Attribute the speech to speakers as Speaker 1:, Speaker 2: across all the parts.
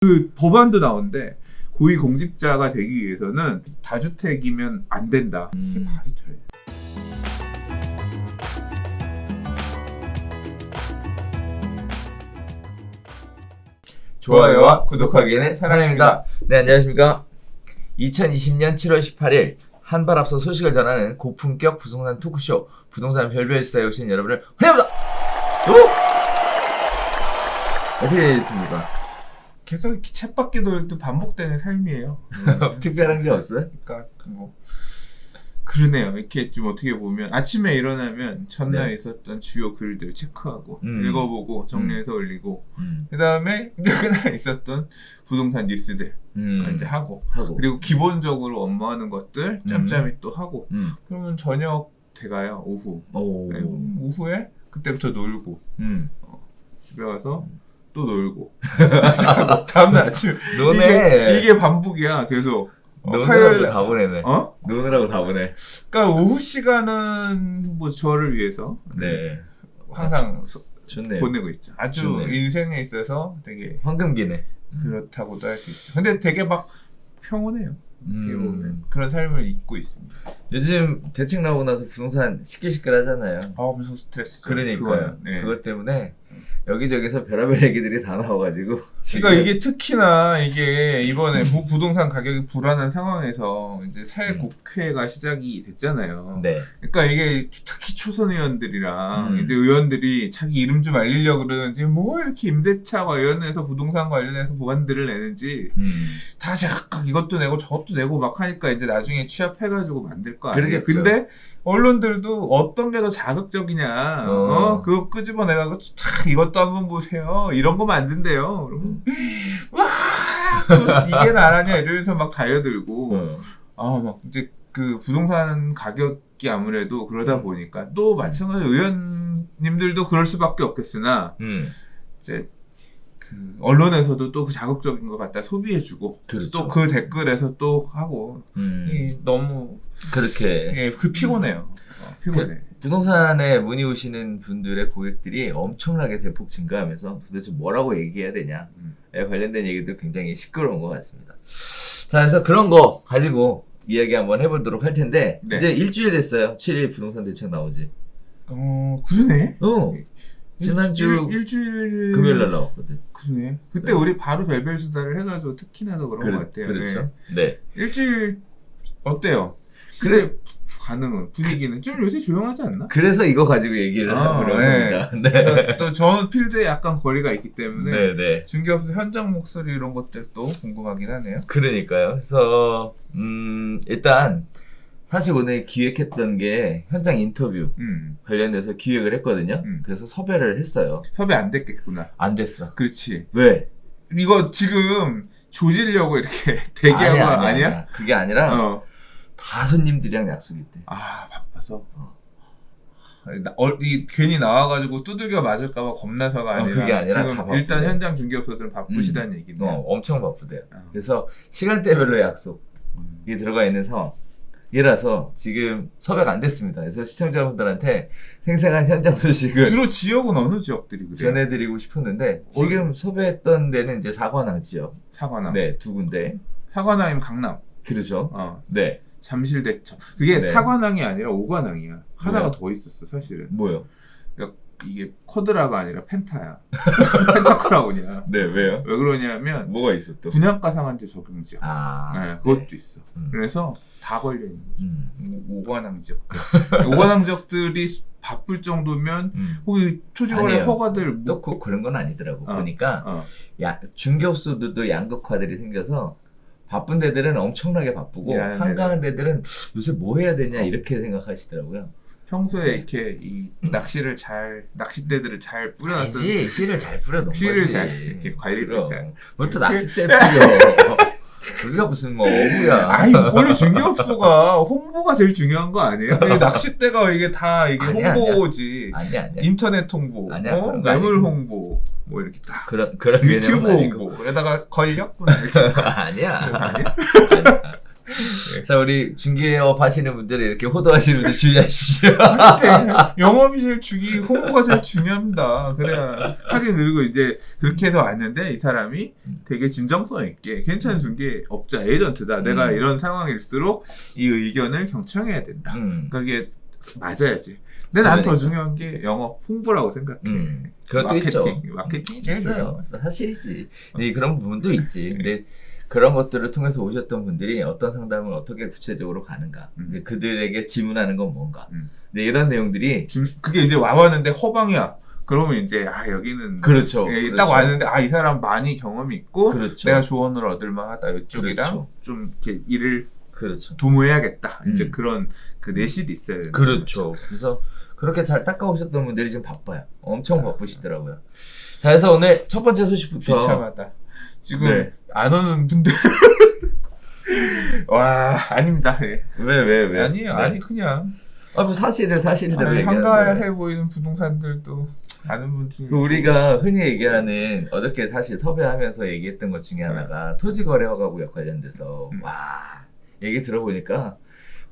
Speaker 1: 그 법안도 나오는데 고위공직자가 되기 위해서는 다주택이면 안 된다. 이게 말이 돼.
Speaker 2: 좋아요와 구독하기는 사랑입니다. 네, 안녕하십니까. 2020년 7월 18일 한 발 앞서 소식을 전하는 고품격 부동산 토크쇼 부동산 별별 스타에 오신 여러분을 환영합니다. 어떻게 됐습니까?
Speaker 1: 계속 이렇게 쳇바퀴 돌듯 반복되는 삶이에요.
Speaker 2: 특별한 게 없어요?
Speaker 1: 그러니까 뭐 그러네요. 이렇게 좀 어떻게 보면 아침에 일어나면 전날
Speaker 2: 네.
Speaker 1: 있었던 주요 글들 체크하고 읽어보고 정리해서 올리고
Speaker 2: 음.
Speaker 1: 그 다음에 그날 있었던 부동산 뉴스들 이제 하고 그리고 기본적으로 업무하는 것들 짬짬이 또 하고 그러면 저녁 돼가요. 오후.
Speaker 2: 오.
Speaker 1: 네, 오후에 그때부터 놀고 집에 가서 또 놀고 다음날 아침
Speaker 2: 노네.
Speaker 1: 이게 반복이야. 계속
Speaker 2: 노느라고 다 보내네.
Speaker 1: 어?
Speaker 2: 노느라고 다 보내.
Speaker 1: 그러니까 오후 시간은 뭐 저를 위해서
Speaker 2: 네.
Speaker 1: 항상
Speaker 2: 좋네요.
Speaker 1: 보내고 있죠. 아주
Speaker 2: 좋네요.
Speaker 1: 인생에 있어서 되게
Speaker 2: 황금기네.
Speaker 1: 그렇다고도 할 수 있죠. 근데 되게 막 평온해요. 어떻게 보면 그런 삶을 잊고 있습니다.
Speaker 2: 요즘 대책 나오고 나서 부동산 시끌시끌하잖아요.
Speaker 1: 엄청 스트레스죠.
Speaker 2: 그러니까요.
Speaker 1: 네.
Speaker 2: 그것 때문에 여기저기서 별의별 얘기들이 다 나와가지고.
Speaker 1: 그러니까 이게 특히나 이게 이번에 부동산 가격이 불안한 상황에서 이제 새 국회가 시작이 됐잖아요.
Speaker 2: 네.
Speaker 1: 그러니까 이게 특히 초선 의원들이랑 이제 의원들이 자기 이름 좀 알리려고 그러는지 뭐 이렇게 임대차 관련해서 부동산 관련해서 법안들을 내는지 다 각각 이것도 내고 저것도 내고 막 하니까 이제 나중에 취합해가지고 만들 거 아니에요.
Speaker 2: 그러겠죠.
Speaker 1: 근데 언론들도 어떤 게 더 자극적이냐, 그거 끄집어내가지고 탁 이것도 한번 보세요. 이런 거 만든대요. 그러면 와, 이게 나라냐 이러면서 막 달려들고, 막 이제 그 부동산 가격이 아무래도 그러다 보니까 또 마찬가지로 의원님들도 그럴 수밖에 없겠으나 이제 그 언론에서도 또 그 자극적인 거 갖다 소비해주고
Speaker 2: 그렇죠.
Speaker 1: 또 그 댓글에서 또 하고 너무
Speaker 2: 그렇게
Speaker 1: 피곤해요. 피곤해.
Speaker 2: 부동산에 문의 오시는 분들의 고객들이 엄청나게 대폭 증가하면서 도대체 뭐라고 얘기해야 되냐에 관련된 얘기도 굉장히 시끄러운 것 같습니다. 자, 그래서 그런 거 가지고 이야기 한번 해보도록 할 텐데
Speaker 1: 네.
Speaker 2: 이제 일주일 됐어요. 7일 부동산 대책 나오지.
Speaker 1: 그러네.
Speaker 2: 지난주
Speaker 1: 일주일
Speaker 2: 금요일날 나왔거든.
Speaker 1: 그러네. 그때 우리 바로 별별 수다를 해가지고 특히나 더 그런 것 같아요.
Speaker 2: 그렇죠. 네.
Speaker 1: 일주일 어때요? 실제 반응은 분위기는 좀 요새 조용하지 않나?
Speaker 2: 그래서 이거 가지고 얘기를 하려고 합니다. 네.
Speaker 1: 또 저는 필드에 약간 거리가 있기 때문에
Speaker 2: 네.
Speaker 1: 중개업소 현장 목소리 이런 것들도 궁금하긴 하네요.
Speaker 2: 그러니까요. 그래서 일단 사실 오늘 기획했던 게 현장 인터뷰 관련돼서 기획을 했거든요. 그래서 섭외를 했어요.
Speaker 1: 섭외 안 됐겠구나.
Speaker 2: 안 됐어.
Speaker 1: 그렇지.
Speaker 2: 왜?
Speaker 1: 이거 지금 조지려고 이렇게 대기한 거 아니야?
Speaker 2: 그게 아니라 다 손님들이랑 약속이 있대.
Speaker 1: 바빠서. 괜히 나와가지고 두들겨 맞을까봐 겁나서가 아니라,
Speaker 2: 그게 아니라
Speaker 1: 지금
Speaker 2: 다 바쁘대.
Speaker 1: 일단 현장 중개업소들은 바쁘시다는 얘기네.
Speaker 2: 엄청 바쁘대요. 그래서 시간대별로 약속이 들어가 있는 상황이라서 지금 섭외가 안 됐습니다. 그래서 시청자분들한테 생생한 현장 소식을
Speaker 1: 주로 지역은 어느 지역들이 그래요?
Speaker 2: 전해드리고 싶었는데 지금 섭외했던 데는 이제 사관왕 지역.
Speaker 1: 사관왕.
Speaker 2: 네, 2군데.
Speaker 1: 사관왕이면 강남.
Speaker 2: 그렇죠. 네.
Speaker 1: 잠실 대첩. 그게
Speaker 2: 네.
Speaker 1: 사관왕이 아니라 오관왕이야. 하나가
Speaker 2: 뭐요?
Speaker 1: 더 있었어 사실은.
Speaker 2: 뭐요?
Speaker 1: 그러니까 이게 쿼드라가 아니라 펜타야. 펜타크라운이야.
Speaker 2: 네, 왜요?
Speaker 1: 왜 그러냐면
Speaker 2: 뭐가 있어 또?
Speaker 1: 분양가 상한제 적용 지역. 그것도 있어. 그래서 다 걸려 있는 거죠. 오관왕 지역들. 오관왕 지역들이 바쁠 정도면 거기 토지거래 허가들
Speaker 2: 또 그런 건 아니더라고. 보니까 중개업소들도 양극화들이 생겨서 바쁜 데들은 엄청나게 바쁘고 한가한 데들은 요새 뭐 해야 되냐 이렇게 생각하시더라고요.
Speaker 1: 평소에 이렇게 이 낚싯대들을 잘 뿌려놨던
Speaker 2: 씨를 잘 뿌려 놓은
Speaker 1: 씨를
Speaker 2: 거지.
Speaker 1: 잘 이렇게 관리를 잘.
Speaker 2: 뭘또 낚싯대 뿌려. 우리가 무슨 뭐 어부야.
Speaker 1: 원래 중개업소가 홍보가 제일 중요한 거 아니에요? 낚싯대가 이게 다 이게 홍보지.
Speaker 2: 아니야.
Speaker 1: 인터넷 홍보, 매물 홍보, 뭐 이렇게 다.
Speaker 2: 그런
Speaker 1: 유튜브 홍보. 그러다가 권력분
Speaker 2: 아니야. 자, 우리 중개업 하시는 분들은 이렇게 호도하시는 분들 주의하십시오.
Speaker 1: 근데 영업이 제일 홍보가 제일 중요합니다. 그래야 하긴. 그리고 이제 그렇게 해서 왔는데 이 사람이 되게 진정성 있게 괜찮은 중개업자 에이전트다. 내가 이런 상황일수록 이 의견을 경청해야 된다. 그러니까 이게 맞아야지. 근데 난 더 중요한 게 영업 홍보라고 생각해.
Speaker 2: 그것도 있죠.
Speaker 1: 마케팅이 제일
Speaker 2: 있어요. 사실이지. 네, 그런 부분도 있지. 근데 그런 것들을 통해서 오셨던 분들이 어떤 상담을 어떻게 구체적으로 가는가, 이제 그들에게 질문하는 건 뭔가, 네, 이런 내용들이
Speaker 1: 그게 이제 와봤는데 허방이야. 그러면 이제 여기는
Speaker 2: 그렇죠.
Speaker 1: 딱
Speaker 2: 그렇죠.
Speaker 1: 왔는데 이 사람 많이 경험이 있고
Speaker 2: 그렇죠.
Speaker 1: 내가 조언을 얻을 만하다. 이쪽이랑
Speaker 2: 그렇죠.
Speaker 1: 좀 이렇게 일을
Speaker 2: 그렇죠.
Speaker 1: 도모해야겠다. 이제 그런 그 내실이 있어야 되는
Speaker 2: 그렇죠. 그래서 그렇게 잘 닦아오셨던 분들이 지금 바빠요. 엄청 바쁘시더라고요. 자, 그래서 오늘 첫 번째 소식부터.
Speaker 1: 비참하다. 지금
Speaker 2: 네.
Speaker 1: 안 오는 분들 와 아닙니다. 네.
Speaker 2: 왜?
Speaker 1: 아니에요.
Speaker 2: 네.
Speaker 1: 아니 그냥
Speaker 2: 뭐 사실대로 얘기하는
Speaker 1: 한가해 보이는 부동산들도 아는 분 중에
Speaker 2: 우리가 흔히 얘기하는 어저께 사실 섭외하면서 얘기했던 것 중에 하나가 토지거래허가구역 관련돼서 와 얘기 들어보니까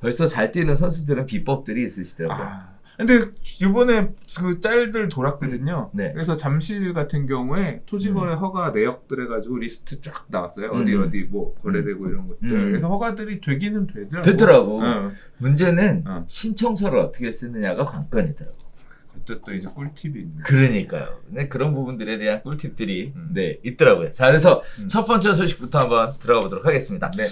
Speaker 2: 벌써 잘 뛰는 선수들은 비법들이 있으시더라고요.
Speaker 1: 근데 이번에 그 짤들 돌았거든요.
Speaker 2: 네.
Speaker 1: 그래서 잠실 같은 경우에 토지거래 허가 내역들 해가지고 리스트 쫙 나왔어요. 어디 뭐 거래되고 이런 것들. 그래서 허가들이 되기는
Speaker 2: 되더라고.
Speaker 1: 응.
Speaker 2: 문제는 신청서를 어떻게 쓰느냐가 관건이더라고.
Speaker 1: 그것도 또 이제 꿀팁이 있네.
Speaker 2: 그러니까요. 근데 그런 부분들에 대한 꿀팁들이 네 있더라고요. 자, 그래서 첫 번째 소식부터 한번 들어가 보도록 하겠습니다.
Speaker 1: 네.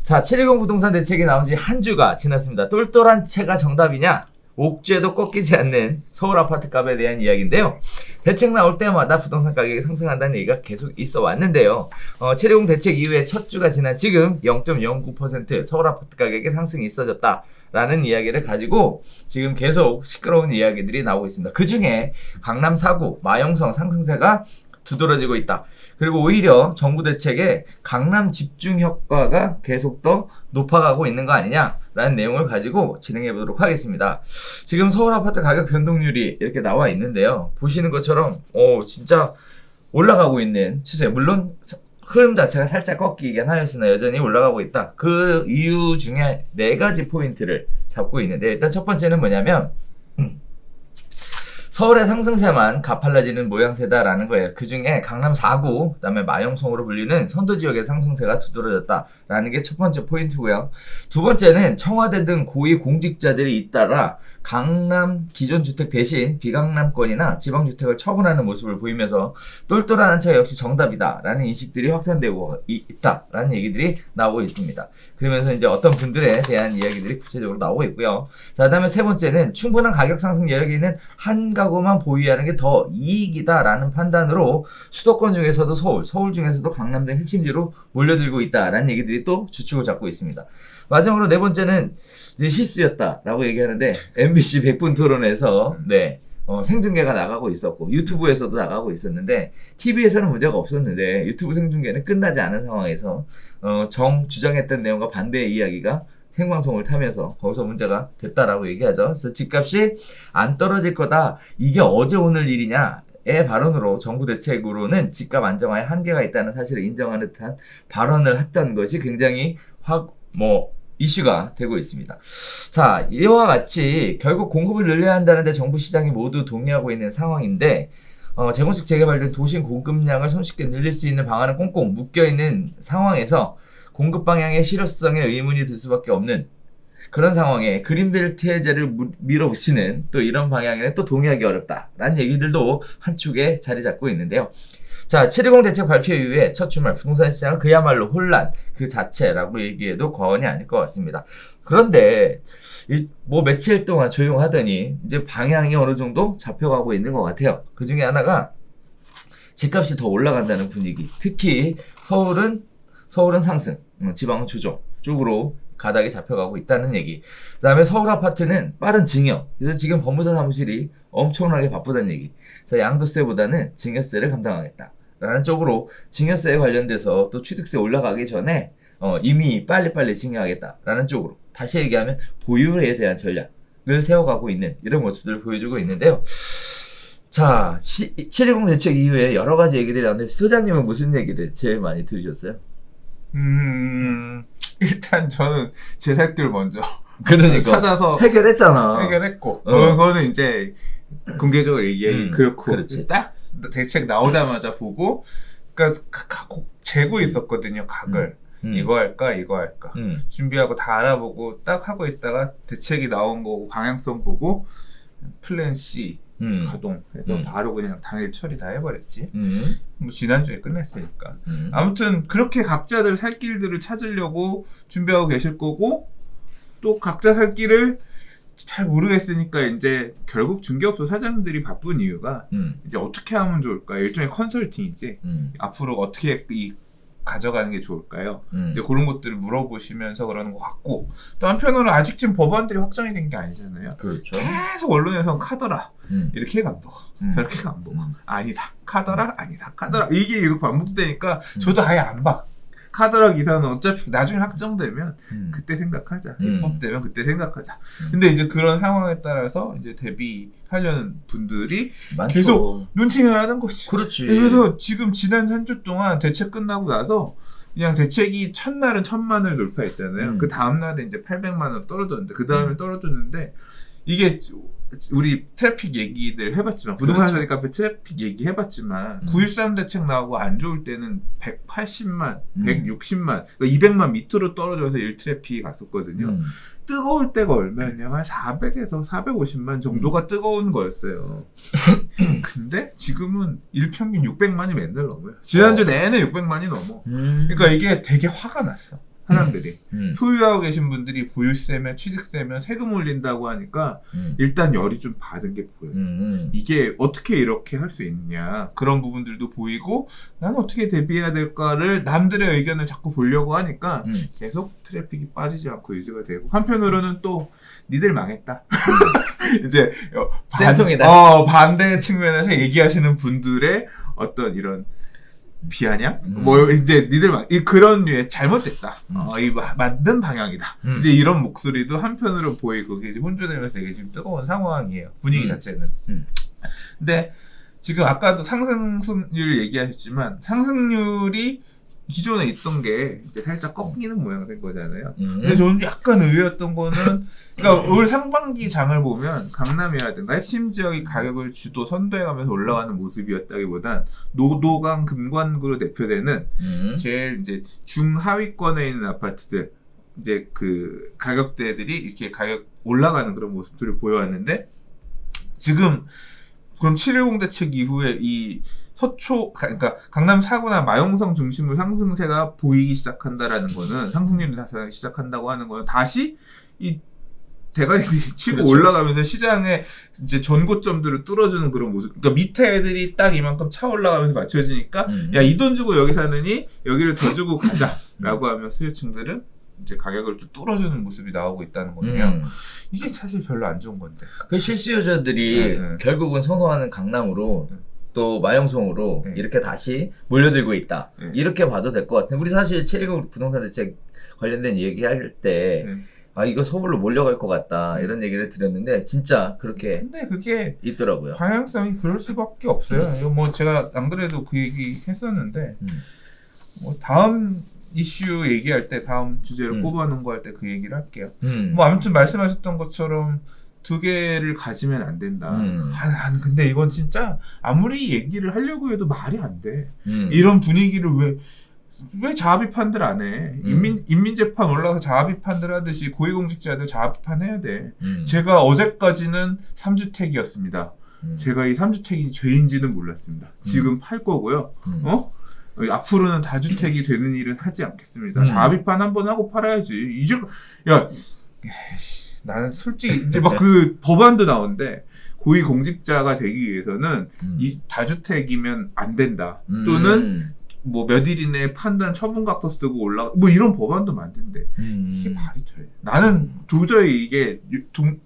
Speaker 2: 자, 720 부동산 대책이 나온 지 한 주가 지났습니다. 똘똘한 채가 정답이냐? 옥죄도 꺾이지 않는 서울 아파트 값에 대한 이야기인데요. 대책 나올 때마다 부동산 가격이 상승한다는 얘기가 계속 있어 왔는데요. 720 대책 이후에 첫 주가 지난 지금 0.09% 서울 아파트 가격의 상승이 있어졌다라는 이야기를 가지고 지금 계속 시끄러운 이야기들이 나오고 있습니다. 그 중에 강남 4구, 마영성 상승세가 두드러지고 있다. 그리고 오히려 정부 대책에 강남 집중 효과가 계속 더 높아가고 있는 거 아니냐라는 내용을 가지고 진행해 보도록 하겠습니다. 지금 서울 아파트 가격 변동률이 이렇게 나와 있는데요. 보시는 것처럼 진짜 올라가고 있는 추세. 물론 흐름 자체가 살짝 꺾이긴 하였으나 여전히 올라가고 있다. 그 이유 중에 4가지 포인트를 잡고 있는데 일단 첫 번째는 뭐냐면 서울의 상승세만 가팔라지는 모양새다라는 거예요. 그 중에 강남 4구, 그 다음에 마영성으로 불리는 선도지역의 상승세가 두드러졌다라는 게 첫 번째 포인트고요. 두 번째는 청와대 등 고위 공직자들이 잇따라 강남 기존 주택 대신 비강남권이나 지방주택을 처분하는 모습을 보이면서 똘똘한 한 채가 역시 정답이다라는 인식들이 확산되고 있다라는 얘기들이 나오고 있습니다. 그러면서 이제 어떤 분들에 대한 이야기들이 구체적으로 나오고 있고요. 자, 그 다음에 세 번째는 충분한 가격 상승 여력이 있는 한 가구만 보유하는 게 더 이익이다라는 판단으로 수도권 중에서도 서울 중에서도 강남 등 핵심지로 몰려들고 있다라는 얘기들이 또 주축을 잡고 있습니다. 마지막으로 네 번째는 실수였다라고 얘기하는데 MBC 100분 토론에서 생중계가 나가고 있었고 유튜브에서도 나가고 있었는데 TV에서는 문제가 없었는데 유튜브 생중계는 끝나지 않은 상황에서 주장했던 내용과 반대의 이야기가 생방송을 타면서 거기서 문제가 됐다라고 얘기하죠. 그래서 집값이 안 떨어질 거다. 이게 어제 오늘 일이냐의 발언으로 정부 대책으로는 집값 안정화에 한계가 있다는 사실을 인정하는 듯한 발언을 했던 것이 굉장히 이슈가 되고 있습니다. 자, 이와 같이 결국 공급을 늘려야 한다는데 정부 시장이 모두 동의하고 있는 상황인데 재건축 재개발된 도심 공급량을 손쉽게 늘릴 수 있는 방안은 꽁꽁 묶여있는 상황에서 공급 방향의 실효성에 의문이 들 수밖에 없는 그런 상황에 그린벨트 해제를 밀어붙이는 또 이런 방향에는 또 동의하기 어렵다라는 얘기들도 한 축에 자리 잡고 있는데요. 자, 720 대책 발표 이후에 첫 주말 부동산 시장은 그야말로 혼란 그 자체라고 얘기해도 과언이 아닐 것 같습니다. 그런데 며칠 동안 조용하더니 이제 방향이 어느 정도 잡혀가고 있는 것 같아요. 그 중에 하나가 집값이 더 올라간다는 분위기. 특히 서울은 상승, 지방은 조정 쪽으로 가닥이 잡혀가고 있다는 얘기. 그 다음에 서울 아파트는 빠른 증여. 그래서 지금 법무사 사무실이 엄청나게 바쁘다는 얘기. 그래서 양도세보다는 증여세를 감당하겠다. 라는 쪽으로 증여세에 관련돼서 또 취득세 올라가기 전에 이미 빨리빨리 증여하겠다라는 쪽으로 다시 얘기하면 보유에 대한 전략을 세워가고 있는 이런 모습들을 보여주고 있는데요. 자, 720 대책 이후에 여러 가지 얘기들이 나오는데 소장님은 무슨 얘기를 제일 많이 들으셨어요?
Speaker 1: 일단 저는 제 살 길 먼저
Speaker 2: 그러니까
Speaker 1: 찾아서
Speaker 2: 해결했잖아.
Speaker 1: 해결했고
Speaker 2: 어.
Speaker 1: 그거는 이제 공개적으로 얘기하기 그렇고
Speaker 2: 그렇지.
Speaker 1: 딱 대책 나오자마자 보고 그러니까 재고 있었거든요. 각을 이거 할까 이거 할까 준비하고 다 알아보고 딱 하고 있다가 대책이 나온 거고 방향성 보고 플랜 C 가동해서 바로 그냥 당일 처리 다 해버렸지. 뭐 지난주에 끝냈으니까. 아무튼 그렇게 각자들 살 길들을 찾으려고 준비하고 계실 거고 또 각자 살 길을 잘 모르겠으니까 이제 결국 중개업소 사장들이 바쁜 이유가 이제 어떻게 하면 좋을까? 일종의 컨설팅이지. 앞으로 어떻게 가져가는 게 좋을까요? 이제 그런 것들을 물어보시면서 그러는 것 같고 또 한편으로는 아직 지금 법안들이 확정이 된 게 아니잖아요.
Speaker 2: 그렇죠.
Speaker 1: 계속 언론에서는 카더라 이렇게 가 안 보고 저렇게 가 안 보고 아니다 카더라 아니다 카더라 이게 계속 반복되니까 저도 아예 안 봐. 카더라 기사는 어차피 나중에 확정되면 그때 생각하자. 입법되면 그때 생각하자. 근데 이제 그런 상황에 따라서 이제 대비하려는 분들이
Speaker 2: 많죠.
Speaker 1: 계속 눈팅을 하는 거지.
Speaker 2: 그렇지.
Speaker 1: 그래서 지금 지난 한 주 동안 대책 끝나고 나서 그냥 대책이 첫날은 1,000만을 돌파했잖아요. 그 다음날에 이제 800만 원 떨어졌는데 그 다음에 떨어졌는데 이게 우리 트래픽 얘기들 해봤지만 부동산 사기 카페 트래픽 얘기 해봤지만 9.13 대책 나오고 안 좋을 때는 180만, 160만, 그러니까 200만 밑으로 떨어져서 1트래픽이 갔었거든요. 뜨거울 때가 얼마였냐면 400에서 450만 정도가 뜨거운 거였어요. 근데 지금은 일평균 600만이 맨날 넘어요. 지난주 내내 600만이 넘어. 그러니까 이게 되게 화가 났어. 사람들이 소유하고 계신 분들이 보유세면 취득세면 세금 올린다고 하니까 일단 열이 좀 받은 게 보여요. 이게 어떻게 이렇게 할 수 있냐 그런 부분들도 보이고 난 어떻게 대비해야 될까를 남들의 의견을 자꾸 보려고 하니까 계속 트래픽이 빠지지 않고 유지가 되고 한편으로는 또 니들 망했다. 이제 반대 측면에서 얘기하시는 분들의 어떤 이런 비아냥? 뭐, 이제, 그런 류의 잘못됐다. 이 맞는 방향이다. 이제 이런 목소리도 한편으로 보이고, 이게 혼조되면서 되게 지금 뜨거운 상황이에요. 분위기 자체는. 근데, 지금 아까도 상승률 얘기하셨지만, 상승률이 기존에 있던 게 이제 살짝 꺾이는 모양 된 거잖아요. 근데 저는 약간 의외였던 거는, 그러니까 올 상반기 장을 보면 강남이라든가 핵심 지역이 가격을 주도 선도해가면서 올라가는 모습이었다기보단 노도강 금관구로 대표되는 제일 이제 중하위권에 있는 아파트들 이제 그 가격대들이 이렇게 가격 올라가는 그런 모습들을 보여왔는데 지금 그럼 710 대책 이후에 이 서초, 그러니까 강남 4구나 마용성 중심으로 상승세가 보이기 시작한다라는 거는 상승률이 나타나기 시작한다고 하는 거는 다시 이 대가리들이 치고 그렇죠. 올라가면서 시장에 이제 전고점들을 뚫어주는 그런 모습. 그러니까 밑에 애들이 딱 이만큼 차 올라가면서 맞춰지니까 야, 이 돈 주고 여기 사느니 여기를 더 주고 가자라고 하면 수요층들은 이제 가격을 좀 뚫어주는 모습이 나오고 있다는 거예요. 이게 사실 별로 안 좋은 건데.
Speaker 2: 그 실수요자들이 결국은 선호하는 강남으로 또 마용성으로 이렇게 다시 몰려들고 있다. 이렇게 봐도 될 것 같아요. 우리 사실 7.19 부동산 대책 관련된 얘기할 때 아 이거 서울로 몰려갈 것 같다 이런 얘기를 드렸는데 진짜 그렇게
Speaker 1: 근데 그게
Speaker 2: 있더라고요.
Speaker 1: 방향성이 그럴 수밖에 없어요. 이거 뭐 제가 안 그래도 그 얘기 했었는데 뭐 다음 이슈 얘기할 때 다음 주제를 꼽아놓은 거 할 때 그 얘기를 할게요. 뭐 아무튼 말씀하셨던 것처럼 두 개를 가지면 안 된다. 근데 이건 진짜 아무리 얘기를 하려고 해도 말이 안 돼. 이런 분위기를 왜 자합의판들 안 해? 인민재판 올라가서 자합의판들 하듯이 고위공직자들 자합의판 해야 돼. 제가 어제까지는 3주택이었습니다. 제가 이 3주택이 죄인지는 몰랐습니다. 지금 팔 거고요. 앞으로는 다주택이 되는 일은 하지 않겠습니다. 자합의판 한번 하고 팔아야지. 이제 나는 솔직히 이제 막 그 법안도 나오는데 고위공직자가 되기 위해서는 이 다주택이면 안 된다. 또는 뭐 몇 일 이내에 판단 처분각서 쓰고 뭐 이런 법안도 만든대. 이게 말이 돼. 나는 도저히 이게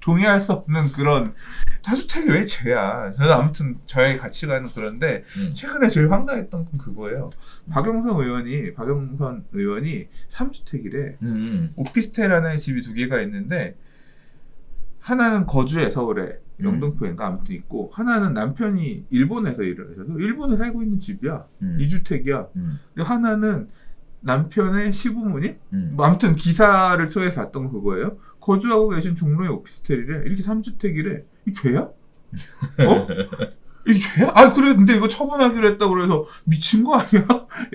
Speaker 1: 동의할 수 없는 그런 다주택이 왜 죄야. 저는 아무튼 저의 가치관은 그런데 최근에 제일 황당했던 건 그거예요. 박영선 의원이 3주택이래. 오피스텔 하나에 집이 2개가 있는데 하나는 거주해 서울에 영등포인가 아무튼 있고 하나는 남편이 일본에서 일을 하셔서 일본에 살고 있는 집이야. 2주택이야. 그리고 하나는 남편의 시부모님? 뭐 아무튼 기사를 통해서 봤던 그거예요. 거주하고 계신 종로의 오피스텔이래. 이렇게 3주택이래. 이 죄야? 어? 이게 죄야? 아 그래 근데 이거 처분하기로 했다고 그래서 미친 거 아니야?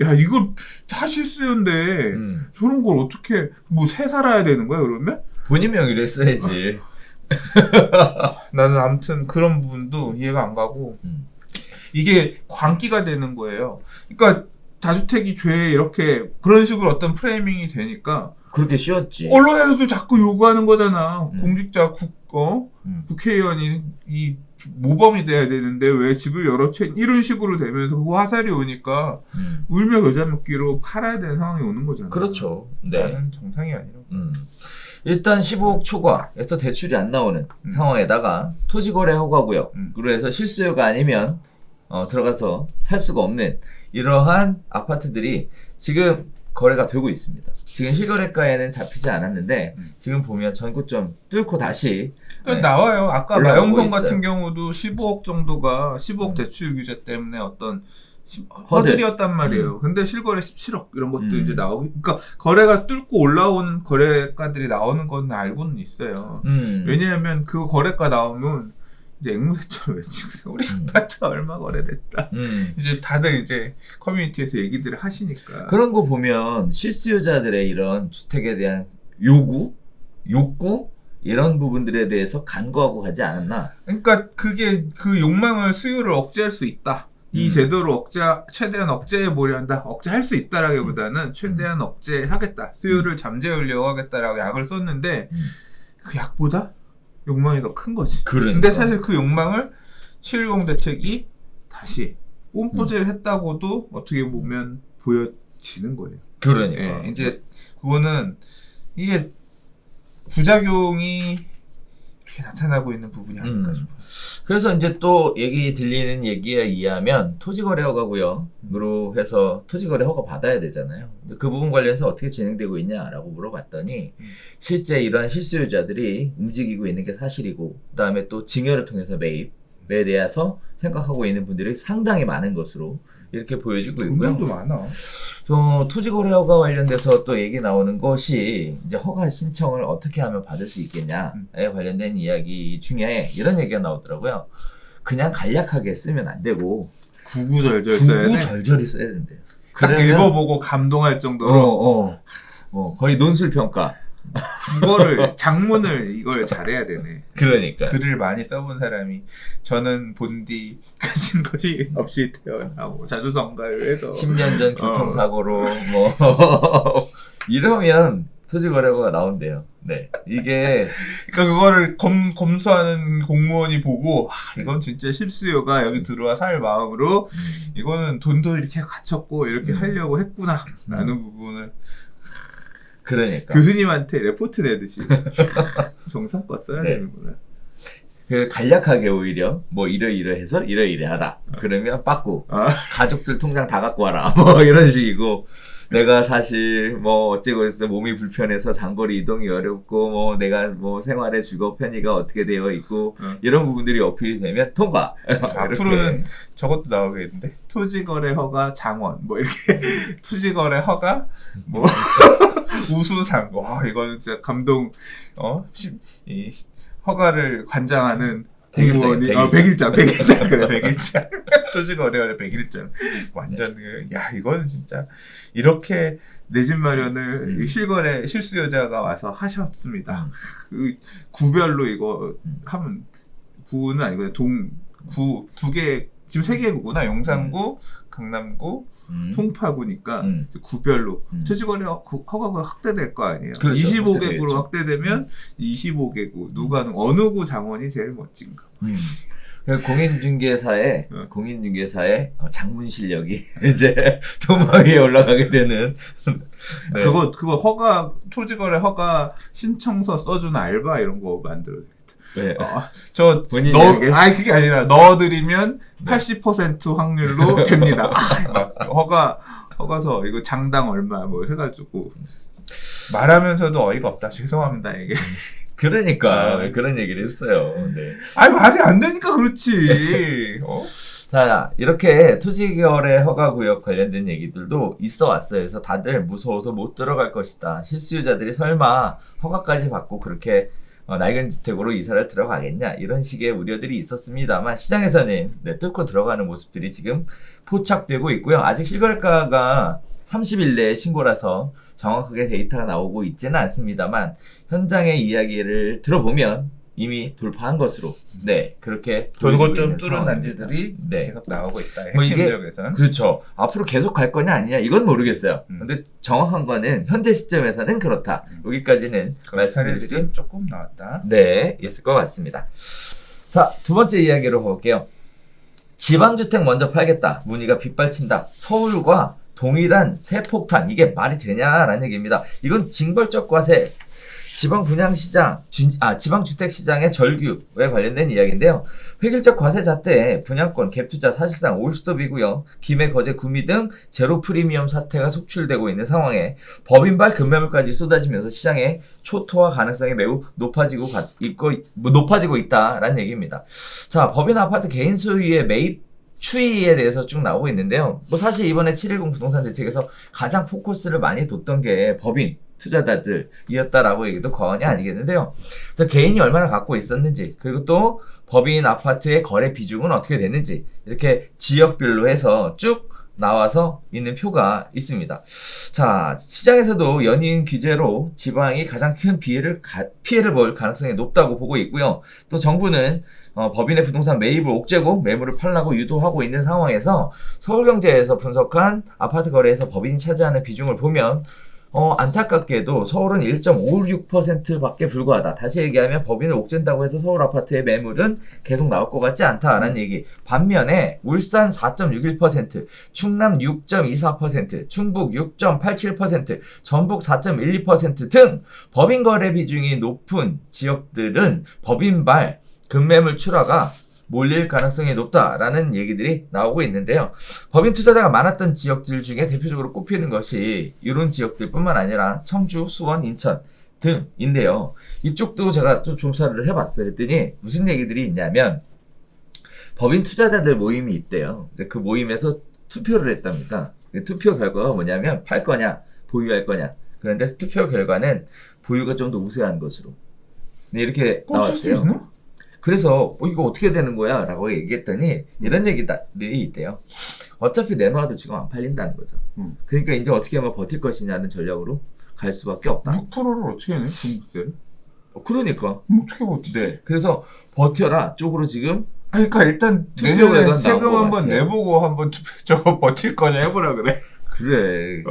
Speaker 1: 야 이거 다 실수였는데 저런 걸 어떻게 뭐 새 살아야 되는 거야 그러면?
Speaker 2: 본인 명의로 했어야지.
Speaker 1: 나는 아무튼 그런 부분도 이해가 안 가고 이게 광기가 되는 거예요. 그러니까 다주택이 죄 이렇게 그런 식으로 어떤 프레이밍이 되니까
Speaker 2: 그렇게 쉬웠지.
Speaker 1: 언론에서도 자꾸 요구하는 거잖아. 공직자 국회의원이 이 모범이 돼야 되는데 왜 집을 여러 채 이런 식으로 되면서 그 화살이 오니까 울며 겨자 먹기로 팔아야 되는 상황이 오는 거잖아.
Speaker 2: 그렇죠. 네.
Speaker 1: 나는 정상이 아니라고.
Speaker 2: 일단 15억 초과에서 대출이 안 나오는 상황에다가 토지거래 허가구역으로 해서 실수요가 아니면 들어가서 살 수가 없는 이러한 아파트들이 지금 거래가 되고 있습니다. 지금 실거래가에는 잡히지 않았는데 지금 보면 전고점 뚫고 다시
Speaker 1: 나와요. 아까
Speaker 2: 올라가고
Speaker 1: 마영성
Speaker 2: 있어요.
Speaker 1: 같은 경우도 15억 정도가 15억 대출 규제 때문에 어떤 허들이었단 말이에요. 근데 실거래 17억 이런 것도 이제 나오고, 그러니까 거래가 뚫고 올라온 거래가들이 나오는 건 알고는 있어요. 왜냐하면 그 거래가 나오면 이제 앵무새처럼 외치고 우리 아파트 얼마 거래됐다. 이제 다들 이제 커뮤니티에서 얘기들을 하시니까.
Speaker 2: 그런 거 보면 실수요자들의 이런 주택에 대한 욕구 이런 부분들에 대해서 간과하고 가지 않았나?
Speaker 1: 그러니까 그게 그 욕망을 수요를 억제할 수 있다. 이 제도를 최대한 억제해 보려 한다. 억제할 수 있다라기보다는 최대한 억제하겠다. 수요를 잠재우려고 하겠다라고 약을 썼는데 그 약보다 욕망이 더 큰 거지.
Speaker 2: 그러니까.
Speaker 1: 근데 사실 그 욕망을 710 대책이 다시 뽐뿌질했다고도 어떻게 보면 보여지는 거예요.
Speaker 2: 그러니까.
Speaker 1: 예, 이제 그거는 이게 부작용이 이렇게 나타나고 있는 부분이 아닐까 싶어요.
Speaker 2: 그래서 이제 또 들리는 얘기에 의하면 토지거래 허가구역으로 해서 토지거래 허가 받아야 되잖아요. 그 부분 관련해서 어떻게 진행되고 있냐라고 물어봤더니 실제 이러한 실수요자들이 움직이고 있는 게 사실이고 그다음에 또 증여를 통해서 매입에 대해서 생각하고 있는 분들이 상당히 많은 것으로 이렇게 보여지고 있고요.
Speaker 1: 돈도 많아.
Speaker 2: 토지거래 허가 관련돼서 또 얘기 나오는 것이 이제 허가 신청을 어떻게 하면 받을 수 있겠냐에 관련된 이야기 중에 이런 얘기가 나오더라고요. 그냥 간략하게 쓰면 안 되고
Speaker 1: 구구절절 써야 돼.
Speaker 2: 구구절절히 써야 된대요.
Speaker 1: 딱 읽어보고 감동할 정도로
Speaker 2: 거의 논술평가.
Speaker 1: 국어를 장문을 이걸 잘해야 되네.
Speaker 2: 그러니까
Speaker 1: 글을 많이 써본 사람이 저는 본디 가진 것이 없이 태어나고 자주성가를 해서
Speaker 2: 10년 전 교통사고로 뭐 이러면 토지거래허가 나온대요. 네, 이게
Speaker 1: 그러니까 그거를 검수하는 공무원이 보고 이건 진짜 실수요가 여기 들어와 살 마음으로 이거는 돈도 이렇게 갖췄고 이렇게 하려고 했구나 라는 부분을
Speaker 2: 그러니까
Speaker 1: 교수님한테 레포트 내듯이 정성껏 써야
Speaker 2: 네.
Speaker 1: 되는구나.
Speaker 2: 그 간략하게 오히려 뭐 이러이러해서 이러이러하다. 그러면 빠꾸 가족들 통장 다 갖고 와라. 뭐 이런 식이고 내가 사실 뭐 어찌고 해서 몸이 불편해서 장거리 이동이 어렵고 뭐 내가 뭐 생활의 주거 편의가 어떻게 되어 있고 이런 부분들이 어필이 되면 통과.
Speaker 1: 앞으로는 저것도 나오겠는데 토지거래 허가 장원 뭐 이렇게 토지거래 허가 뭐 우수상 와 이거는 진짜 감동 이 허가를 관장하는 공무원이 100일장 그래 100일장 토지거래원의 100일장 완전 야 이거는 진짜 이렇게 내 집 마련을 실거래 실수요자가 와서 하셨습니다. 그 구별로 이거 하면 구는 아니고 구 두 개 지금 3개 구구나 용산구 강남구 송파구니까 구별로 토지거래 허가가 확대될 거 아니에요.
Speaker 2: 그렇죠.
Speaker 1: 25개구로 확대되면 25개구 누가 어느 구 장원이 제일 멋진가.
Speaker 2: 공인중개사의 장문 실력이 이제 도마 위에 올라가게 되는. 네.
Speaker 1: 그거 허가 토지거래 허가 신청서 써주는 알바 이런 거 만들어야 되겠다.
Speaker 2: 네.
Speaker 1: 그게 아니라 넣어드리면 80% 확률로 됩니다. 허가서 이거 장당 얼마 뭐 해가지고 말하면서도 어이가 없다. 죄송합니다 이게.
Speaker 2: 그러니까 그런 얘기를 했어요. 네.
Speaker 1: 말이 안 되니까 그렇지.
Speaker 2: 자, 이렇게 토지거래 허가구역 관련된 얘기들도 있어 왔어요. 그래서 다들 무서워서 못 들어갈 것이다. 실수요자들이 설마 허가까지 받고 그렇게 낡은 주택으로 이사를 들어가겠냐 이런 식의 우려들이 있었습니다만 시장에서는 뚫고 들어가는 모습들이 지금 포착되고 있고요. 아직 실거래가가 30일 내에 신고라서 정확하게 데이터가 나오고 있지는 않습니다만 현장의 이야기를 들어보면 이미 돌파한 것으로 그렇게
Speaker 1: 돌고
Speaker 2: 보여지고
Speaker 1: 좀
Speaker 2: 있는
Speaker 1: 뚫은
Speaker 2: 상황입니다.
Speaker 1: 단지들이
Speaker 2: 네.
Speaker 1: 계속 나오고 있다.
Speaker 2: 뭐
Speaker 1: 핵심
Speaker 2: 이게-
Speaker 1: 지역에서는.
Speaker 2: 그렇죠. 앞으로 계속 갈 거냐 아니냐 이건 모르겠어요. 근데 정확한 거는 현재 시점에서는 그렇다. 여기까지는 말씀드릴 수
Speaker 1: 사례들이 조금 나왔다.
Speaker 2: 있을 것 같습니다. 자, 두 번째 이야기로 가볼게요. 지방주택 먼저 팔겠다. 문의가 빗발친다. 서울과 동일한 세폭탄. 이게 말이 되냐라는 얘기입니다. 이건 징벌적 과세. 지방 분양시장, 지방주택시장의 절규에 관련된 이야기인데요. 획일적 과세 잣대에 분양권, 갭투자 사실상 올스톱이고요. 김해, 거제, 구미 등 제로 프리미엄 사태가 속출되고 있는 상황에 법인발 급매물까지 쏟아지면서 시장의 초토화 가능성이 매우 높아지고 있다라는 얘기입니다. 자, 법인 아파트 개인 소유의 매입 추이에 대해서 쭉 나오고 있는데요. 뭐 사실 이번에 710 부동산 대책에서 가장 포커스를 많이 뒀던 게 법인 투자자들이었다라고 얘기도 과언이 아니겠는데요. 그래서 개인이 얼마나 갖고 있었는지, 그리고 또 법인 아파트의 거래 비중은 어떻게 됐는지, 이렇게 지역별로 해서 쭉 나와서 있는 표가 있습니다. 자, 시장에서도 연이은 규제로 지방이 가장 큰 피해를 볼 가능성이 높다고 보고 있고요. 또 정부는 법인의 부동산 매입을 옥죄고 매물을 팔라고 유도하고 있는 상황에서 서울경제에서 분석한 아파트 거래에서 법인이 차지하는 비중을 보면 안타깝게도 서울은 1.56%밖에 불과하다. 다시 얘기하면 법인을 옥죄다고 해서 서울 아파트의 매물은 계속 나올 것 같지 않다라는 얘기. 반면에 울산 4.61%, 충남 6.24%, 충북 6.87%, 전북 4.12% 등 법인 거래 비중이 높은 지역들은 법인발 급매물 출하가 몰릴 가능성이 높다라는 얘기들이 나오고 있는데요. 법인 투자자가 많았던 지역들 중에 대표적으로 꼽히는 것이 이런 지역들뿐만 아니라 청주, 수원, 인천 등인데요. 이쪽도 제가 좀 조사를 해봤어요. 했더니 무슨 얘기들이 있냐면 법인 투자자들 모임이 있대요. 그 모임에서 투표를 했답니다. 투표 결과가 뭐냐면 팔 거냐 보유할 거냐. 그런데 투표 결과는 보유가 좀 더 우세한 것으로 이렇게 나왔어요. 그래서 이거 어떻게 되는 거야? 라고 얘기했더니 이런 얘기들이 있대요. 어차피 내놔도 지금 안 팔린다는 거죠. 그러니까 이제 어떻게 하면 버틸 것이냐는 전략으로 갈 수밖에 없다.
Speaker 1: 6%를 어떻게 내? 중국세를?
Speaker 2: 그러니까.
Speaker 1: 어떻게 버티지?
Speaker 2: 네. 그래서 버텨라 쪽으로 지금
Speaker 1: 그러니까 일단
Speaker 2: 투표
Speaker 1: 내년에
Speaker 2: 결과는 나온
Speaker 1: 세금
Speaker 2: 것
Speaker 1: 한번
Speaker 2: 같아요.
Speaker 1: 내보고 한번 저거 버틸 거냐 해보라 그래.
Speaker 2: 그래.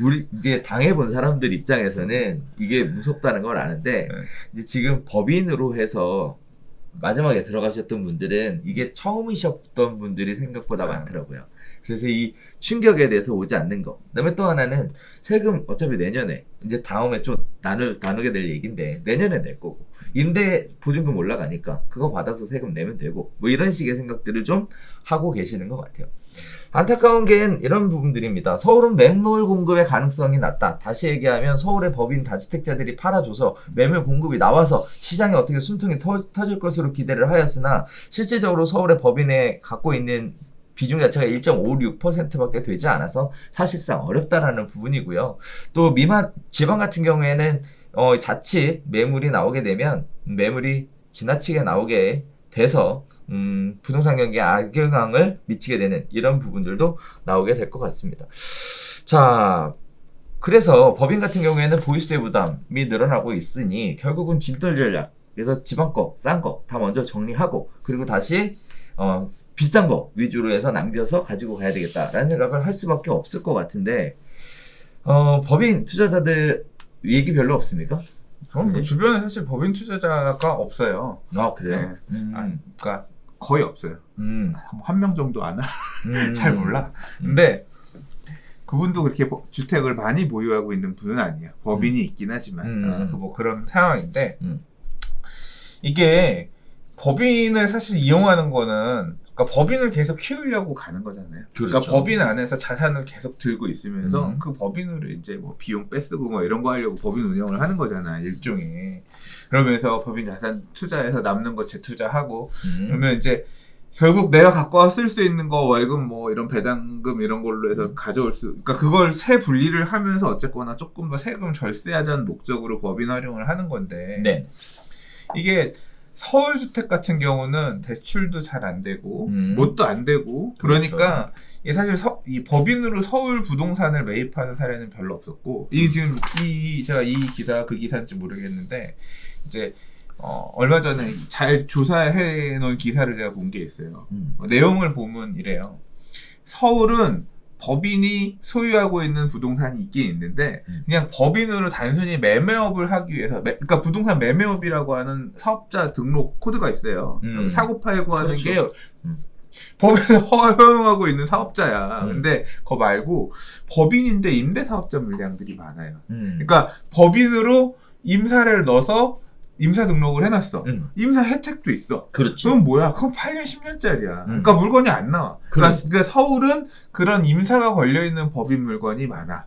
Speaker 2: 우리 이제 당해본 사람들 입장에서는 이게 무섭다는 걸 아는데 이제 지금 법인으로 해서 마지막에 들어가셨던 분들은 이게 처음이셨던 분들이 생각보다 많더라고요. 그래서 이 충격에 대해서 오지 않는 거. 그다음에 또 하나는 세금 어차피 내년에 이제 다음에 좀 나누게 될 얘기인데 내년에 낼 거고 임대 보증금 올라가니까 그거 받아서 세금 내면 되고 뭐 이런 식의 생각들을 좀 하고 계시는 것 같아요. 안타까운 게 이런 부분들입니다. 서울은 매물 공급의 가능성이 낮다. 다시 얘기하면 서울의 법인 다주택자들이 팔아줘서 매물 공급이 나와서 시장에 어떻게 숨통이 터질 것으로 기대를 하였으나 실질적으로 서울의 법인에 갖고 있는 비중 자체가 1.56%밖에 되지 않아서 사실상 어렵다라는 부분이고요. 또 지방 같은 경우에는 자칫 매물이 나오게 되면 매물이 지나치게 나오게 돼서 부동산 경기에 악영향을 미치게 되는 이런 부분들도 나오게 될 것 같습니다. 자, 그래서 법인 같은 경우에는 보유세 부담이 늘어나고 있으니 결국은 진돌 전략. 그래서 지방 거, 싼 거 다 먼저 정리하고 그리고 다시 비싼 거 위주로 해서 남겨서 가지고 가야 되겠다라는 생각을 할 수밖에 없을 것 같은데 법인 투자자들 얘기 별로 없습니까?
Speaker 1: 저는 뭐 주변에 사실 법인 투자자가 없어요.
Speaker 2: 아, 그래요?
Speaker 1: 네. 그러니까 거의 없어요. 한 명 정도 아나? 잘 몰라. 근데 그분도 그렇게 주택을 많이 보유하고 있는 분은 아니에요. 법인이 있긴 하지만 뭐 그런 상황인데 이게 법인을 사실 이용하는 거는 그러니까 법인을 계속 키우려고 가는 거잖아요.
Speaker 2: 그렇죠.
Speaker 1: 그러니까 법인 안에서 자산을 계속 들고 있으면서 그 법인으로 이제 뭐 비용 빼쓰고 뭐 이런 거 하려고 법인 운영을 하는 거잖아, 일종의. 그러면서 법인 자산 투자해서 남는 거 재투자하고 그러면 이제 결국 내가 갖고 와 쓸 수 있는 거 월급 뭐 이런 배당금 이런 걸로 해서 가져올 수, 그러니까 그걸 세 분리를 하면서 어쨌거나 조금 더 세금 절세하자는 목적으로 법인 활용을 하는 건데
Speaker 2: 네.
Speaker 1: 이게 서울 주택 같은 경우는 대출도 잘 안 되고 뭣도 안 되고 그러니까 이게 사실 이 법인으로 서울 부동산을 매입하는 사례는 별로 없었고 이 지금 제가 이 기사 그 기사인지 모르겠는데 이제 얼마 전에 잘 조사해 놓은 기사를 제가 본 게 있어요. 내용을 보면 이래요. 서울은 법인이 소유하고 있는 부동산이 있긴 있는데 그냥 법인으로 단순히 매매업을 하기 위해서 그러니까 부동산 매매업이라고 하는 사업자 등록 코드가 있어요. 사고 팔고 하는
Speaker 2: 그렇죠.
Speaker 1: 게 법에서 허용하고 있는 사업자야. 근데 그거 말고 법인인데 임대사업자 물량들이 많아요. 그러니까 법인으로 임사를 넣어서 임사 등록을 해놨어. 임사 혜택도 있어.
Speaker 2: 그렇죠.
Speaker 1: 그건 뭐야? 그건 8년, 10년짜리야. 그러니까 물건이 안 나와. 그러니까 서울은 그런 임사가 걸려있는 법인 물건이 많아.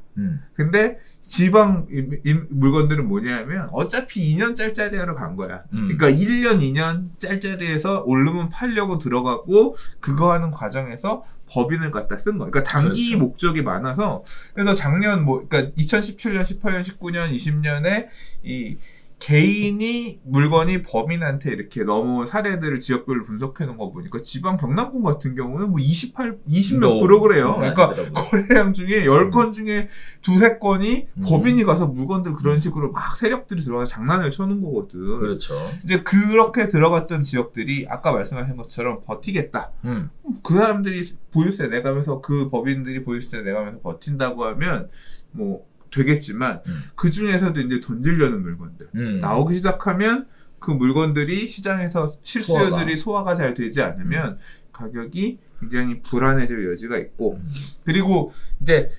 Speaker 1: 근데 지방 물건들은 뭐냐면 어차피 2년 짤짜리로 간 거야. 그러니까 1년, 2년 짤짜리에서 오르면 팔려고 들어가고 그거 하는 과정에서 법인을 갖다 쓴 거야. 그러니까 단기
Speaker 2: 그렇죠.
Speaker 1: 목적이 많아서 그래서 작년 그러니까 2017년, 18년, 19년, 20년에 이 개인이 물건이 법인한테 이렇게 넘어온 사례들을 지역별로 분석해 놓은 거 보니까 지방 경남권 같은 경우는 뭐 20몇 프로 그래요. 그러니까 거래량 중에 10건 중에 2-3건이 법인이 가서 물건들 그런 식으로 막 세력들이 들어가서 장난을 쳐놓은 거거든.
Speaker 2: 그렇죠.
Speaker 1: 이제 그렇게 들어갔던 지역들이 아까 말씀하신 것처럼 버티겠다. 그 사람들이 보유세 내가면서 그 법인들이 보유세 내가면서 버틴다고 하면 뭐 되겠지만 그 중에서도 이제 던지려는 물건들 나오기 시작하면 그 물건들이 시장에서 실수요들이 소화가 잘 되지 않으면 가격이 굉장히 불안해질 여지가 있고 그리고 이제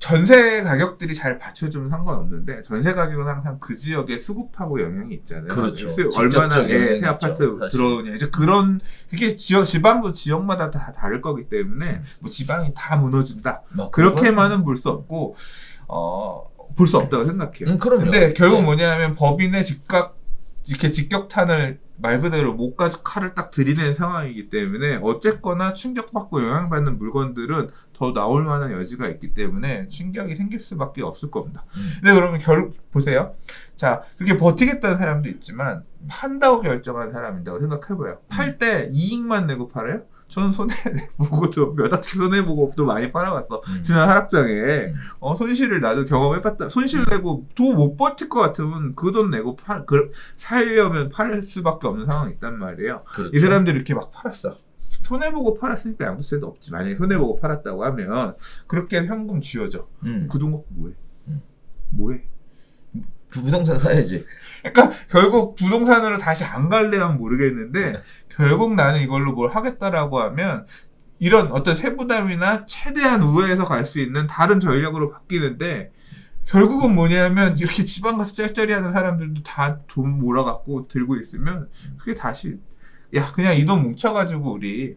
Speaker 1: 전세 가격들이 잘 받쳐주면 상관없는데 전세 가격은 항상 그 지역의 수급하고 영향이 있잖아요.
Speaker 2: 그렇죠.
Speaker 1: 얼마나 새
Speaker 2: 있죠,
Speaker 1: 아파트
Speaker 2: 사실.
Speaker 1: 들어오냐. 이제 그런 이게 지방도 지역마다 다 다를 거기 때문에 뭐 지방이 다 무너진다. 그렇게만은 볼 수 없고 볼 수 없다고 생각해요.
Speaker 2: 그럼요.
Speaker 1: 근데 결국 뭐냐면 법인의 이렇게 직격탄을 말 그대로 목까지 칼을 딱 들이대는 상황이기 때문에 어쨌거나 충격받고 영향받는 물건들은 더 나올 만한 여지가 있기 때문에 충격이 생길 수밖에 없을 겁니다. 근데 그러면 보세요. 자, 그렇게 버티겠다는 사람도 있지만 판다고 결정한 사람이라고 생각해봐요. 팔 때 이익만 내고 팔아요? 저는 손해보고도 몇 학기 손해보고 많이 팔아왔어. 지난 하락장에 손실을 나도 경험해봤다. 손실 내고 도 못 버틸 것 같으면 그 돈 내고 살려면 팔 수밖에 없는 상황이 있단 말이에요.
Speaker 2: 그렇죠.
Speaker 1: 이 사람들이 이렇게 막 팔았어. 손해보고 팔았으니까 양도세도 없지. 만약에 손해보고 팔았다고 하면 그렇게 해서 현금 쥐어져. 그 돈 갖고 뭐해? 뭐해?
Speaker 2: 부동산 사야지.
Speaker 1: 그러니까 결국 부동산으로 다시 안 갈래면 모르겠는데 결국 나는 이걸로 뭘 하겠다라고 하면 이런 어떤 세부담이나 최대한 우회해서 갈 수 있는 다른 전략으로 바뀌는데 결국은 뭐냐면 이렇게 지방 가서 짤짤이 하는 사람들도 다 돈 몰아갖고 들고 있으면 그게 다시 야 그냥 이 돈 뭉쳐가지고 우리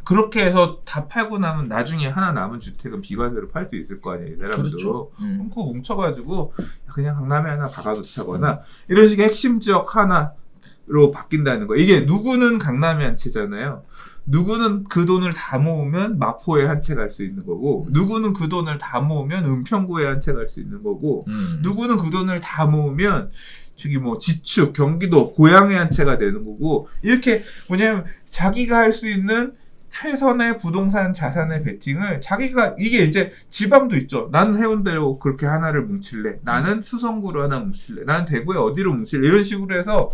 Speaker 1: 그렇게 해서 다 팔고 나면 나중에 하나 남은 주택은 비과세로 팔 수 있을 거 아니에요, 이 사람도.
Speaker 2: 그렇죠.
Speaker 1: 그럼 그거 뭉쳐가지고 그냥 강남에 하나 박아놓자거나 이런 식의 핵심 지역 하나로 바뀐다는 거. 이게 누구는 강남에 한 채잖아요. 누구는 그 돈을 다 모으면 마포에 한 채 갈 수 있는 거고 누구는 그 돈을 다 모으면 은평구에 한 채 갈 수 있는 거고 누구는 그 돈을 다 모으면 저기 뭐 지축, 경기도, 고향에 한 채가 되는 거고 이렇게 뭐냐면 자기가 할 수 있는 최선의 부동산 자산의 베팅을 자기가 이게 이제 지방도 있죠. 나는 해운대로 그렇게 하나를 뭉칠래. 나는 수성구로 하나 뭉칠래. 나는 대구에 어디로 뭉칠래. 이런 식으로 해서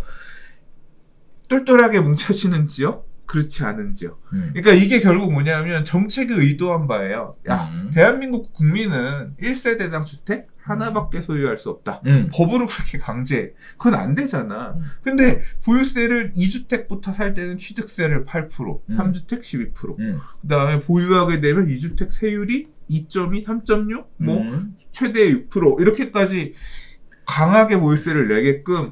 Speaker 1: 똘똘하게 뭉쳐지는 지역, 그렇지 않은 지역. 그러니까 이게 결국 뭐냐면 정책이 의도한 바예요. 야, 대한민국 국민은 1세대당 주택 하나밖에 소유할 수 없다. 법으로 그렇게 강제해. 그건 안 되잖아. 근데 보유세를 2주택부터 살 때는 취득세를 8%, 3주택 12%. 그 다음에 보유하게 되면 2주택 세율이 2.2, 3.6, 뭐 최대 6% 이렇게까지 강하게 보유세를 내게끔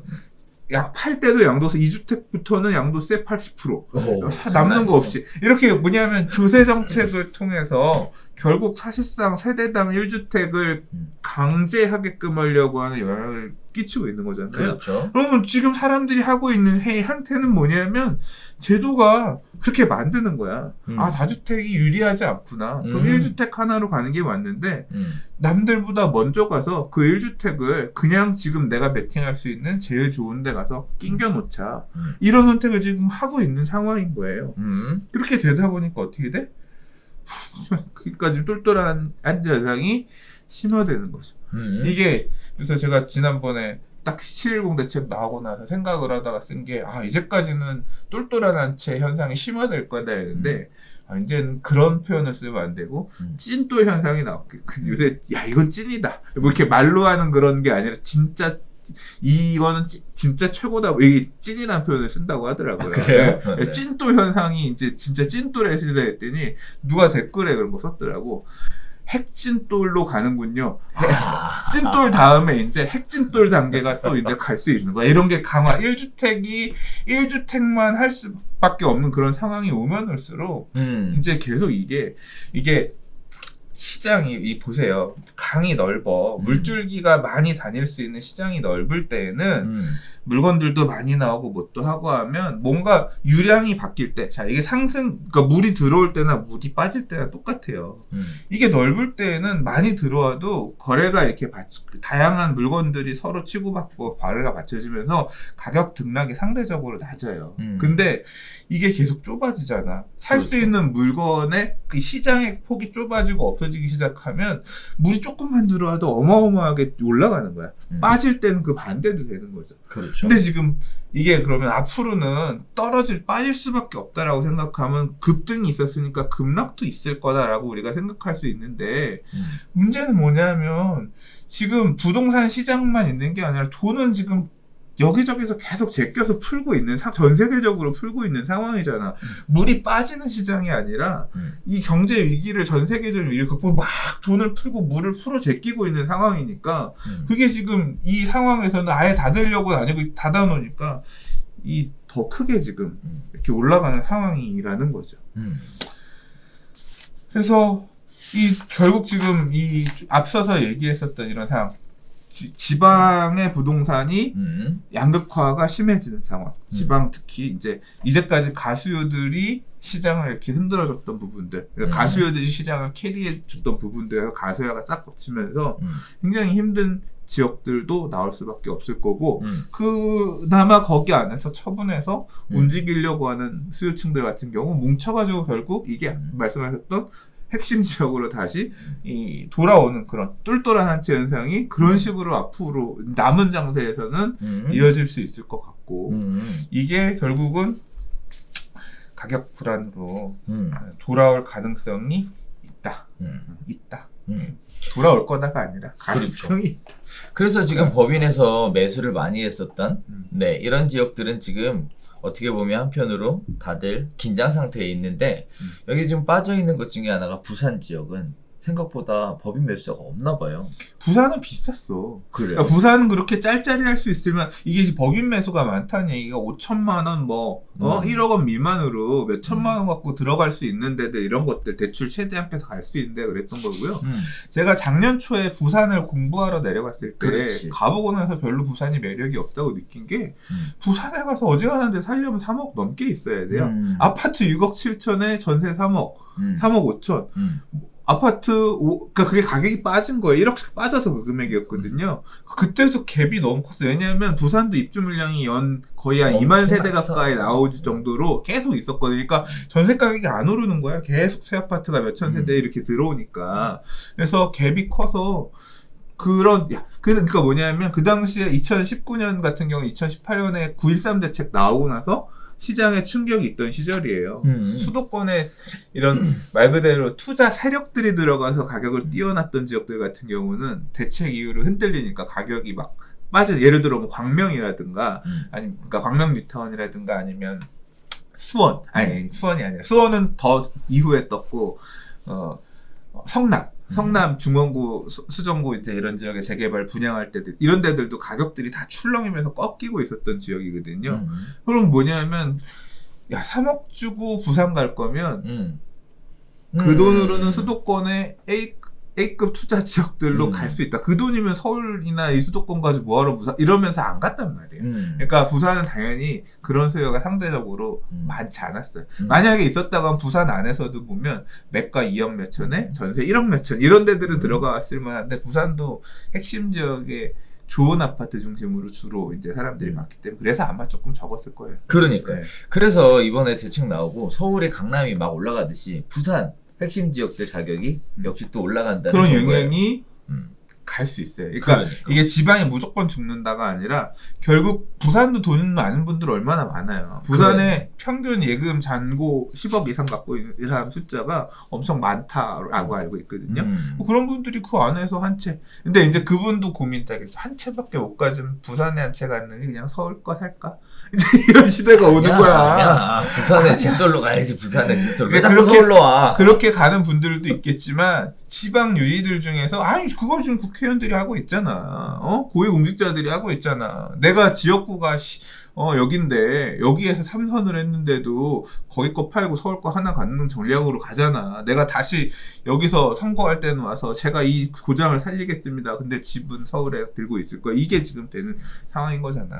Speaker 1: 팔 때도 양도세 2주택부터는 양도세 80% 남는 거 없이 이렇게 뭐냐면 조세 정책을 통해서 결국 사실상 세대당 1주택을 강제하게끔 하려고 하는 영향을 끼치고 있는 거잖아요.
Speaker 2: 그렇죠.
Speaker 1: 그러면 지금 사람들이 하고 있는 한테는 뭐냐면 제도가 그렇게 만드는 거야. 아, 다주택이 유리하지 않구나. 그럼 1주택 하나로 가는 게 맞는데 남들보다 먼저 가서 그 1주택을 그냥 지금 내가 매팅할 수 있는 제일 좋은 데 가서 낑겨 놓자. 이런 선택을 지금 하고 있는 상황인 거예요. 그렇게 되다 보니까 어떻게 돼? 그러니까 지금 똘똘한 현상이 심화되는 거죠. 이게 그래서 제가 지난번에 딱 710 대책 나오고 나서 생각을 하다가 쓴 게 이제까지는 똘똘한 한채 현상이 심화될 거다 했는데 이제는 그런 표현을 쓰면 안 되고 찐똘 현상이 나왔고 요새 이건 찐이다 뭐 이렇게 말로 하는 그런 게 아니라 진짜 이거는 진짜 최고다. 이게 찐이라는 표현을 쓴다고 하더라고요.
Speaker 2: 그래요?
Speaker 1: 네. 찐똘 현상이 이제 진짜 찐똘에 시대했더니 누가 댓글에 그런 거 썼더라고. 핵찐똘로 가는군요. 찐똘 다음에 이제 핵찐똘 단계가 또 이제 갈 수 있는 거야. 이런 게 강화. 1주택만 할 수밖에 없는 그런 상황이 오면 올수록 이제 계속 이게 시장이 보세요. 강이 넓어. 물줄기가 많이 다닐 수 있는 시장이 넓을 때에는 물건들도 많이 나오고 뭣도 하고 하면 뭔가 유량이 바뀔 때, 자 이게 그러니까 물이 들어올 때나 물이 빠질 때나 똑같아요. 이게 넓을 때에는 많이 들어와도 거래가 이렇게 다양한 물건들이 서로 치고받고 거래가 받쳐지면서 가격 등락이 상대적으로 낮아요. 근데 이게 계속 좁아지잖아. 살 수 있는 물건의 그 시장의 폭이 좁아지고 없어지기 시작하면 물이 조금만 들어와도 어마어마하게 올라가는 거야. 빠질 때는 그 반대도 되는 거죠.
Speaker 2: 그렇죠.
Speaker 1: 근데 지금 이게 그러면 앞으로는 빠질 수밖에 없다라고 생각하면 급등이 있었으니까 급락도 있을 거다라고 우리가 생각할 수 있는데 문제는 뭐냐면 지금 부동산 시장만 있는 게 아니라 돈은 지금 여기저기서 계속 제껴서 풀고 있는 전 세계적으로 풀고 있는 상황이잖아. 물이 빠지는 시장이 아니라 이 경제 위기를 전 세계적으로 위기를 극복해 막 돈을 풀고 물을 풀어 제끼고 있는 상황이니까 그게 지금 이 상황에서는 아예 닫으려고는 아니고 닫아놓으니까 이 더 크게 지금 이렇게 올라가는 상황이라는 거죠. 그래서 결국 지금 앞서서 얘기했었던 이런 상황. 지방의 부동산이 양극화가 심해지는 상황. 지방 특히 이제까지 가수요들이 시장을 이렇게 흔들어줬던 부분들, 그러니까 가수요들이 시장을 캐리해줬던 부분들에서 가수요가 싹 겹치면서 굉장히 힘든 지역들도 나올 수밖에 없을 거고, 그나마 거기 안에서 처분해서 움직이려고 하는 수요층들 같은 경우 뭉쳐가지고 결국 이게 말씀하셨던 핵심 지역으로 다시 돌아오는 그런 똘똘한 한채 현상이 그런 식으로 앞으로 남은 장세에서는 이어질 수 있을 것 같고 이게 결국은 가격 불안으로 돌아올 가능성이 있다. 돌아올 거다가 아니라 가능성이 있다.
Speaker 2: 그래서 지금 법인에서 매수를 많이 했었던 이런 지역들은 지금 어떻게 보면 한편으로 다들 긴장 상태에 있는데 여기 지금 빠져있는 것 중에 하나가 부산 지역은 생각보다 법인 매수자가 없나 봐요.
Speaker 1: 부산은 비쌌어.
Speaker 2: 그래요?
Speaker 1: 그러니까 부산은 그렇게 짤짤이 할 수 있으면 이게 법인 매수가 많다는 얘기가 5천만 원 1억 원 미만으로 몇 천만 원 갖고 들어갈 수 있는 데들 이런 것들 대출 최대한 빼서 갈 수 있는데 그랬던 거고요. 제가 작년 초에 부산을 공부하러 내려갔을 때
Speaker 2: 그렇지.
Speaker 1: 가보고 나서 별로 부산이 매력이 없다고 느낀 게 부산에 가서 어지간한 데 살려면 3억 넘게 있어야 돼요. 아파트 6억 7천에 전세 3억 3억 5천 아파트, 그러니까 그게 가격이 빠진 거예요. 1억씩 빠져서 그 금액이었거든요. 그때도 갭이 너무 컸어요. 왜냐하면 부산도 입주 물량이 거의 한 2만 세대 가까이 나올 정도로 계속 있었거든요. 그러니까 전세 가격이 안 오르는 거야. 계속 새 아파트가 몇천 세대 이렇게 들어오니까. 그래서 갭이 커서 그러니까 뭐냐면 그 당시에 2019년 같은 경우 2018년에 9.13 대책 나오고 나서 시장에 충격이 있던 시절이에요. 수도권에 이런 말 그대로 투자 세력들이 들어가서 가격을 띄워놨던 지역들 같은 경우는 대책 이후로 흔들리니까 가격이 막 예를 들어 뭐 광명이라든가 아니면 그러니까 광명 뉴타운이라든가 아니면 수원이 아니라 수원은 더 이후에 떴고 성남 중원구 수정구 이런 지역에 재개발 분양할 때들 이런 데들도 가격들이 다 출렁이면서 꺾이고 있었던 지역이거든요. 그럼 뭐냐면 3억 주고 부산 갈 거면 그 돈으로는 수도권의 A급 투자 지역들로 갈 수 있다. 그 돈이면 서울이나 이 수도권 가지고 뭐하러 부산 이러면서 안 갔단 말이에요. 그러니까 부산은 당연히 그런 수요가 상대적으로 많지 않았어요. 만약에 있었다간 부산 안에서도 보면 매가 2억 몇천에 전세 1억 몇천 이런 데들은 들어갔을 만한데 부산도 핵심 지역에 좋은 아파트 중심으로 주로 이제 사람들이 많기 때문에 그래서 아마 조금 적었을 거예요.
Speaker 2: 그러니까요.
Speaker 1: 네.
Speaker 2: 그래서 이번에 대책 나오고 서울이 강남이 막 올라가듯이 부산 핵심 지역들 가격이 역시 또 올라간다는
Speaker 1: 그런
Speaker 2: 정보예요.
Speaker 1: 영향이 갈 수 있어요. 그러니까 이게 지방이 무조건 죽는다가 아니라 결국 부산도 돈 많은 분들 얼마나 많아요. 부산의 평균 예금 잔고 10억 이상 갖고 있는 사람 숫자가 엄청 많다라고 알고 있거든요. 뭐 그런 분들이 그 안에서 한 채. 근데 이제 그분도 고민되겠죠. 한 채밖에 못 가지면 부산에 한 채 갔느니 그냥 서울 거 살까? 이제 이런 시대가 오는 거야.
Speaker 2: 아니야. 부산에 진돌로 가야지. 부산에 진돌로. 왜 자꾸
Speaker 1: 그렇게
Speaker 2: 서울로 와?
Speaker 1: 그렇게 가는 분들도 있겠지만 지방 유지들 중에서 아니 그거 지금 국회의원들이 하고 있잖아. 고위공직자들이 하고 있잖아. 내가 지역구가 여긴데 여기에서 3선을 했는데도 거기 거 팔고 서울 거 하나 갖는 전략으로 가잖아. 내가 다시 여기서 선거할 때는 와서 제가 이 고장을 살리겠습니다. 근데 집은 서울에 들고 있을 거야. 이게 지금 되는 상황인 거잖아.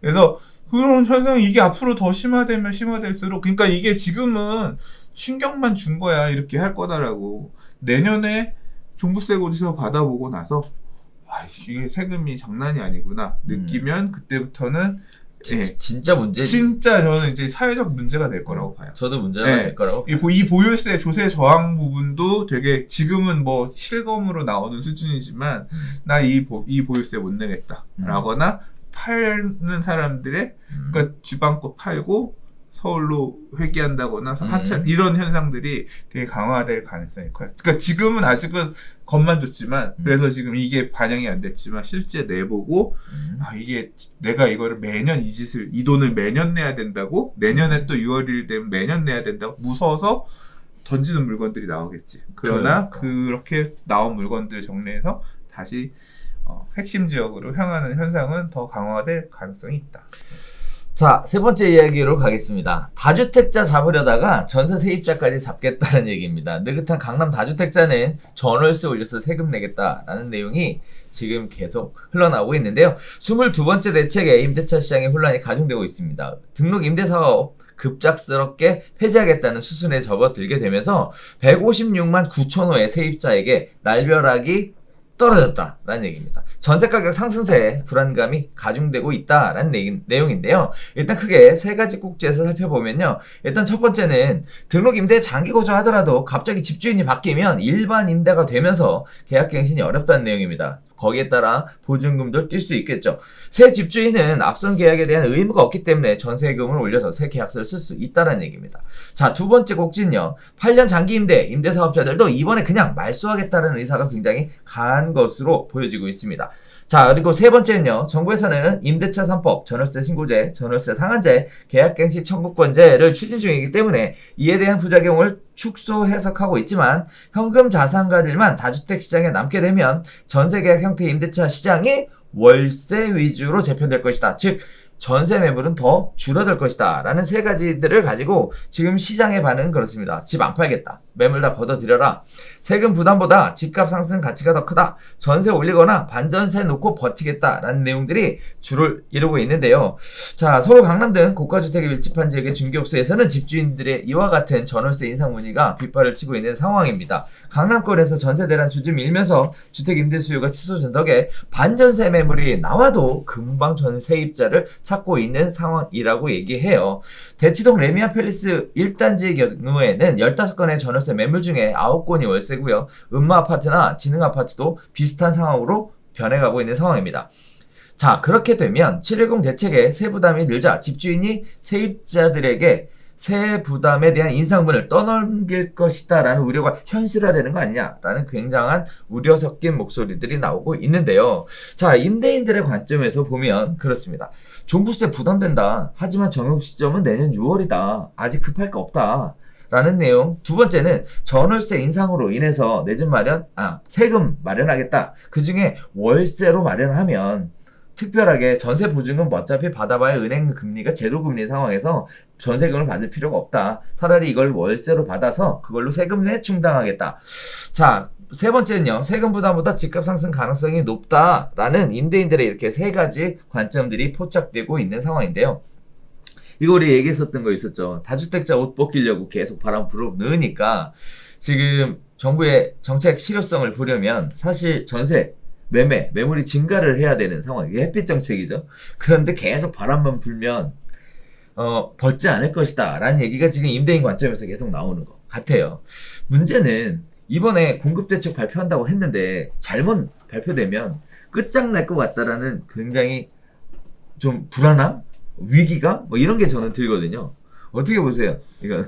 Speaker 1: 그래서 그런 현상이 이게 앞으로 더 심화되면 심화될수록 그러니까 이게 지금은 신경만 준 거야. 이렇게 할 거다라고. 내년에 종부세 고지서 받아보고 나서 이게 세금이 장난이 아니구나 느끼면 그때부터는
Speaker 2: 진짜 문제.
Speaker 1: 진짜 저는 이제 사회적 문제가 될 거라고 봐요.
Speaker 2: 저도 문제가 될 거라고.
Speaker 1: 이 보유세 조세 저항 부분도 되게 지금은 뭐 실검으로 나오는 수준이지만 나 이 보유세 못 내겠다라거나 파는 사람들의 그러니까 지방 거 팔고 서울로 회귀한다거나 이런 현상들이 되게 강화될 가능성이 커요. 그러니까 지금은 아직은 겉만 줬지만 그래서 지금 이게 반영이 안 됐지만 실제 내보고 이게 내가 이거를 매년 이 돈을 매년 내야 된다고 내년에 또 6월 1일 되면 매년 내야 된다고 무서워서 던지는 물건들이 나오겠지. 그러나 그렇게 나온 물건들을 정리해서 다시 핵심 지역으로 향하는 현상은 더 강화될 가능성이 있다.
Speaker 2: 자, 세 번째 이야기로 가겠습니다. 다주택자 잡으려다가 전세 세입자까지 잡겠다는 얘기입니다. 느긋한 강남 다주택자는 전월세 올려서 세금 내겠다라는 내용이 지금 계속 흘러나오고 있는데요. 22번째 대책에 임대차 시장의 혼란이 가중되고 있습니다. 등록 임대사업 급작스럽게 폐지하겠다는 수순에 접어들게 되면서 156만 9천호의 세입자에게 날벼락이 떨어졌다라는 얘기입니다. 전세가격 상승세에 불안감이 가중되고 있다라는 내용인데요. 일단 크게 세 가지 꼭지에서 살펴보면요. 일단 첫 번째는 등록 임대 장기 거주하더라도 갑자기 집주인이 바뀌면 일반 임대가 되면서 계약갱신이 어렵다는 내용입니다. 거기에 따라 보증금도 뛸 수 있겠죠. 새 집주인은 앞선 계약에 대한 의무가 없기 때문에 전세금을 올려서 새 계약서를 쓸 수 있다는 얘기입니다. 자, 두 번째 꼭지는요. 8년 장기 임대사업자들도 이번에 그냥 말소하겠다는 의사가 굉장히 강한 것으로 보여지고 있습니다. 자, 그리고 세 번째는요. 정부에서는 임대차 3법, 전월세 신고제, 전월세 상한제, 계약갱신 청구권제를 추진 중이기 때문에 이에 대한 부작용을 축소 해석하고 있지만 현금 자산가들만 다주택 시장에 남게 되면 전세계약 형태의 임대차 시장이 월세 위주로 재편될 것이다. 즉 전세 매물은 더 줄어들 것이다 라는 세 가지들을 가지고 지금 시장의 반응은 그렇습니다. 집 안 팔겠다. 매물 다 걷어들여라. 세금 부담보다 집값 상승 가치가 더 크다. 전세 올리거나 반전세 놓고 버티겠다라는 내용들이 주를 이루고 있는데요. 자, 서울 강남 등 고가주택이 밀집한 지역의 중개업소에서는 집주인들의 이와 같은 전월세 인상 문의가 빗발을 치고 있는 상황입니다. 강남권에서 전세 대란 주춤이 일면서 주택 임대 수요가 치솟은 덕에 반전세 매물이 나와도 금방 전세입자를 찾고 있는 상황이라고 얘기해요. 대치동 레미안 팰리스 1단지의 경우에는 15건의 전월세 매물 중에 9건이 월세고요. 음마아파트나 지능아파트도 비슷한 상황으로 변해가고 있는 상황입니다. 자, 그렇게 되면 710 대책에 세부담이 늘자 집주인이 세입자들에게 세 부담에 대한 인상분을 떠넘길 것이다 라는 우려가 현실화되는 거 아니냐라는 굉장한 우려 섞인 목소리들이 나오고 있는데요. 자, 임대인들의 관점에서 보면 그렇습니다. 종부세 부담된다. 하지만 적용 시점은 내년 6월이다. 아직 급할 거 없다. 라는 내용. 두 번째는 전월세 인상으로 인해서 내 집 마련, 세금 마련하겠다. 그 중에 월세로 마련하면 특별하게 전세 보증금 어차피 받아봐야 은행 금리가 제로 금리 상황에서 전세금을 받을 필요가 없다. 차라리 이걸 월세로 받아서 그걸로 세금을 충당하겠다. 자, 세 번째는요. 세금 부담보다 집값 상승 가능성이 높다라는 임대인들의 이렇게 세 가지 관점들이 포착되고 있는 상황인데요. 이거 우리 얘기했었던 거 있었죠. 다주택자 옷 벗기려고 계속 바람 불어넣으니까 지금 정부의 정책 실효성을 보려면 사실 전세, 매물이 증가를 해야 되는 상황. 이게 햇빛 정책이죠. 그런데 계속 바람만 불면 벗지 않을 것이다 라는 얘기가 지금 임대인 관점에서 계속 나오는 것 같아요. 문제는 이번에 공급대책 발표한다고 했는데 잘못 발표되면 끝장날 것 같다라는 굉장히 좀 불안함? 위기감? 뭐 이런 게 저는 들거든요. 어떻게 보세요? 이건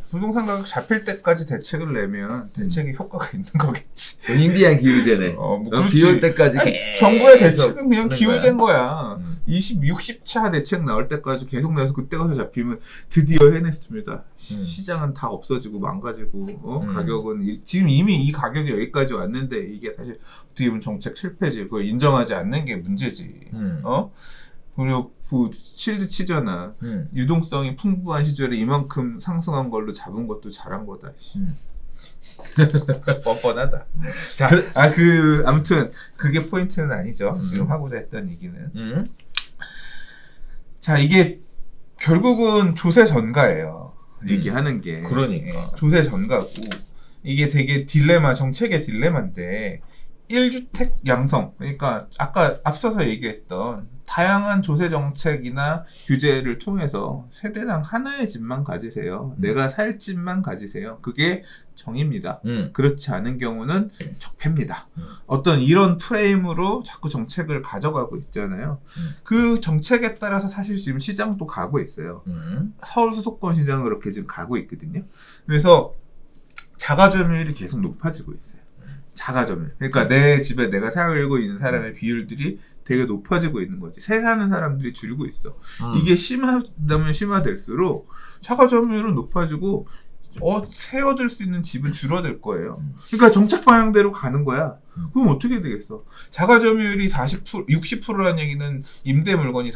Speaker 1: 부동산 가격 잡힐 때까지 대책을 내면 대책이 효과가 있는 거겠지.
Speaker 2: 인디안 기후제네. 비올 때까지
Speaker 1: 아니,
Speaker 2: 계속
Speaker 1: 정부의 대책은 그냥 기후제인 거야.
Speaker 2: 음.
Speaker 1: 60차 대책 나올 때까지 계속 내서 그때 가서 잡히면 드디어 해냈습니다. 시장은 다 없어지고 망가지고 가격은 지금 이미 이 가격이 여기까지 왔는데 이게 사실 어떻게 보면 정책 실패지. 그걸 인정하지 않는 게 문제지. 그리고 실드 치잖아. 유동성이 풍부한 시절에 이만큼 상승한 걸로 잡은 것도 잘한 거다. 뻔뻔하다. 자, 아무튼 그게 포인트는 아니죠. 지금 하고자 했던 얘기는. 자, 이게 결국은 조세 전가예요. 얘기하는 게.
Speaker 2: 그러니까.
Speaker 1: 조세 전가고 이게 되게 정책의 딜레마인데 1주택 양성. 그러니까 아까 앞서서 얘기했던 다양한 조세 정책이나 규제를 통해서 세대당 하나의 집만 가지세요. 내가 살 집만 가지세요. 그게 정입니다. 그렇지 않은 경우는 적폐입니다. 어떤 이런 프레임으로 자꾸 정책을 가져가고 있잖아요. 그 정책에 따라서 사실 지금 시장도 가고 있어요. 서울 수도권 시장은 그렇게 지금 가고 있거든요. 그래서 자가 점유율이 계속 높아지고 있어요. 자가 점유율. 그러니까 내 집에 내가 살고 있는 사람의 비율들이 되게 높아지고 있는 거지. 새 사는 사람들이 줄고 있어. 이게 심하다면 심화될수록 자가 점유율은 높아지고 새 얻을 수 있는 집은 줄어들 거예요. 그러니까 정책 방향대로 가는 거야. 그럼 어떻게 되겠어? 자가 점유율이 60%라는 얘기는 임대 물건이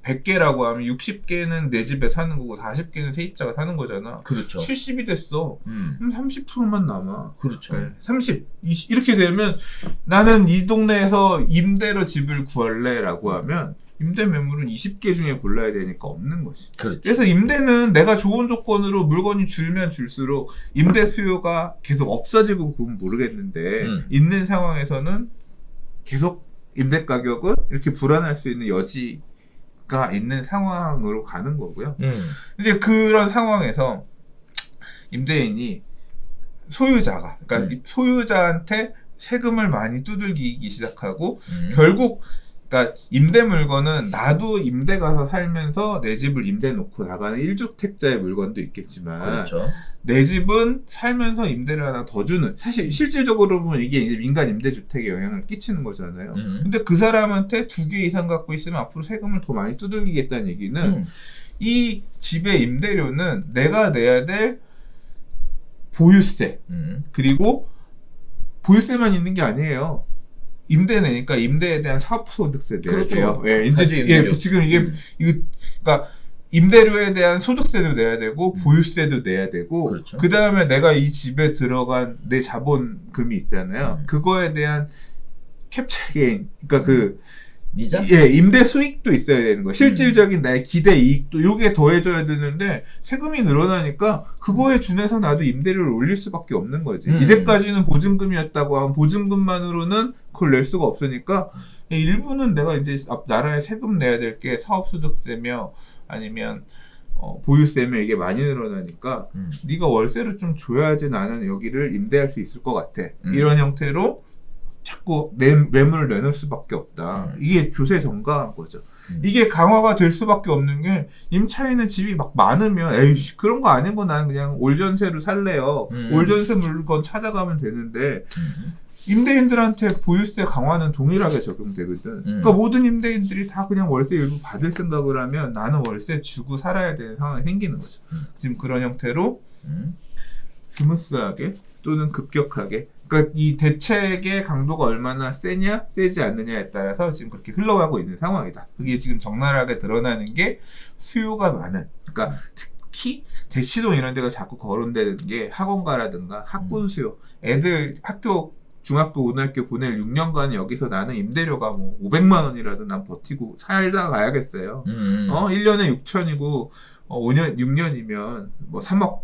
Speaker 1: 100개라고 하면 60개는 내 집에 사는 거고 40개는 세입자가 사는 거잖아.
Speaker 2: 그렇죠.
Speaker 1: 70이 됐어. 그럼 30%만 남아.
Speaker 2: 그렇죠.
Speaker 1: 네, 30, 20 이렇게 되면 나는 이 동네에서 임대로 집을 구할래라고 하면 임대 매물은 20개 중에 골라야 되니까 없는 거지.
Speaker 2: 그렇죠.
Speaker 1: 그래서 임대는 내가 좋은 조건으로 물건이 줄면 줄수록 임대 수요가 계속 없어지고 그건 모르겠는데 있는 상황에서는 계속 임대 가격은 이렇게 불안할 수 있는 여지가 있는 상황으로 가는 거고요. 이제 그런 상황에서 임대인이 소유자가 그러니까 소유자한테 세금을 많이 두들기기 시작하고 결국 그러니까 임대 물건은 나도 임대 가서 살면서 내 집을 임대 놓고 나가는 1주택자의 물건도 있겠지만
Speaker 2: 그렇죠.
Speaker 1: 내 집은 살면서 임대를 하나 더 주는 사실 실질적으로 보면 이게 이제 민간 임대주택에 영향을 끼치는 거잖아요. 근데 그 사람한테 2개 이상 갖고 있으면 앞으로 세금을 더 많이 두들기겠다는 얘기는 이 집의 임대료는 내가 내야 될 보유세 그리고 보유세만 있는 게 아니에요. 임대 내니까 임대에 대한 사업소득세 내야
Speaker 2: 그렇죠.
Speaker 1: 돼요. 예, 이제 지금 이거 그러니까 임대료에 대한 소득세도 내야 되고 보유세도 내야 되고
Speaker 2: 그렇죠.
Speaker 1: 그 다음에 내가 이 집에 들어간 내 자본금이 있잖아요. 그거에 대한 캡처 게인, 그러니까
Speaker 2: 이자?
Speaker 1: 예, 임대 수익도 있어야 되는 거예요. 실질적인 나의 기대 이익도 요게 더해져야 되는데 세금이 늘어나니까 그거에 준해서 나도 임대료를 올릴 수밖에 없는 거지. 이제까지는 보증금이었다고 하면 보증금만으로는 그걸 낼 수가 없으니까 일부는 내가 이제 나라에 세금 내야 될 게 사업소득세며 아니면 보유세며 이게 많이 늘어나니까 네가 월세를 좀 줘야지 나는 여기를 임대할 수 있을 것 같아. 이런 형태로 자꾸 매물을 내놓을 수밖에 없다. 이게 조세 전가한 거죠. 이게 강화가 될 수밖에 없는 게 임차인은 집이 막 많으면 에이씨 그런 거 아닌 거 나는 그냥 올전세로 살래요. 올전세 물건 찾아가면 되는데 임대인들한테 보유세 강화는 동일하게 적용되거든. 그러니까 모든 임대인들이 다 그냥 월세 일부 받을 생각을 하면 나는 월세 주고 살아야 되는 상황이 생기는 거죠. 지금 그런 형태로 스무스하게 또는 급격하게 그러니까 이 대책의 강도가 얼마나 세냐, 세지 않느냐에 따라서 지금 그렇게 흘러가고 있는 상황이다. 그게 지금 적나라하게 드러나는 게 수요가 많은. 그러니까 특히 대치동 이런 데가 자꾸 거론되는 게 학원가라든가 학군 수요. 애들 학교 중학교, 고등학교 보낼 6년간 여기서 나는 임대료가 뭐 500만 원이라도 난 버티고 살다 가야겠어요. 1년에 6천이고 5년, 6년이면 뭐 3억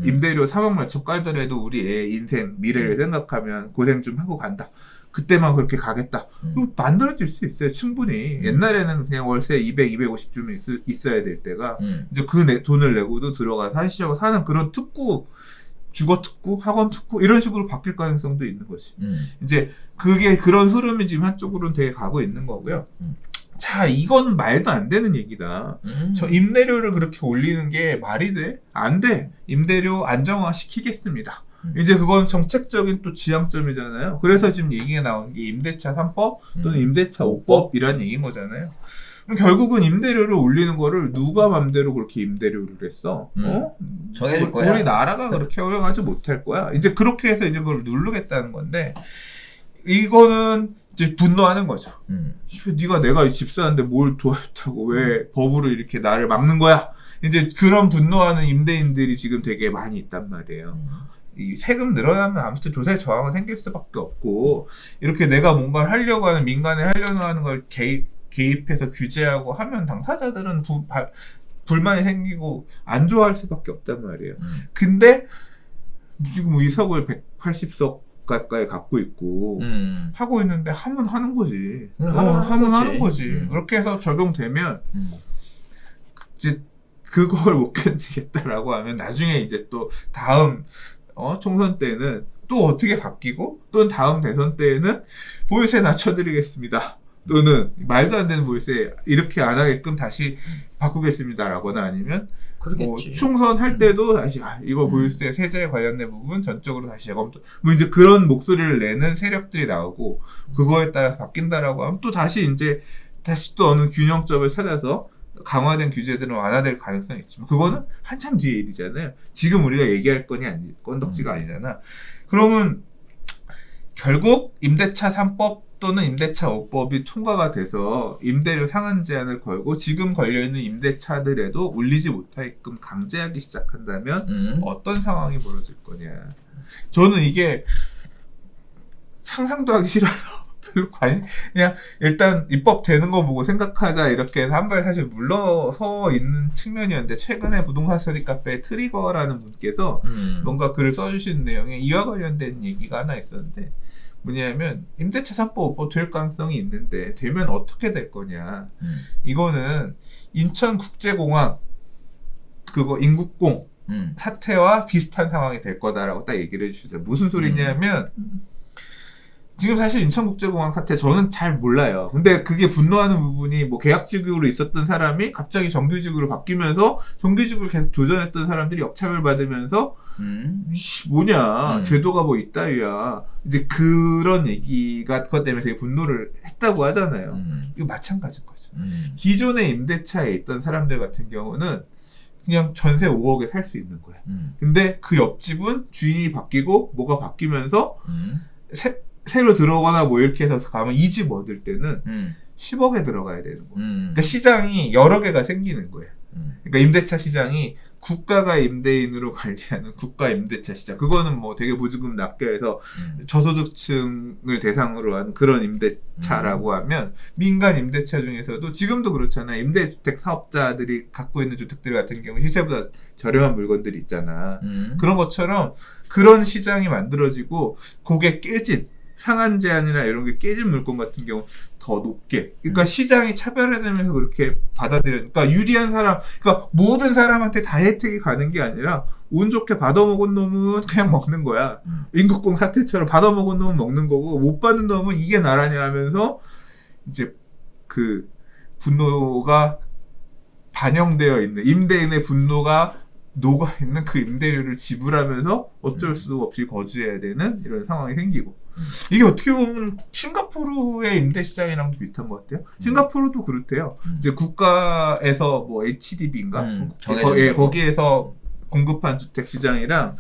Speaker 1: 임대료 3억 몇천 깔더라도 우리 애 인생, 미래를 생각하면 고생 좀 하고 간다. 그때만 그렇게 가겠다. 만들어질 수 있어요. 충분히. 옛날에는 그냥 월세 200, 250쯤 있어야 될 때가 이제 그 돈을 내고도 들어가서 한시하고 사는 그런 특구, 주거 특구, 학원 특구 이런 식으로 바뀔 가능성도 있는 거지. 이제 그게 그런 흐름이 지금 한쪽으로는 되게 가고 있는 거고요. 자, 이건 말도 안 되는 얘기다. 저 임대료를 그렇게 올리는 게 말이 돼? 안 돼. 임대료 안정화 시키겠습니다. 이제 그건 정책적인 또 지향점이잖아요. 그래서 지금 얘기가 나온 게 임대차 3법 또는 임대차 5법이라는 얘기인 거잖아요. 그럼 결국은 임대료를 올리는 거를 누가 맘대로 그렇게 임대료를 했어?
Speaker 2: 정해질 거야.
Speaker 1: 우리 나라가 그렇게 허용하지 못할 거야. 이제 그렇게 해서 이제 그걸 누르겠다는 건데, 이거는 이제 분노하는 거죠. 네가 내가 집 사는데 뭘 도와줬다고 왜 법으로 이렇게 나를 막는 거야? 이제 그런 분노하는 임대인들이 지금 되게 많이 있단 말이에요. 이 세금 늘어나면 아무튼 조세 저항은 생길 수밖에 없고, 이렇게 내가 뭔가를 하려고 하는, 민간에 하려고 하는 걸 개입해서 규제하고 하면 당사자들은 불만이 생기고 안 좋아할 수밖에 없단 말이에요. 근데 지금 의석을 180석 가까이 갖고 있고 하고 있는데 하면 하는 거지. 하면 하는 거지. 그렇게 해서 적용되면 이제 그걸 못 견디겠다라고 하면 나중에 이제 또 다음 총선 때는 또 어떻게 바뀌고 또는 다음 대선 때에는 보유세 낮춰드리겠습니다. 또는 말도 안 되는 보유세 이렇게 안 하게끔 다시 바꾸겠습니다라거나 아니면 뭐 총선 할 때도 다시 이거 보유세 세제 관련된 부분 전적으로 다시 재검토 뭐 이제 그런 목소리를 내는 세력들이 나오고 그거에 따라 바뀐다라고 하면 또 다시 또 어느 균형점을 찾아서 강화된 규제들은 완화될 가능성이 있지만 그거는 한참 뒤의 일이잖아요. 지금 우리가 얘기할 건덕지가 아니잖아. 그러면 결국 임대차 3법 또는 임대차 5법이 통과가 돼서 임대료 상한 제한을 걸고 지금 걸려있는 임대차들에도 올리지 못하게끔 강제하기 시작한다면 어떤 상황이 벌어질 거냐. 저는 이게 상상도 하기 싫어서 별로 그냥 일단 입법되는 거 보고 생각하자 이렇게 해서 한 발 사실 물러서 있는 측면이었는데 최근에 부동산 스터디 카페 트리거라는 분께서 뭔가 글을 써주신 내용에 이와 관련된 얘기가 하나 있었는데 뭐냐면 임대차 3법 5법 될 가능성이 있는데 되면 어떻게 될 거냐. 이거는 인천국제공항 그거 인국공 사태와 비슷한 상황이 될 거다라고 딱 얘기를 해주셨어요. 무슨 소리냐면 지금 사실 인천국제공항 사태 저는 잘 몰라요. 근데 그게 분노하는 부분이 뭐 계약직으로 있었던 사람이 갑자기 정규직으로 바뀌면서 정규직으로 계속 도전했던 사람들이 역차별 받으면서 뭐냐 제도가 뭐 이따위야 이제 그런 얘기가 그것 때문에 되게 분노를 했다고 하잖아요. 이거 마찬가지인 거죠. 기존의 임대차에 있던 사람들 같은 경우는 그냥 전세 5억에 살 수 있는 거야. 근데 그 옆집은 주인이 바뀌고 뭐가 바뀌면서 새로 들어오거나 뭐 이렇게 해서 가면 이 집 얻을 때는 10억에 들어가야 되는 거죠. 그러니까 시장이 여러 개가 생기는 거예요. 그러니까 임대차 시장이 국가가 임대인으로 관리하는 국가 임대차 시장. 그거는 뭐 되게 보증금 낮게 해서 저소득층을 대상으로 한 그런 임대차라고 하면 민간 임대차 중에서도 지금도 그렇잖아요. 임대주택 사업자들이 갖고 있는 주택들 같은 경우 시세보다 저렴한 물건들이 있잖아. 그런 것처럼 그런 시장이 만들어지고 그게 깨진 상한 제한이나 이런 게 깨진 물건 같은 경우 더 높게. 그러니까 시장이 차별화되면서 그렇게 받아들여니까 유리한 사람, 그러니까 모든 사람한테 다 혜택이 가는 게 아니라 운 좋게 받아먹은 놈은 그냥 먹는 거야. 인국공 사태처럼 받아먹은 놈은 먹는 거고 못 받는 놈은 이게 나라냐 하면서 이제 그 분노가 반영되어 있는 임대인의 분노가 녹아있는 그 임대료를 지불하면서 어쩔 수 없이 거주해야 되는 이런 상황이 생기고 이게 어떻게 보면 싱가포르의 임대 시장이랑도 비슷한 것 같아요. 싱가포르도 그렇대요. 이제 국가에서 뭐 HDB인가 거기에서 공급한 주택 시장이랑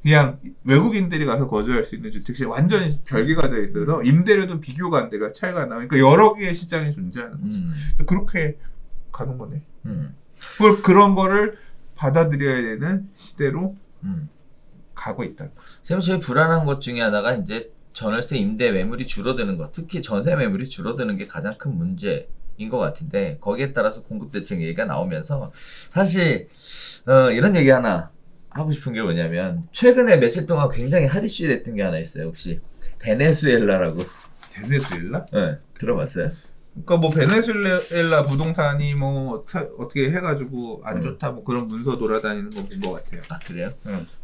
Speaker 1: 그냥 외국인들이 가서 거주할 수 있는 주택이 완전히 별개가 되어 있어서 임대료도 비교가 안 돼가 차이가 나니까 여러 개의 시장이 존재하는 거죠. 그렇게 가는 거네. 그런 거를 받아들여야 되는 시대로 가고 있다.
Speaker 2: 지금 제일 불안한 것 중에 하나가 이제 전월세 임대 매물이 줄어드는 것, 특히 전세 매물이 줄어드는 게 가장 큰 문제인 것 같은데 거기에 따라서 공급 대책 얘기가 나오면서 사실 이런 얘기 하나 하고 싶은 게 뭐냐면 최근에 며칠 동안 굉장히 핫 이슈 됐던 게 하나 있어요. 혹시 베네수엘라라고
Speaker 1: 베네수엘라?
Speaker 2: 네, 들어봤어요?
Speaker 1: 그러니까 뭐 베네수엘라 부동산이 뭐 어떻게 해가지고 안 좋다 뭐 그런 문서 돌아다니는 건 본 것 같아요.
Speaker 2: 아 그래요?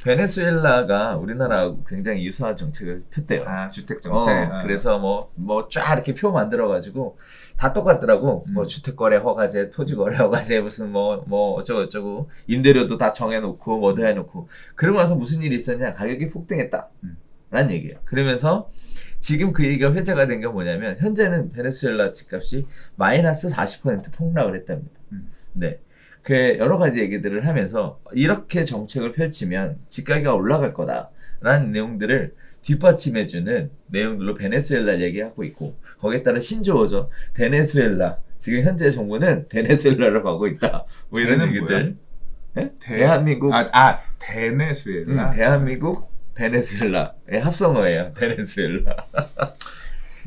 Speaker 2: 베네수엘라가 우리나라하고 굉장히 유사한 정책을 폈대요.
Speaker 1: 아 주택 정책.
Speaker 2: 그래서 뭐 쫙 이렇게 표 만들어가지고 다 똑같더라고. 뭐 주택거래 허가제, 토지거래 허가제 무슨 뭐 어쩌고 임대료도 다 정해놓고 뭐도 해놓고 그러고 나서 무슨 일이 있었냐? 가격이 폭등했다. 라는 얘기예요. 그러면서 지금 그 얘기가 회자가 된 게 뭐냐면 현재는 베네수엘라 집값이 마이너스 40% 폭락을 했답니다. 네. 그 여러 가지 얘기들을 하면서 이렇게 정책을 펼치면 집가격이 올라갈 거다라는 내용들을 뒷받침해주는 내용들로 베네수엘라 얘기하고 있고 거기에 따른 신조어죠. 베네수엘라. 지금 현재 정부는 베네수엘라로 가고 있다. 뭐 이런 얘기들. 네? 대한민국.
Speaker 1: 베네수엘라.
Speaker 2: 대한민국 베네수엘라의 합성어예요. 베네수엘라.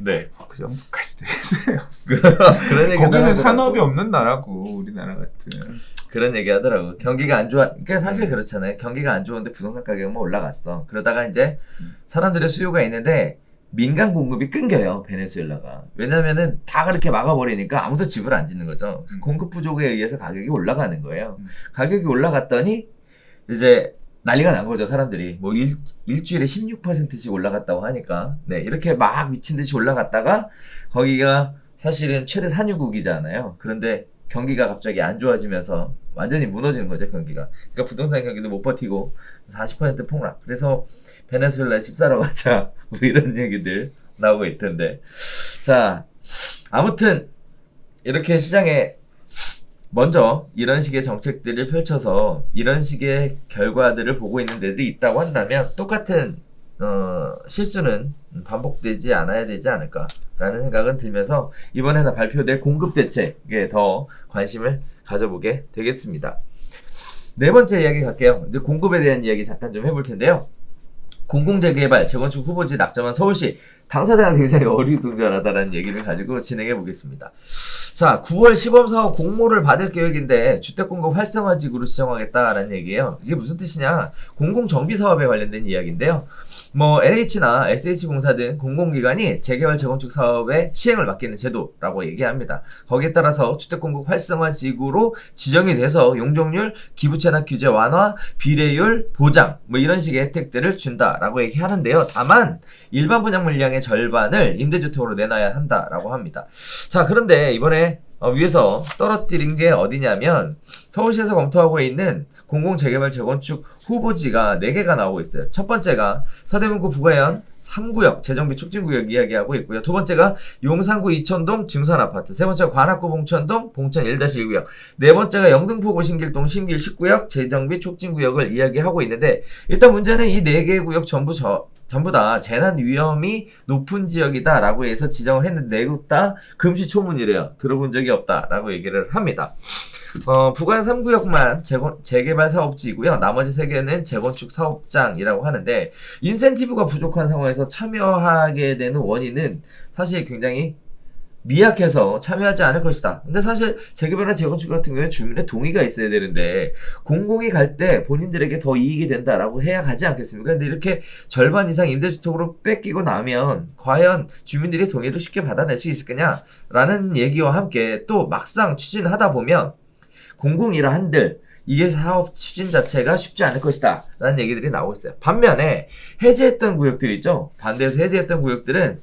Speaker 2: 네.
Speaker 1: 그 정도까지 되세요.
Speaker 2: 그런 얘기
Speaker 1: 거기는 산업이 없는 나라고 우리나라 같은.
Speaker 2: 그런 얘기 하더라고. 경기가 안 좋아. 그러니까 사실 그렇잖아요. 경기가 안 좋은데 부동산 가격만 올라갔어. 그러다가 이제 사람들의 수요가 있는데 민간 공급이 끊겨요. 베네수엘라가. 왜냐면은 다 그렇게 막아버리니까 아무도 집을 안 짓는 거죠. 공급 부족에 의해서 가격이 올라가는 거예요. 가격이 올라갔더니 이제 난리가 난 거죠, 사람들이. 뭐, 일주일에 16%씩 올라갔다고 하니까. 네, 이렇게 막 미친 듯이 올라갔다가, 거기가 사실은 최대 산유국이잖아요. 그런데 경기가 갑자기 안 좋아지면서 완전히 무너지는 거죠, 경기가. 그러니까 부동산 경기도 못 버티고, 40% 폭락. 그래서 베네수엘라에 집 사러 가자. 뭐 이런 얘기들 나오고 있던데. 자, 아무튼, 이렇게 시장에 먼저 이런 식의 정책들을 펼쳐서 이런 식의 결과들을 보고 있는 데들이 있다고 한다면 똑같은 실수는 반복되지 않아야 되지 않을까라는 생각은 들면서 이번에 발표될 공급 대책에 더 관심을 가져보게 되겠습니다. 네 번째 이야기 갈게요. 이제 공급에 대한 이야기 잠깐 좀 해볼 텐데요. 공공재개발, 재건축 후보지 낙점한 서울시 당사자가 굉장히 어리둥절하다라는 얘기를 가지고 진행해 보겠습니다. 자, 9월 시범사업 공모를 받을 계획인데 주택공급 활성화직으로 지정하겠다라는 얘기예요. 이게 무슨 뜻이냐? 공공정비사업에 관련된 이야기인데요. 뭐 LH나 SH공사 등 공공기관이 재개발 재건축 사업의 시행을 맡기는 제도라고 얘기합니다. 거기에 따라서 주택공급 활성화직으로 지정이 돼서 용적률, 기부채납 규제 완화, 비례율 보장 뭐 이런 식의 혜택들을 준다라고 얘기하는데요. 다만 일반 분양 물량의 절반을 임대주택으로 내놔야 한다라고 합니다. 자, 그런데 이번에 위에서 떨어뜨린 게 어디냐면 서울시에서 검토하고 있는 공공재개발 재건축 후보지가 4개가 나오고 있어요. 첫 번째가 서대문구 부가현 3구역 재정비 촉진구역 이야기하고 있고요. 두 번째가 용산구 이천동 증선아파트, 세 번째가 관악구 봉천동 봉천 1-1구역, 네 번째가 영등포구 고신길동 신길 10구역 재정비 촉진구역을 이야기하고 있는데 일단 문제는 이 4개의 구역 전부 다 재난 위험이 높은 지역이다라고 해서 지정을 했는데 내국 다 금시초문이래요. 들어본 적이 없다라고 얘기를 합니다. 부가현 3구역만 재개발 사업지이고요. 나머지 3개는 재건축 사업장이라고 하는데 인센티브가 부족한 상황에서 참여하게 되는 원인은 사실 굉장히 미약해서 참여하지 않을 것이다. 근데 사실 재개발이나 재건축 같은 경우에 주민의 동의가 있어야 되는데 공공이 갈 때 본인들에게 더 이익이 된다라고 해야 가지 않겠습니까? 근데 이렇게 절반 이상 임대주택으로 뺏기고 나면 과연 주민들이 동의를 쉽게 받아낼 수 있을 거냐라는 얘기와 함께 또 막상 추진하다 보면 공공이라 한들 이게 사업 추진 자체가 쉽지 않을 것이다 라는 얘기들이 나오고 있어요. 반면에 해제했던 구역들 있죠. 반대해서 해제했던 구역들은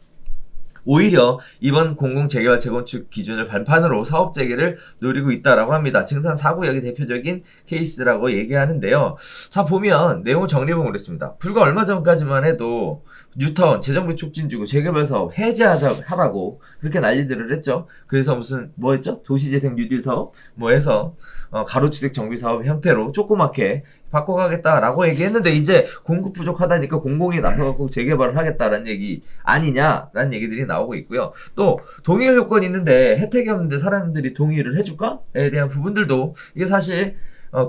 Speaker 2: 오히려 이번 공공재개발 재건축 기준을 발판으로 사업 재개를 노리고 있다라고 합니다. 증산 4구역이 대표적인 케이스라고 얘기하는데요. 자, 보면 내용을 정리해보면 그렇습니다. 불과 얼마 전까지만 해도 뉴타운 재정비 촉진주고 재개발 사업 해제하라고 그렇게 난리들을 했죠. 그래서 무슨 뭐 했죠? 도시재생 뉴딜 사업 뭐 해서 가로주택 정비 사업 형태로 조그맣게 바꿔가겠다라고 얘기했는데 이제 공급 부족하다니까 공공이 나서갖고 재개발을 하겠다라는 얘기 아니냐라는 얘기들이 나오고 있고요. 또 동일 요건이 있는데 혜택이 없는데 사람들이 동의를 해줄까?에 대한 부분들도 이게 사실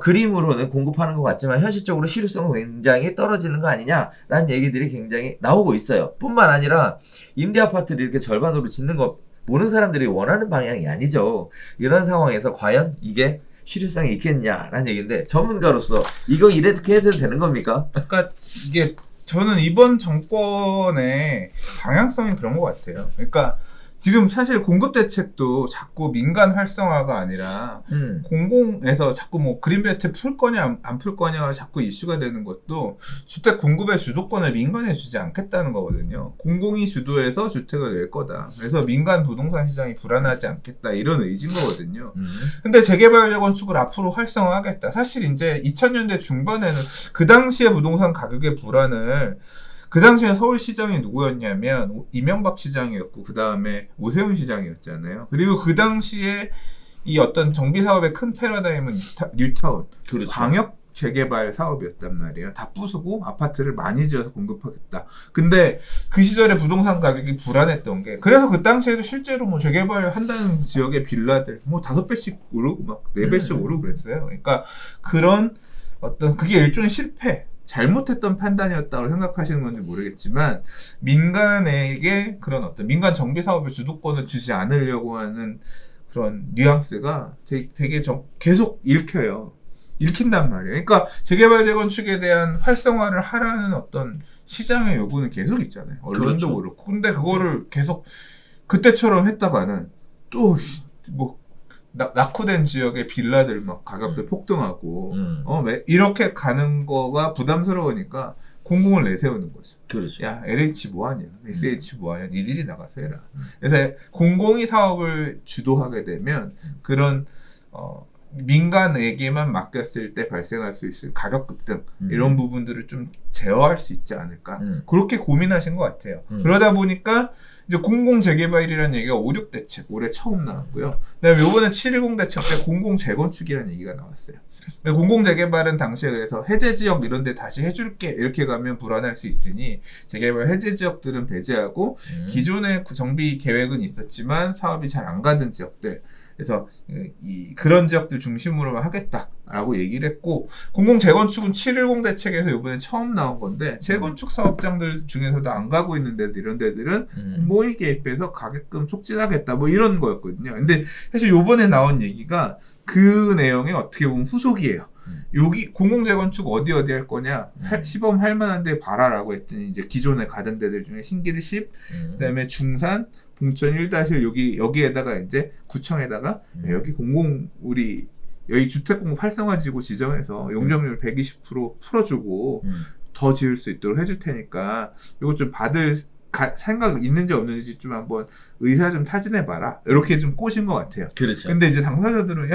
Speaker 2: 그림으로는 공급하는 것 같지만 현실적으로 실효성은 굉장히 떨어지는 거 아니냐라는 얘기들이 굉장히 나오고 있어요. 뿐만 아니라 임대 아파트를 이렇게 절반으로 짓는 거 모르는 사람들이 원하는 방향이 아니죠. 이런 상황에서 과연 이게 실효성이 있겠냐라는 얘기인데 전문가로서 이거 이렇게 해도 되는 겁니까?
Speaker 1: 그러니까 이게 저는 이번 정권의 방향성이 그런 것 같아요. 그러니까 지금 사실 공급 대책도 자꾸 민간 활성화가 아니라 공공에서 자꾸 뭐 그린벨트 풀 거냐 안 풀 거냐가 자꾸 이슈가 되는 것도 주택 공급의 주도권을 민간에 주지 않겠다는 거거든요. 공공이 주도해서 주택을 낼 거다. 그래서 민간 부동산 시장이 불안하지 않겠다 이런 의지인 거거든요. 근데 재개발 재건축을 앞으로 활성화하겠다. 사실 이제 2000년대 중반에는 그 당시에 부동산 가격의 불안을 그 당시에 서울시장이 누구였냐면 이명박 시장이었고 그 다음에 오세훈 시장이었잖아요. 그리고 그 당시에 이 어떤 정비사업의 큰 패러다임은 뉴타운,
Speaker 2: 그렇죠.
Speaker 1: 광역 재개발 사업이었단 말이에요. 다 부수고 아파트를 많이 지어서 공급하겠다. 근데 그 시절에 부동산 가격이 불안했던 게 그래서 그 당시에도 실제로 뭐 재개발 한다는 지역의 빌라들 뭐 5배씩 오르고 막 4배씩 오르고 그랬어요. 그러니까 그런 어떤 그게 일종의 실패. 잘못했던 판단이었다고 생각하시는 건지 모르겠지만 민간에게 그런 어떤 민간 정비 사업의 주도권을 주지 않으려고 하는 그런 뉘앙스가 되게 계속 읽힌단 말이에요. 그러니까 재개발 재건축에 대한 활성화를 하라는 어떤 시장의 요구는 계속 있잖아요. 언론도
Speaker 2: 그렇죠.
Speaker 1: 그렇고. 근데 그거를 계속 그때처럼 했다가는 또 뭐 낙후된 지역의 빌라들 막 가격들 폭등하고 이렇게 가는 거가 부담스러우니까 공공을 내세우는 거죠.
Speaker 2: 그렇죠.
Speaker 1: 야 LH 뭐하냐, SH 뭐하냐, 니들이 나가서 해라. 그래서 공공이 사업을 주도하게 되면 그런 민간에게만 맡겼을 때 발생할 수 있을 가격 급등 이런 부분들을 좀 제어할 수 있지 않을까 그렇게 고민하신 것 같아요. 그러다 보니까 이제 공공재개발이라는 얘기가 5.6 대책 올해 처음 나왔고요. 그다음에 이번에 7.10 대책 때 공공재건축이라는 얘기가 나왔어요. 공공재개발은 당시에 그래서 해제지역 이런 데 다시 해줄게 이렇게 가면 불안할 수 있으니 재개발 해제지역들은 배제하고 기존의 정비 계획은 있었지만 사업이 잘 안 가던 지역들 그래서 그런 지역들 중심으로만 하겠다라고 얘기를 했고 공공재건축은 7.10 대책에서 이번에 처음 나온 건데 재건축 사업장들 중에서도 안 가고 있는 데들 이런 데들은 공공이 개입해서 가게끔 촉진하겠다 뭐 이런 거였거든요. 근데 사실 이번에 나온 얘기가 그 내용의 어떻게 보면 후속이에요. 여기 공공재건축 어디 할 거냐 시범 할 만한 데 봐라라고 했더니 이제 기존에 가던 데들 중에 신길 10 그다음에 중산 봉천 1-1 여기에다가 이제 구청에다가 여기 우리 여기 주택공급 활성화지구 지정해서 용적률 120% 풀어주고 더 지을 수 있도록 해줄 테니까 이거 좀 받을 생각 있는지 없는지 좀 한번 의사 좀 타진해봐라 이렇게 좀 꼬신 것 같아요.
Speaker 2: 그렇죠.
Speaker 1: 근데 이제 당사자들은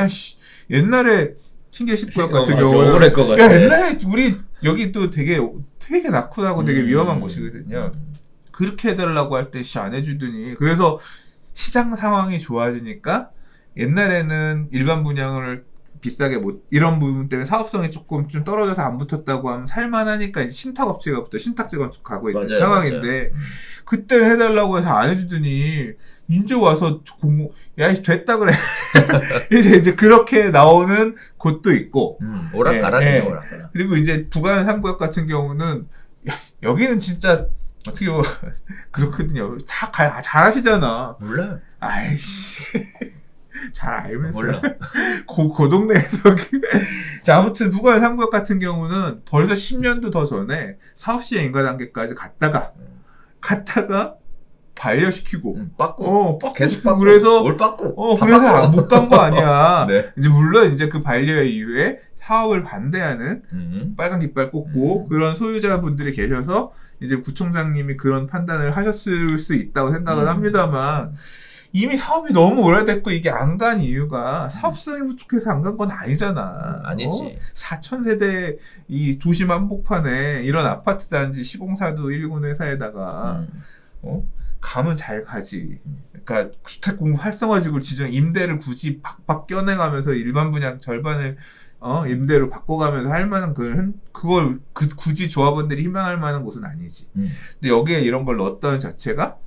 Speaker 1: 옛날에 신길 10구역 같은
Speaker 2: 맞아,
Speaker 1: 경우는
Speaker 2: 억울할 것 같아.
Speaker 1: 옛날에 우리 여기 또 되게 낙후하고 되게 위험한 곳이거든요. 그렇게 해달라고 할 때 안 해주더니 그래서 시장 상황이 좋아지니까 옛날에는 일반 분양을 비싸게 이런 부분 때문에 사업성이 조금 좀 떨어져서 안 붙었다고 하면 살만하니까 이제 신탁업체가 신탁 재건축 가고 있는
Speaker 2: 맞아요,
Speaker 1: 상황인데 그때 해달라고 해서 안 해주더니 이제 와서 야 됐다 그래 이제 그렇게 나오는 곳도 있고
Speaker 2: 오락가락이죠. 오락가락.
Speaker 1: 그리고 이제 부가는 3구역 같은 경우는 여기는 진짜 어떻게 보면 그렇거든요. 다 잘하시잖아.
Speaker 2: 몰라요.
Speaker 1: 아이씨 잘 알면서
Speaker 2: 몰라.
Speaker 1: 그 동네에서 자 아무튼 부가의 3구역 같은 경우는 벌써 10년도 더 전에 사업시행 인가 단계까지 갔다가 반려시키고
Speaker 2: 빠꾸 계속 빠꾸
Speaker 1: 그래서
Speaker 2: 뭘 빠꾸
Speaker 1: 그래서 못 간 거 아니야.
Speaker 2: 네.
Speaker 1: 이제 물론 이제 그 반려 이후에 사업을 반대하는 빨간 깃발 꽂고 그런 소유자분들이 계셔서 이제 구청장님이 그런 판단을 하셨을 수 있다고 생각을 합니다만 이미 사업이 너무 오래됐고 이게 안 간 이유가 사업성이 부족해서 안 간 건 아니잖아.
Speaker 2: 아니지.
Speaker 1: 4,000세대 이 도심 한복판에 이런 아파트 단지 시공사도 1군 회사에다가 가면 잘 가지. 그러니까 주택공급 활성화지구를 지정 임대를 굳이 박박 껴내가면서 일반 분양 절반을 임대로 바꿔가면서 할 만한 그걸 굳이 조합원들이 희망할 만한 곳은 아니지. 근데 여기에 이런 걸 넣었다는 자체가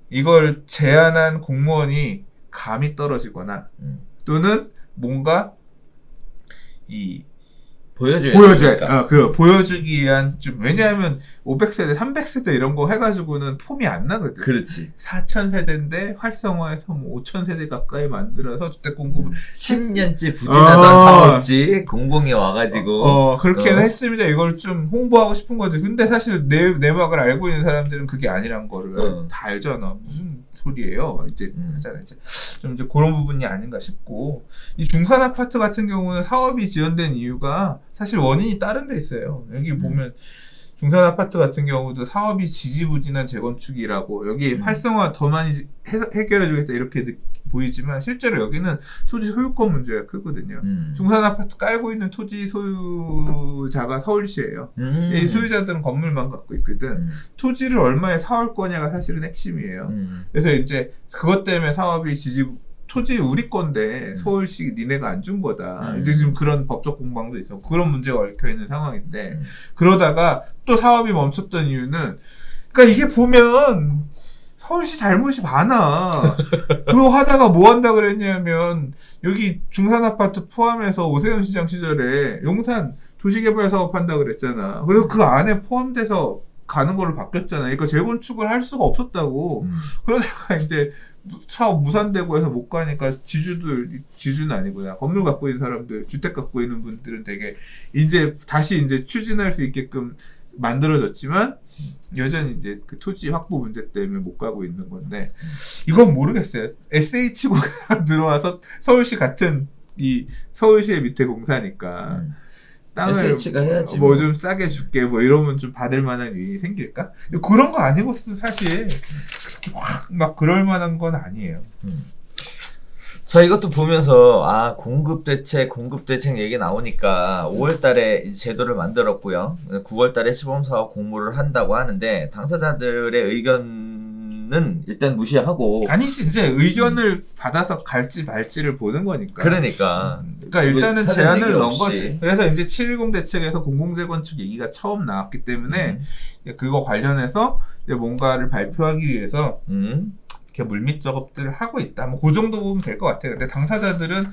Speaker 1: 이걸 제안한 공무원이 감이 떨어지거나 또는 뭔가 보여주기 위한 왜냐하면 500세대, 300세대 이런 거 해가지고는 폼이 안 나거든.
Speaker 2: 그렇지.
Speaker 1: 4000세대인데 활성화해서 5000세대 가까이 만들어서 주택 공급을
Speaker 2: 10년째 부진하던 사업지 공공이 와가지고
Speaker 1: 그렇게 했습니다. 이걸 좀 홍보하고 싶은 거지. 근데 사실 내막을 알고 있는 사람들은 그게 아니란 거를 다 알잖아. 무슨 소리예요. 이제 하잖아. 이제 그런 부분이 아닌가 싶고, 이 중산 아파트 같은 경우는 사업이 지연된 이유가 사실 원인이 다른 데 있어요. 여기 보면 중산 아파트 같은 경우도 사업이 지지부진한 재건축이라고 여기 활성화 더 많이 해결해 주겠다 이렇게 보이지만 실제로 여기는 토지 소유권 문제가 크거든요. 중산 아파트 깔고 있는 토지 소유자가 서울시예요. 이 소유자들은 건물만 갖고 있거든. 토지를 얼마에 사올 거냐가 사실은 핵심이에요. 그래서 이제 그것 때문에 사업이 토지 우리 건데 서울시 니네가 안 준 거다. 이제 지금 그런 법적 공방도 있어. 그런 문제가 얽혀 있는 상황인데 그러다가 또 사업이 멈췄던 이유는 그러니까 이게 보면 서울시 잘못이 많아. 그거 하다가 뭐 한다 그랬냐면 여기 중산 아파트 포함해서 오세훈 시장 시절에 용산 도시개발 사업 한다 그랬잖아. 그래서 그 안에 포함돼서 가는 걸로 바뀌었잖아. 그러니까 재건축을 할 수가 없었다고. 그러다가 이제 사업 무산되고 해서 못 가니까 지주는 아니구나. 건물 갖고 있는 사람들, 주택 갖고 있는 분들은 되게 다시 추진할 수 있게끔 만들어졌지만 여전히 이제 그 토지 확보 문제 때문에 못 가고 있는 건데 이건 모르겠어요. SH공사 들어와서 서울시 같은 서울시의 밑에 공사니까 땅을
Speaker 2: SH가 해야지
Speaker 1: 뭐 좀 싸게 줄게 뭐 이러면 좀 받을 만한 일이 생길까? 그런 거 아니고 사실 막 그럴 만한 건 아니에요.
Speaker 2: 자, 이것도 보면서 공급대책 얘기 나오니까 5월달에 제도를 만들었고요. 9월달에 시범사업 공모를 한다고 하는데 당사자들의 의견은 일단 무시하고
Speaker 1: 아니지 이제 의견을 받아서 갈지 말지를 보는 거니까.
Speaker 2: 그러니까
Speaker 1: 일단은 제안을 넣은 거지. 그래서 이제 710 대책에서 공공재건축 얘기가 처음 나왔기 때문에 그거 관련해서 이제 뭔가를 발표하기 위해서 이렇게 물밑 작업들을 하고 있다. 뭐 그 정도 보면 될 것 같아요. 근데 당사자들은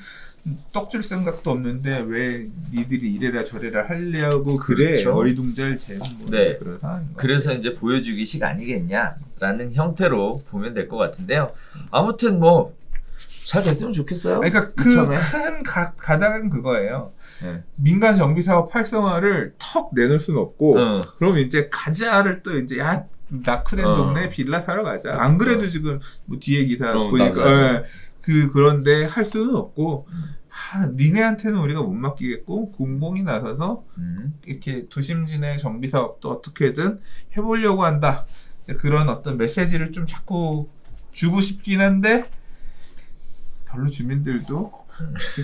Speaker 1: 떡줄 생각도 없는데 왜 니들이 이래라 저래라 하려고 그래.
Speaker 2: 그렇죠.
Speaker 1: 어리둥절 재는
Speaker 2: 네.
Speaker 1: 그런 상황인 것
Speaker 2: 그래서 이제 보여주기식 아니겠냐라는 형태로 보면 될 것 같은데요. 아무튼 뭐 잘 됐으면 좋겠어요.
Speaker 1: 그러니까 그 큰 가닥은 그거예요. 네. 민간 정비 사업 활성화를 턱 내놓을 수는 없고, 그럼 이제 가자를 또 이제 낙후된 동네 빌라 사러 가자. 안 그래도 지금 뭐 뒤에 기사 보니까 그런데 할 수는 없고 니네한테는 우리가 못 맡기겠고 공공이 나서서 이렇게 도심지내 정비 사업도 어떻게든 해보려고 한다. 그런 어떤 메시지를 좀 자꾸 주고 싶긴 한데 별로 주민들도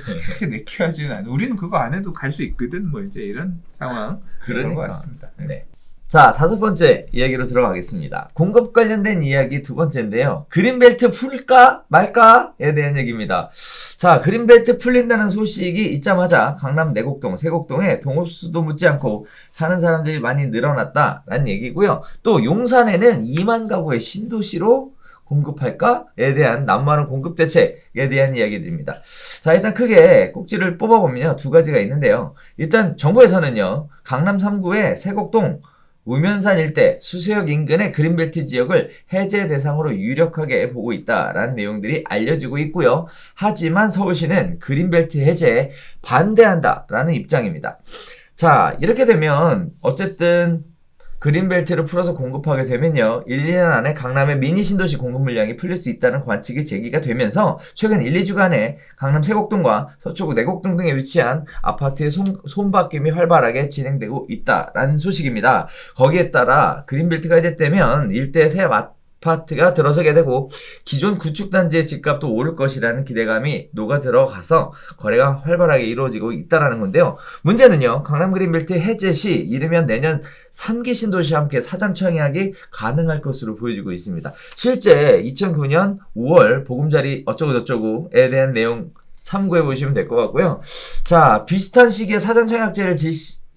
Speaker 1: 그렇게 내키하지는 않아. 우리는 그거 안 해도 갈 수 있거든. 뭐 이제 이런 상황 그런 것 같습니다.
Speaker 2: 네. 자, 5번째 이야기로 들어가겠습니다. 공급 관련된 이야기 2번째인데요. 그린벨트 풀까 말까에 대한 얘기입니다. 자, 그린벨트 풀린다는 소식이 있자마자 강남 내곡동, 세곡동에 동호수도 묻지 않고 사는 사람들이 많이 늘어났다라는 얘기고요. 또 용산에는 2만 가구의 신도시로 공급할까에 대한 남마른 공급 대책에 대한 이야기들입니다. 자, 일단 크게 꼭지를 뽑아보면요. 2가지가 있는데요. 일단 정부에서는요. 강남 3구의 세곡동, 우면산 일대, 수서역 인근의 그린벨트 지역을 해제 대상으로 유력하게 보고 있다라는 내용들이 알려지고 있고요. 하지만 서울시는 그린벨트 해제에 반대한다라는 입장입니다. 자, 이렇게 되면 어쨌든 그린벨트를 풀어서 공급하게 되면요. 1, 2년 안에 강남의 미니 신도시 공급 물량이 풀릴 수 있다는 관측이 제기가 되면서 최근 1, 2주간에 강남 세곡동과 서초구 내곡동 등에 위치한 아파트의 손바뀜이 활발하게 진행되고 있다라는 소식입니다. 거기에 따라 그린벨트가 해제되면 일대 새 아파트가 들어서게 되고 기존 구축단지의 집값도 오를 것이라는 기대감이 녹아 들어가서 거래가 활발하게 이루어지고 있다는 건데요. 문제는요. 강남 그린벨트 해제 시 이르면 내년 3기 신도시와 함께 사전 청약이 가능할 것으로 보여지고 있습니다. 실제 2009년 5월 보금자리 어쩌고저쩌고에 대한 내용 참고해 보시면 될 것 같고요. 자, 비슷한 시기에 사전 청약제를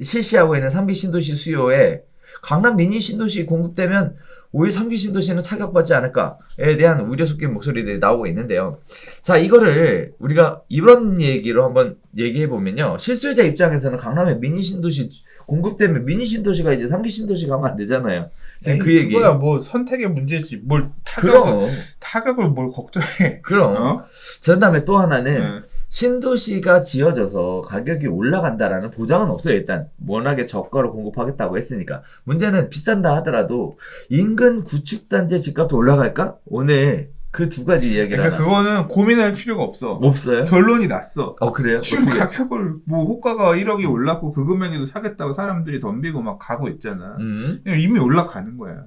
Speaker 2: 실시하고 있는 3기 신도시 수요에 강남 미니 신도시 공급되면 오히려 3기 신도시는 타격받지 않을까에 대한 우려 섞인 목소리들이 나오고 있는데요. 자, 이거를 우리가 이런 얘기로 한번 얘기해 보면요. 실수요자 입장에서는 강남에 미니 신도시 공급되면 미니 신도시가 이제 3기 신도시 가면 안 되잖아요. 지금 그 얘기.
Speaker 1: 그거야 뭐 선택의 문제지. 뭘
Speaker 2: 그럼.
Speaker 1: 타격을 뭘 걱정해.
Speaker 2: 그럼.
Speaker 1: 어?
Speaker 2: 그 다음에 또 하나는
Speaker 1: 응.
Speaker 2: 신도시가 지어져서 가격이 올라간다라는 보장은 없어요. 일단 워낙에 저가로 공급하겠다고 했으니까. 문제는 비싼다 하더라도 인근 구축단지 집값도 올라갈까? 오늘 그 두 가지 이야기를
Speaker 1: 그러니까
Speaker 2: 하나.
Speaker 1: 그거는 고민할 필요가 없어.
Speaker 2: 없어요?
Speaker 1: 결론이 났어.
Speaker 2: 그래요?
Speaker 1: 지금
Speaker 2: 어떻게?
Speaker 1: 가격을 뭐 호가가 1억이 올랐고 그 금액에도 사겠다고 사람들이 덤비고 막 가고 있잖아. 이미 올라가는 거야.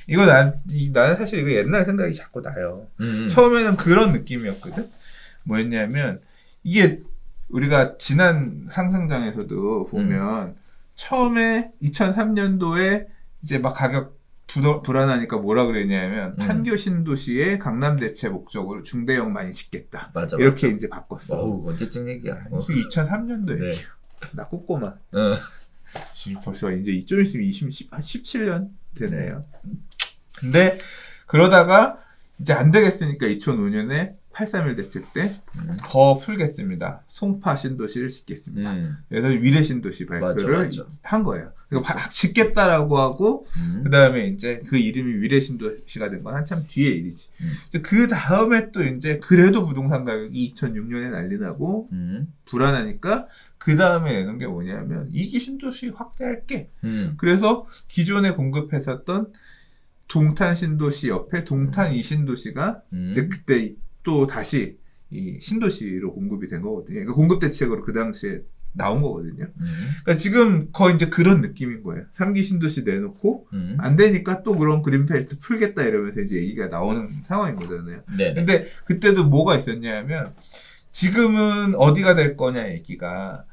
Speaker 1: 이거 나는 사실 이거 옛날 생각이 자꾸 나요. 처음에는 그런 느낌이었거든. 뭐였냐면 이게 우리가 지난 상승장에서도 보면 처음에 2003년도에 이제 막 가격 불안하니까 뭐라 그랬냐면 판교 신도시의 강남 대체 목적으로 중대형 많이 짓겠다.
Speaker 2: 맞아,
Speaker 1: 이렇게
Speaker 2: 맞아.
Speaker 1: 이제 바꿨어.
Speaker 2: 언제쯤 얘기야?
Speaker 1: 그 2003년도
Speaker 2: 네.
Speaker 1: 얘기야. 나 꼽고만.
Speaker 2: 어.
Speaker 1: 지금 벌써 이제 이쯤 있으면 17년 되네요. 근데 그러다가 이제 안 되겠으니까 2005년에 8.3.1 대책 때 더 풀겠습니다. 송파 신도시를 짓겠습니다. 그래서 위례 신도시 발표를
Speaker 2: 맞아.
Speaker 1: 한 거예요. 그러니까 짓겠다라고 하고 그 다음에 이제 그 이름이 위례 신도시가 된 건 한참 뒤의 일이지. 그 다음에 또 이제 그래도 부동산 가격이 2006년에 난리 나고 불안하니까 그 다음에 내는 게 뭐냐면 2기 신도시 확대할게. 그래서 기존에 공급했었던 동탄 신도시 옆에 동탄 2신도시가 이제 그때 또 다시 이 신도시로 공급이 된 거거든요. 그러니까 공급 대책으로 그 당시에 나온 거거든요. 그러니까 지금 거의 이제 그런 느낌인 거예요. 3기 신도시 내놓고 안 되니까 또 그런 그린벨트 풀겠다 이러면서 이제 얘기가 나오는 상황인 거잖아요.
Speaker 2: 네네.
Speaker 1: 근데 그때도 뭐가 있었냐면 지금은 어디가 될 거냐 얘기가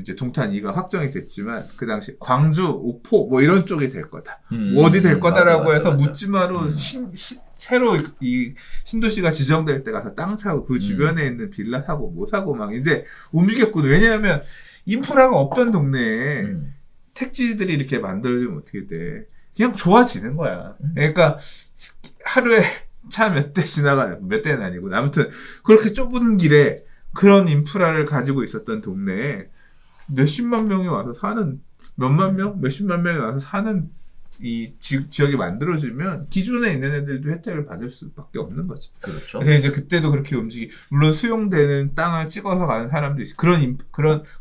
Speaker 1: 이제 동탄 2가 확정이 됐지만 그 당시 광주, 오포 뭐 이런 쪽이 될 거다. 어디 될 거다라고
Speaker 2: 맞아.
Speaker 1: 해서 묻지마로 새로 이 신도시가 지정될 때 가서 땅 사고 그 주변에 있는 빌라 사고 뭐 사고 막 이제 움직였거든. 왜냐하면 인프라가 없던 동네에 택지들이 이렇게 만들어지면 어떻게 돼? 그냥 좋아지는 거야. 그러니까 하루에 차 몇 대 지나가요. 몇 대는 아니고 아무튼 그렇게 좁은 길에 그런 인프라를 가지고 있었던 동네에 몇십만 명이 와서 사는 몇만 명? 몇십만 명이 와서 사는 이 지역이 만들어지면 기존에 있는 애들도 혜택을 받을 수밖에 없는 거죠.
Speaker 2: 그렇죠.
Speaker 1: 그래서 이제 그때도 그렇게 물론 수용되는 땅을 찍어서 가는 사람도 있어. 그런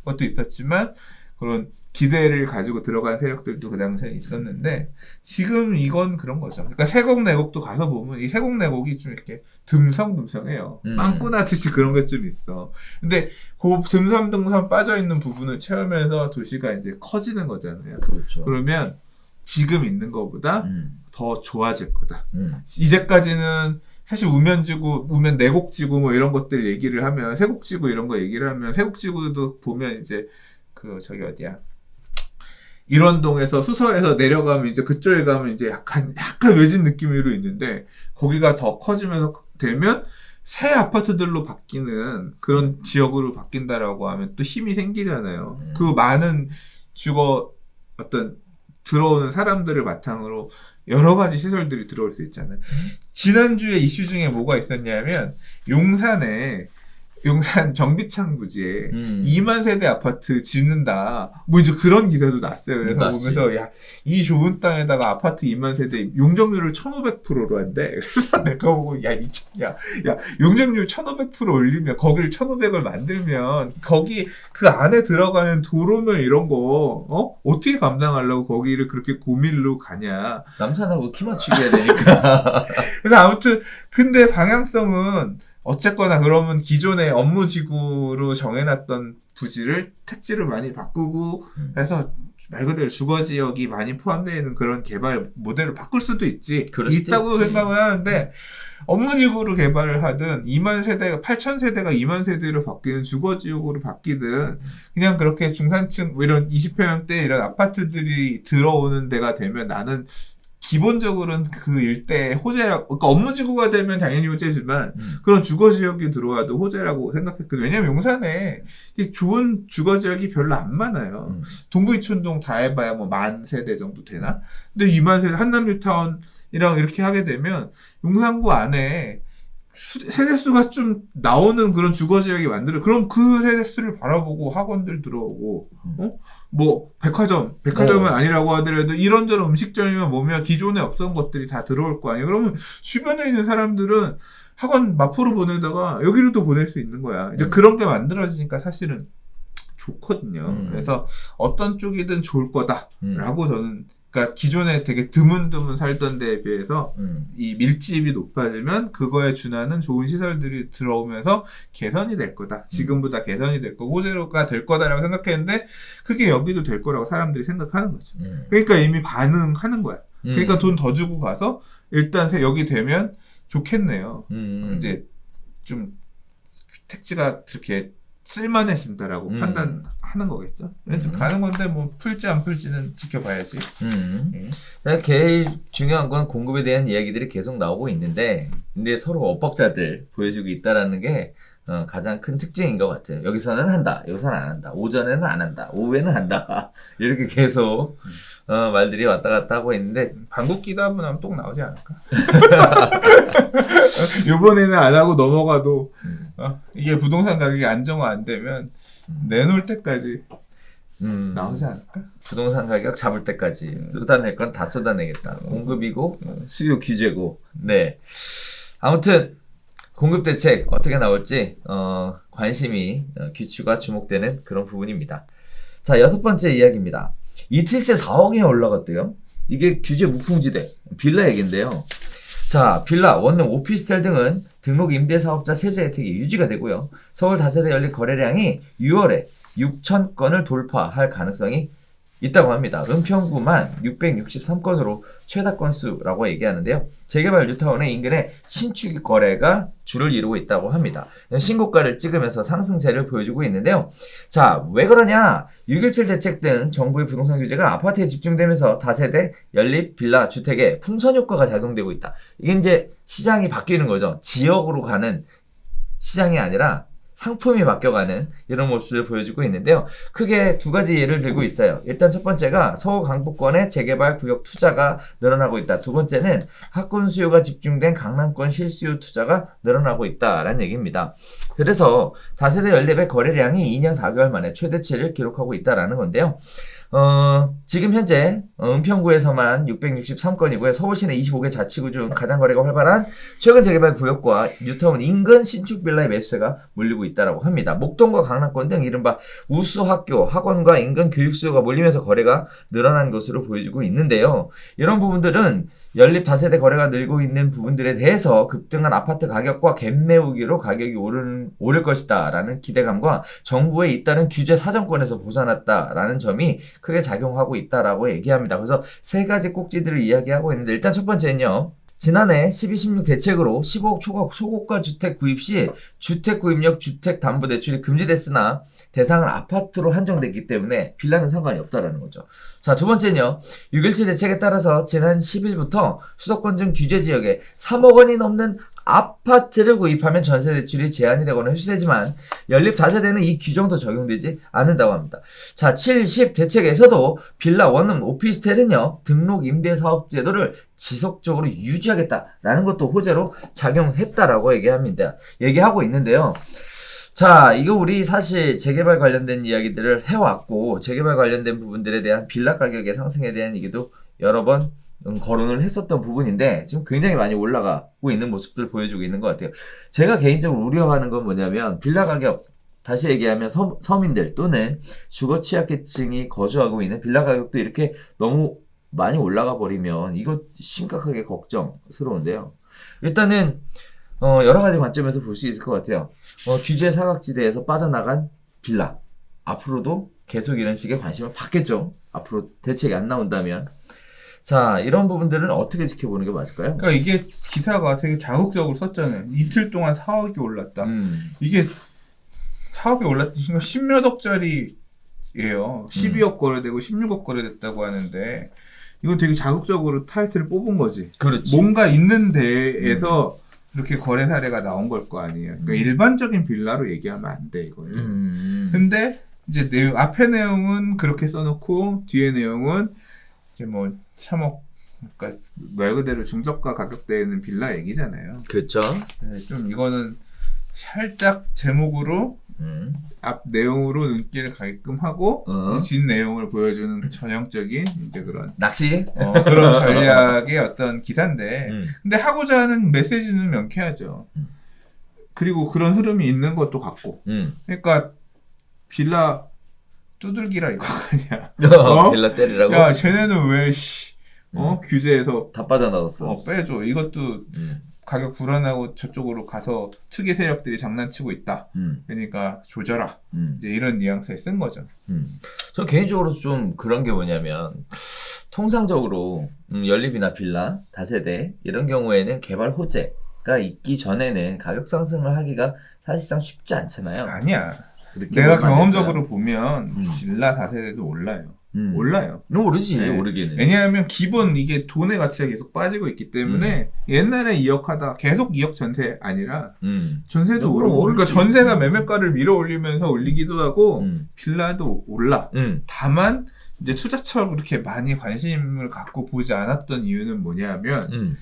Speaker 1: 것도 있었지만 그런 기대를 가지고 들어간 세력들도 그 당시에 있었는데 지금 이건 그런 거죠. 그러니까 세곡내곡도 가서 보면 이 세곡내곡이 좀 이렇게 듬성듬성해요. 빵꾸나듯이 그런 게 좀 있어. 근데 그 듬성듬성 빠져있는 부분을 채우면서 도시가 이제 커지는 거잖아요.
Speaker 2: 그렇죠.
Speaker 1: 그러면 지금 있는 것보다 더 좋아질 거다. 이제까지는 사실 우면지구, 우면 내곡지구 뭐 이런 것들 얘기를 하면 세곡지구 이런 거 얘기를 하면 세곡지구도 보면 이제 그 저기 어디야 일원동에서 수서에서 내려가면 이제 그쪽에 가면 이제 약간 외진 느낌으로 있는데 거기가 더 커지면서 되면 새 아파트들로 바뀌는 그런 지역으로 바뀐다라고 하면 또 힘이 생기잖아요. 그 많은 어떤 들어오는 사람들을 바탕으로 여러 가지 시설들이 들어올 수 있잖아요. 지난주에 이슈 중에 뭐가 있었냐면 용산 정비창 부지에 2만 세대 아파트 짓는다. 뭐 이제 그런 기사도 났어요. 그래서 보면서 야, 이 좋은 땅에다가 아파트 2만 세대 용적률을 1,500%로 한대. 그래서 내가 보고 야 용적률 1,500% 올리면 거기를 1,500을 만들면 거기 그 안에 들어가는 도로면 이런 거 어떻게 감당하려고 거기를 그렇게 고밀로 가냐.
Speaker 2: 남산하고 키 맞추기 해야 되니까.
Speaker 1: 그래서 아무튼 근데 방향성은 어쨌거나 그러면 기존의 업무지구로 정해놨던 부지를 택지를 많이 바꾸고 해서 말 그대로 주거지역이 많이 포함되어 있는 그런 개발 모델을 바꿀 수도 있다고 생각을 하는데 업무지구로 개발을 하든 8천 세대가 2만 세대로 바뀌는 주거지역으로 바뀌든 그냥 그렇게 중산층 이런 20평형대 이런 아파트들이 들어오는 데가 되면 나는 기본적으로는 그 일대 호재라고, 그러니까 업무지구가 되면 당연히 호재지만 그런 주거지역이 들어와도 호재라고 생각했거든요. 왜냐면 용산에 좋은 주거지역이 별로 안 많아요. 동부이촌동 다 해봐야 뭐 10,000세대 정도 되나? 근데 20,000세대 한남뉴타운이랑 이렇게 하게 되면 용산구 안에 세대수가 좀 나오는 그런 주거지역이 그럼 그 세대수를 바라보고 학원들 들어오고, 뭐, 백화점은 아니라고 하더라도 이런저런 음식점이면 뭐면 기존에 없던 것들이 다 들어올 거 아니에요. 그러면 주변에 있는 사람들은 학원 마포로 보내다가 여기로도 보낼 수 있는 거야. 이제 그런 게 만들어지니까 사실은 좋거든요. 그래서 어떤 쪽이든 좋을 거다라고 저는, 그러니까 기존에 되게 드문드문 살던 데에 비해서 이 밀집이 높아지면 그거에 준하는 좋은 시설들이 들어오면서 개선이 될 거다. 지금보다 개선이 될 거고 호재가 될 거다라고 생각했는데 그게 여기도 될 거라고 사람들이 생각하는 거죠. 그러니까 이미 반응하는 거야. 그러니까 돈 더 주고 가서 일단 여기 되면 좋겠네요. 이제 좀 택지가 그렇게 쓸만해진다라고 판단하는 거겠죠. 가는 건데 뭐 풀지 안 풀지는 지켜봐야지.
Speaker 2: 제일 중요한 건 공급에 대한 이야기들이 계속 나오고 있는데, 근데 서로 업법자들 보여주고 있다라는 게 가장 큰 특징인 것 같아요. 여기서는 한다, 여기서는 안 한다, 오전에는 안 한다, 오후에는 한다, 이렇게 계속 말들이 왔다 갔다 하고 있는데,
Speaker 1: 방귀 끼다 한번 하면 똥 나오지 않을까? 이번에는 안 하고 넘어가도 이게 부동산 가격이 안정화 안 되면 내놓을 때까지 나오지 않을까?
Speaker 2: 부동산 가격 잡을 때까지 쏟아낼 건 다 쏟아내겠다. 공급이고 수요 규제고. 네. 아무튼 공급 대책 어떻게 나올지 관심이 귀추가 주목되는 그런 부분입니다. 자, 6번째 이야기입니다. 이틀 새 4억에 올라갔대요. 이게 규제 무풍지대 빌라 얘기인데요. 자, 빌라, 원룸, 오피스텔 등은 등록 임대사업자 세제 혜택이 유지가 되고요. 서울 다세대 연립 거래량이 6월에 6,000건을 돌파할 가능성이 있다고 합니다. 은평구만 663건으로 최다 건수라고 얘기하는데요. 재개발 뉴타운의 인근에 신축 거래가 주를 이루고 있다고 합니다. 신고가를 찍으면서 상승세를 보여주고 있는데요. 자, 왜 그러냐? 6.17 대책 등 정부의 부동산 규제가 아파트에 집중되면서 다세대 연립 빌라 주택에 풍선 효과가 작용되고 있다. 이게 이제 시장이 바뀌는 거죠. 지역으로 가는 시장이 아니라 상품이 바뀌어가는 이런 모습을 보여주고 있는데요. 크게 두 가지 예를 들고 있어요. 일단 첫 번째가 서울 강북권의 재개발 구역 투자가 늘어나고 있다. 두 번째는 학군 수요가 집중된 강남권 실수요 투자가 늘어나고 있다라는 얘기입니다. 그래서 다세대 연립의 거래량이 2년 4개월 만에 최대치를 기록하고 있다라는 건데요. 지금 현재 은평구에서만 663건이고요. 서울시내 25개 자치구 중 가장 거래가 활발한 최근 재개발 구역과 뉴타운 인근 신축 빌라의 매수세가 몰리고 있다고 합니다. 목동과 강남권 등 이른바 우수학교, 학원과 인근 교육 수요가 몰리면서 거래가 늘어난 것으로 보여지고 있는데요. 이런 부분들은 연립 다세대 거래가 늘고 있는 부분들에 대해서 급등한 아파트 가격과 갭 메우기로 가격이 오를 것이다 라는 기대감과 정부에 잇따른 규제 사정권에서 벗어났다라는 점이 크게 작용하고 있다라고 얘기합니다. 그래서 세 가지 꼭지들을 이야기하고 있는데, 일단 첫 번째는요. 지난해 12.16 대책으로 15억 초과 소고가 주택 구입 시 주택 구입력 주택담보대출이 금지됐으나 대상은 아파트로 한정됐기 때문에 빌라는 상관이 없다라는 거죠. 자, 두 번째는요. 6.17 대책에 따라서 지난 10일부터 수도권 등 규제 지역에 3억 원이 넘는 아파트를 구입하면 전세 대출이 제한이 되거나 휴세지만 연립 다세대는 이 규정도 적용되지 않는다고 합니다. 자, 7, 10 대책에서도 빌라, 원룸, 오피스텔은요 등록 임대사업 제도를 지속적으로 유지하겠다라는 것도 호재로 작용했다라고 얘기하고 있는데요. 자, 이거 우리 사실 재개발 관련된 이야기들을 해왔고, 재개발 관련된 부분들에 대한 빌라 가격의 상승에 대한 얘기도 여러 번 거론을 했었던 부분인데 지금 굉장히 많이 올라가고 있는 모습들을 보여주고 있는 것 같아요. 제가 개인적으로 우려하는 건 뭐냐면, 빌라 가격, 다시 얘기하면 서민들 또는 주거 취약계층이 거주하고 있는 빌라 가격도 이렇게 너무 많이 올라가 버리면 이거 심각하게 걱정스러운데요. 일단은 여러 가지 관점에서 볼 수 있을 것 같아요. 규제 사각지대에서 빠져나간 빌라, 앞으로도 계속 이런 식의 관심을 받겠죠. 앞으로 대책이 안 나온다면. 자, 이런 부분들은 어떻게 지켜보는 게 맞을까요?
Speaker 1: 그러니까 이게 기사가 되게 자극적으로 썼잖아요. 이틀 동안 4억이 올랐다. 이게 4억이 올랐다. 10몇 억짜리예요. 12억 거래되고 16억 거래됐다고 하는데 이건 되게 자극적으로 타이틀을 뽑은 거지.
Speaker 2: 그렇지.
Speaker 1: 뭔가 있는 데에서 이렇게 거래 사례가 나온 걸 거 아니에요. 그러니까 일반적인 빌라로 얘기하면 안 돼, 이거는. 근데 이제 앞에 내용은 그렇게 써놓고 뒤에 내용은 이제 뭐 3억, 그러니까 말 그대로 중저가 가격대에 있는 빌라 얘기잖아요.
Speaker 2: 그렇죠.
Speaker 1: 네, 좀 이거는 살짝 제목으로 앞 내용으로 눈길을 가게끔 하고 뒷 내용을 보여주는 전형적인 이제 그런
Speaker 2: 낚시
Speaker 1: 그런 전략의 어떤 기사인데 근데 하고자 하는 메시지는 명쾌하죠. 그리고 그런 흐름이 있는 것도 같고 그러니까 빌라 두들기라 이거 아니야.
Speaker 2: 빌라 때리라고?
Speaker 1: 야 쟤네는 왜 규제에서
Speaker 2: 다 빠져나갔어.
Speaker 1: 빼줘. 이것도 가격 불안하고 저쪽으로 가서 특이 세력들이 장난치고 있다. 그러니까 조져라. 이제 이런 뉘앙스에 쓴 거죠.
Speaker 2: 저 개인적으로 좀 그런 게 뭐냐면 통상적으로 연립이나 빌라, 다세대 이런 경우에는 개발 호재가 있기 전에는 가격 상승을 하기가 사실상 쉽지 않잖아요.
Speaker 1: 아니야. 내가 경험적으로 보면 빌라 다세대도 올라요. 올라요.
Speaker 2: 오르지,
Speaker 1: 네.
Speaker 2: 오르기는.
Speaker 1: 왜냐하면 기본 이게 돈의 가치가 계속 빠지고 있기 때문에 옛날에 2억 하다 계속 2억 전세 아니라 전세도 오르고 그러니까 전세가 매매가를 밀어 올리면서 올리기도 하고 빌라도 올라. 다만 이제 투자처럼 그렇게 많이 관심을 갖고 보지 않았던 이유는 뭐냐면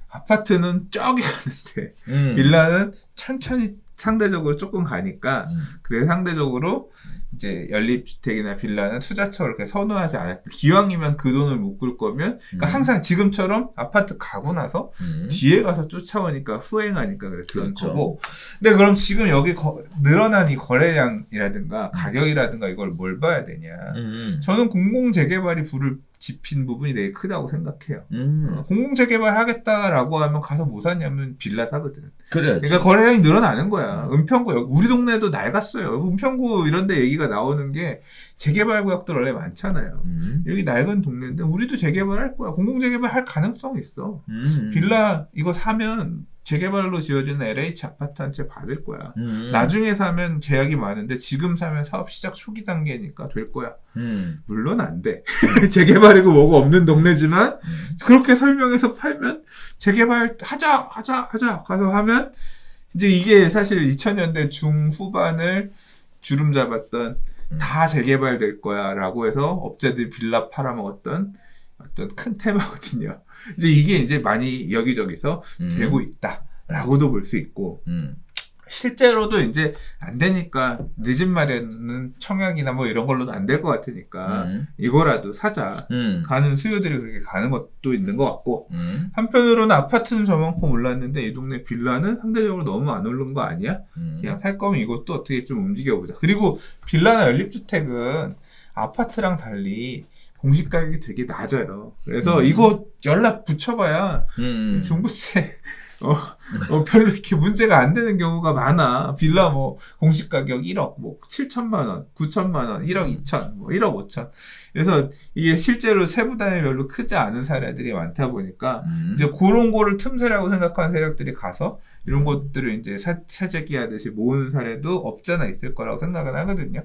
Speaker 1: 아파트는 저기 가는데 빌라는 천천히 상대적으로 조금 가니까 그래서 상대적으로 이제 연립주택이나 빌라는 투자처를 이렇게 선호하지 않았다. 기왕이면 그 돈을 묶을 거면 그러니까 항상 지금처럼 아파트 가고 나서 뒤에 가서 쫓아오니까 후행하니까 그랬던
Speaker 2: 그렇죠.
Speaker 1: 거고 근데 그럼 지금 여기 늘어난 이 거래량이라든가 가격이라든가 이걸 뭘 봐야 되냐 저는 공공재개발이 불을 지핀 부분이 되게 크다고 생각해요. 공공재개발 하겠다라고 하면 가서 뭐 사냐면 빌라 사거든.
Speaker 2: 그래.
Speaker 1: 그러니까 거래량이 늘어나는 거야. 은평구, 우리 동네도 낡았어요. 은평구 이런 데 얘기가 나오는 게 재개발 구역들 원래 많잖아요. 여기 낡은 동네인데 우리도 재개발할 거야. 공공재개발 할 가능성이 있어. 빌라 이거 사면 재개발로 지어지는 LH 아파트 한 채 받을 거야. 나중에 사면 제약이 많은데 지금 사면 사업 시작 초기 단계니까 될 거야. 물론 안 돼. 재개발이고 뭐고 없는 동네지만 그렇게 설명해서 팔면 재개발 하자 가서 하면 이제 이게 사실 2000년대 중후반을 주름 잡았던 다 재개발될 거야 라고 해서 업체들이 빌라 팔아먹었던 어떤 큰 테마거든요. 이제 이게 이제 많이 여기저기서 되고 있다라고도 볼 수 있고 실제로도 이제 안 되니까 늦은 말에는 청약이나 뭐 이런 걸로도 안 될 것 같으니까 이거라도 사자 가는 수요들이 그렇게 가는 것도 있는 것 같고 한편으로는 아파트는 저만큼 올랐는데 이 동네 빌라는 상대적으로 너무 안 오른 거 아니야? 그냥 살 거면 이것도 어떻게 좀 움직여보자. 그리고 빌라나 연립주택은 아파트랑 달리 공시 가격이 되게 낮아요. 그래서 이거 연락 붙여봐야 중부세 별로 이렇게 문제가 안 되는 경우가 많아. 빌라 뭐 공시 가격 1억, 뭐 7천만 원, 9천만 원, 1억 2천, 뭐 1억 5천. 그래서 이게 실제로 세부담이 별로 크지 않은 사례들이 많다 보니까 이제 그런 거를 틈새라고 생각하는 세력들이 가서 이런 것들을 이제 사재기 하듯이 모으는 사례도 없잖아 있을 거라고 생각은 하거든요.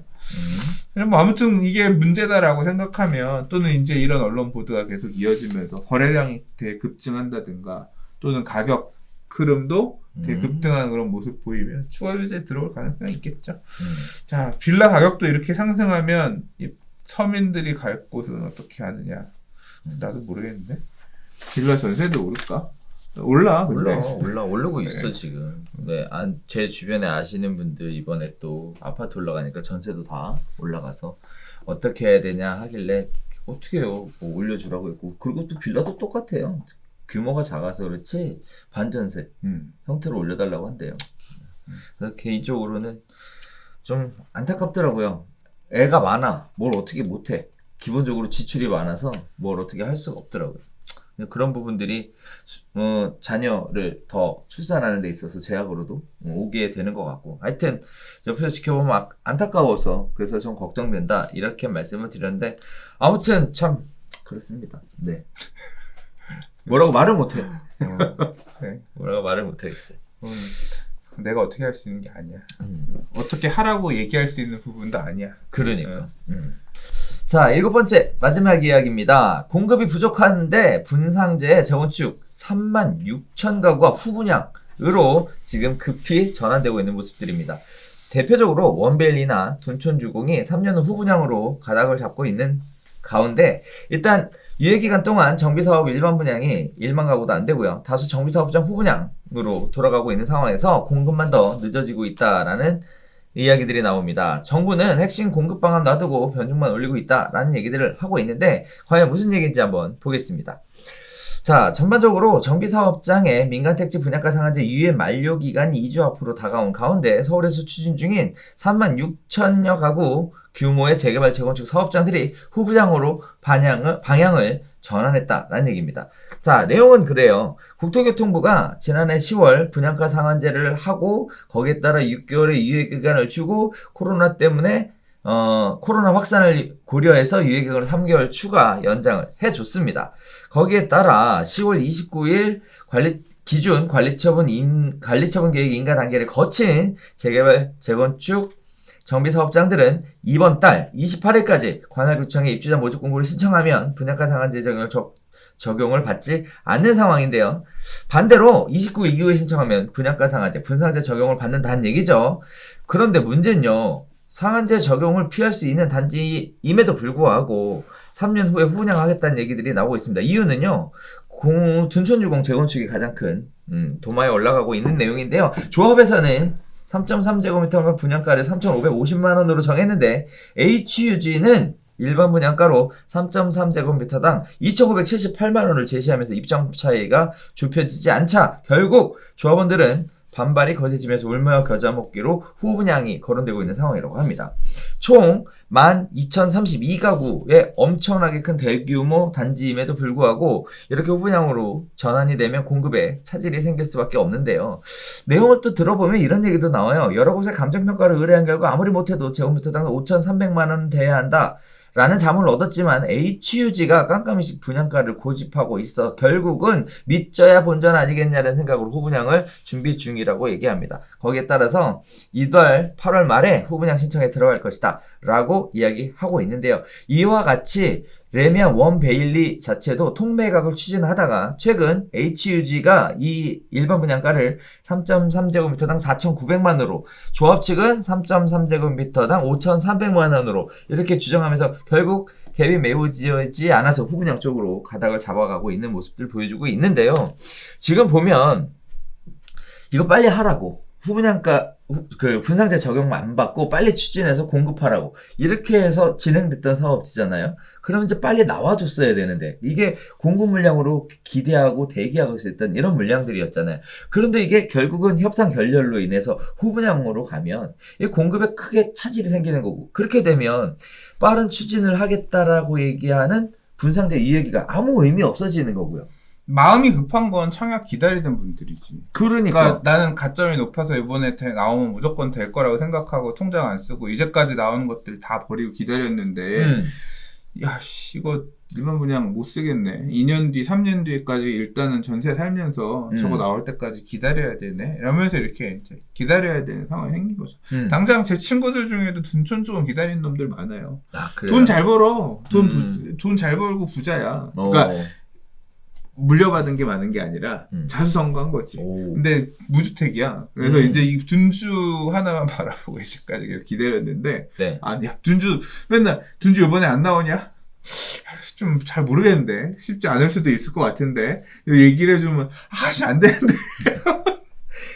Speaker 1: 뭐 아무튼 이게 문제다라고 생각하면 또는 이제 이런 언론 보도가 계속 이어지면서 거래량이 되게 급증한다든가 또는 가격 흐름도 되게 급등하는 그런 모습 보이면 추가 규제 들어올 가능성이 있겠죠. 자, 빌라 가격도 이렇게 상승하면 이 서민들이 갈 곳은 어떻게 하느냐? 나도 모르겠는데. 빌라 전세도 오를까?
Speaker 2: 오르고 있어
Speaker 1: 네.
Speaker 2: 지금. 네, 제 주변에 아시는 분들 이번에 또 아파트 올라가니까 전세도 다 올라가서 어떻게 해야 되냐 하길래 어떻게 해요? 뭐 올려주라고 했고 그리고 또 빌라도 똑같아요. 규모가 작아서 그렇지 반전세 형태로 올려달라고 한대요. 그래서 개인적으로는 좀 안타깝더라고요. 애가 많아. 뭘 어떻게 못해. 기본적으로 지출이 많아서 뭘 어떻게 할 수가 없더라고요. 그런 부분들이 자녀를 더 출산하는 데 있어서 제약으로도 오게 되는 것 같고 하여튼 옆에서 지켜보면 안타까워서 그래서 좀 걱정된다 이렇게 말씀을 드렸는데 아무튼 참 그렇습니다. 네. 뭐라고 말을 못해.
Speaker 1: 네.
Speaker 2: 뭐라고 말을 못하겠어요.
Speaker 1: 내가 어떻게 할 수 있는 게 아니야. 어떻게 하라고 얘기할 수 있는 부분도 아니야.
Speaker 2: 그러니까. 자, 7번째 마지막 이야기입니다. 공급이 부족한데 분상제 재건축 36,000가구가 후분양으로 지금 급히 전환되고 있는 모습들입니다. 대표적으로 원베일리나 둔촌주공이 3년 후 후분양으로 가닥을 잡고 있는 가운데 일단 유예기간 동안 정비사업 일반 분양이 1만 가구도 안 되고요. 다수 정비사업장 후분양으로 돌아가고 있는 상황에서 공급만 더 늦어지고 있다라는 이야기들이 나옵니다. 정부는 핵심 공급 방안 놔두고 변동만 올리고 있다라는 얘기들을 하고 있는데 과연 무슨 얘기인지 한번 보겠습니다. 자, 전반적으로 정비사업장의 민간택지 분양가 상한제 유예 만료 기간이 2주 앞으로 다가온 가운데 서울에서 추진 중인 36,000여 가구 규모의 재개발 재건축 사업장들이 후분양으로 방향을 전환했다라는 얘기입니다. 자, 내용은 그래요. 국토교통부가 지난해 10월 분양가 상한제를 하고 거기에 따라 6개월의 유예 기간을 주고 코로나 때문에 코로나 확산을 고려해서 유예 기간을 3개월 추가 연장을 해줬습니다. 거기에 따라 10월 29일 기준 관리처분 계획 인가 단계를 거친 재개발 재건축 정비사업장들은 이번 달 28일까지 관할구청에 입주자 모집 공고를 신청하면 분양가 상한제 적용을 받지 않는 상황인데요. 반대로 29일 이후에 신청하면 분양가 상한제, 분상제 적용을 받는다는 얘기죠. 그런데 문제는요. 상한제 적용을 피할 수 있는 단지임에도 불구하고 3년 후에 후분양하겠다는 얘기들이 나오고 있습니다. 이유는요. 둔촌주공 재건축이 가장 큰 도마에 올라가고 있는 내용인데요. 조합에서는 3.3제곱미터 분양가를 3,550만원으로 정했는데 HUG는 일반 분양가로 3.3제곱미터당 2,978만원을 제시하면서 입장 차이가 좁혀지지 않자 결국 조합원들은 반발이 거세지면서 울며 겨자 먹기로 후분양이 거론되고 있는 상황이라고 합니다. 총 12,032가구의 엄청나게 큰 대규모 단지임에도 불구하고 이렇게 후분양으로 전환이 되면 공급에 차질이 생길 수밖에 없는데요. 내용을 또 들어보면 이런 얘기도 나와요. 여러 곳에 감정평가를 의뢰한 결과 아무리 못해도 제곱미터당 5,300만원 돼야 한다. 라는 자문을 얻었지만 HUG가 깜깜이식 분양가를 고집하고 있어 결국은 믿져야 본전 아니겠냐는 생각으로 후분양을 준비 중이라고 얘기합니다. 거기에 따라서 이달 8월 말에 후분양 신청에 들어갈 것이다 라고 이야기하고 있는데요. 이와 같이 레미안 원베일리 자체도 통매각을 추진하다가 최근 HUG가 이 일반 분양가를 3.3제곱미터당 4,900만원으로 조합 측은 3.3제곱미터당 5,300만원으로 이렇게 주장하면서 결국 갭이 메워지지 않아서 후분양 쪽으로 가닥을 잡아가고 있는 모습들 보여주고 있는데요. 지금 보면 이거 빨리 하라고 후분양가 분상제 적용만 안 받고 빨리 추진해서 공급하라고 이렇게 해서 진행됐던 사업지잖아요. 그럼 이제 빨리 나와줬어야 되는데 이게 공급 물량으로 기대하고 대기하고 있었던 이런 물량들이었잖아요. 그런데 이게 결국은 협상 결렬로 인해서 후분양으로 가면 이 공급에 크게 차질이 생기는 거고 그렇게 되면 빠른 추진을 하겠다라고 얘기하는 분상제 이야기가 아무 의미 없어지는 거고요.
Speaker 1: 마음이 급한 건 청약 기다리던 분들이지. 그러니까 나는 가점이 높아서 이번에 나오면 무조건 될 거라고 생각하고 통장 안 쓰고 이제까지 나오는 것들 다 버리고 기다렸는데 야, 이거 일반 분양 못 쓰겠네. 2년 뒤, 3년 뒤까지 일단은 전세 살면서 저거 나올 때까지 기다려야 되네. 이러면서 이렇게 이제 기다려야 되는 상황이 생긴 거죠. 당장 제 친구들 중에도 둔촌주공 기다리는 놈들 많아요.
Speaker 2: 아, 그래요?
Speaker 1: 돈 잘 벌어. 돈 잘 벌고 부자야. 그러니까 물려받은 게 많은 게 아니라 자수성가한 거지. 근데 무주택이야. 그래서 이제 이 둔주 하나만 바라보고 이제까지 기다렸는데
Speaker 2: 네.
Speaker 1: 아니야. 맨날 둔주 이번에 안 나오냐? 좀 잘 모르겠는데 쉽지 않을 수도 있을 것 같은데 얘기를 해주면 안 되는데.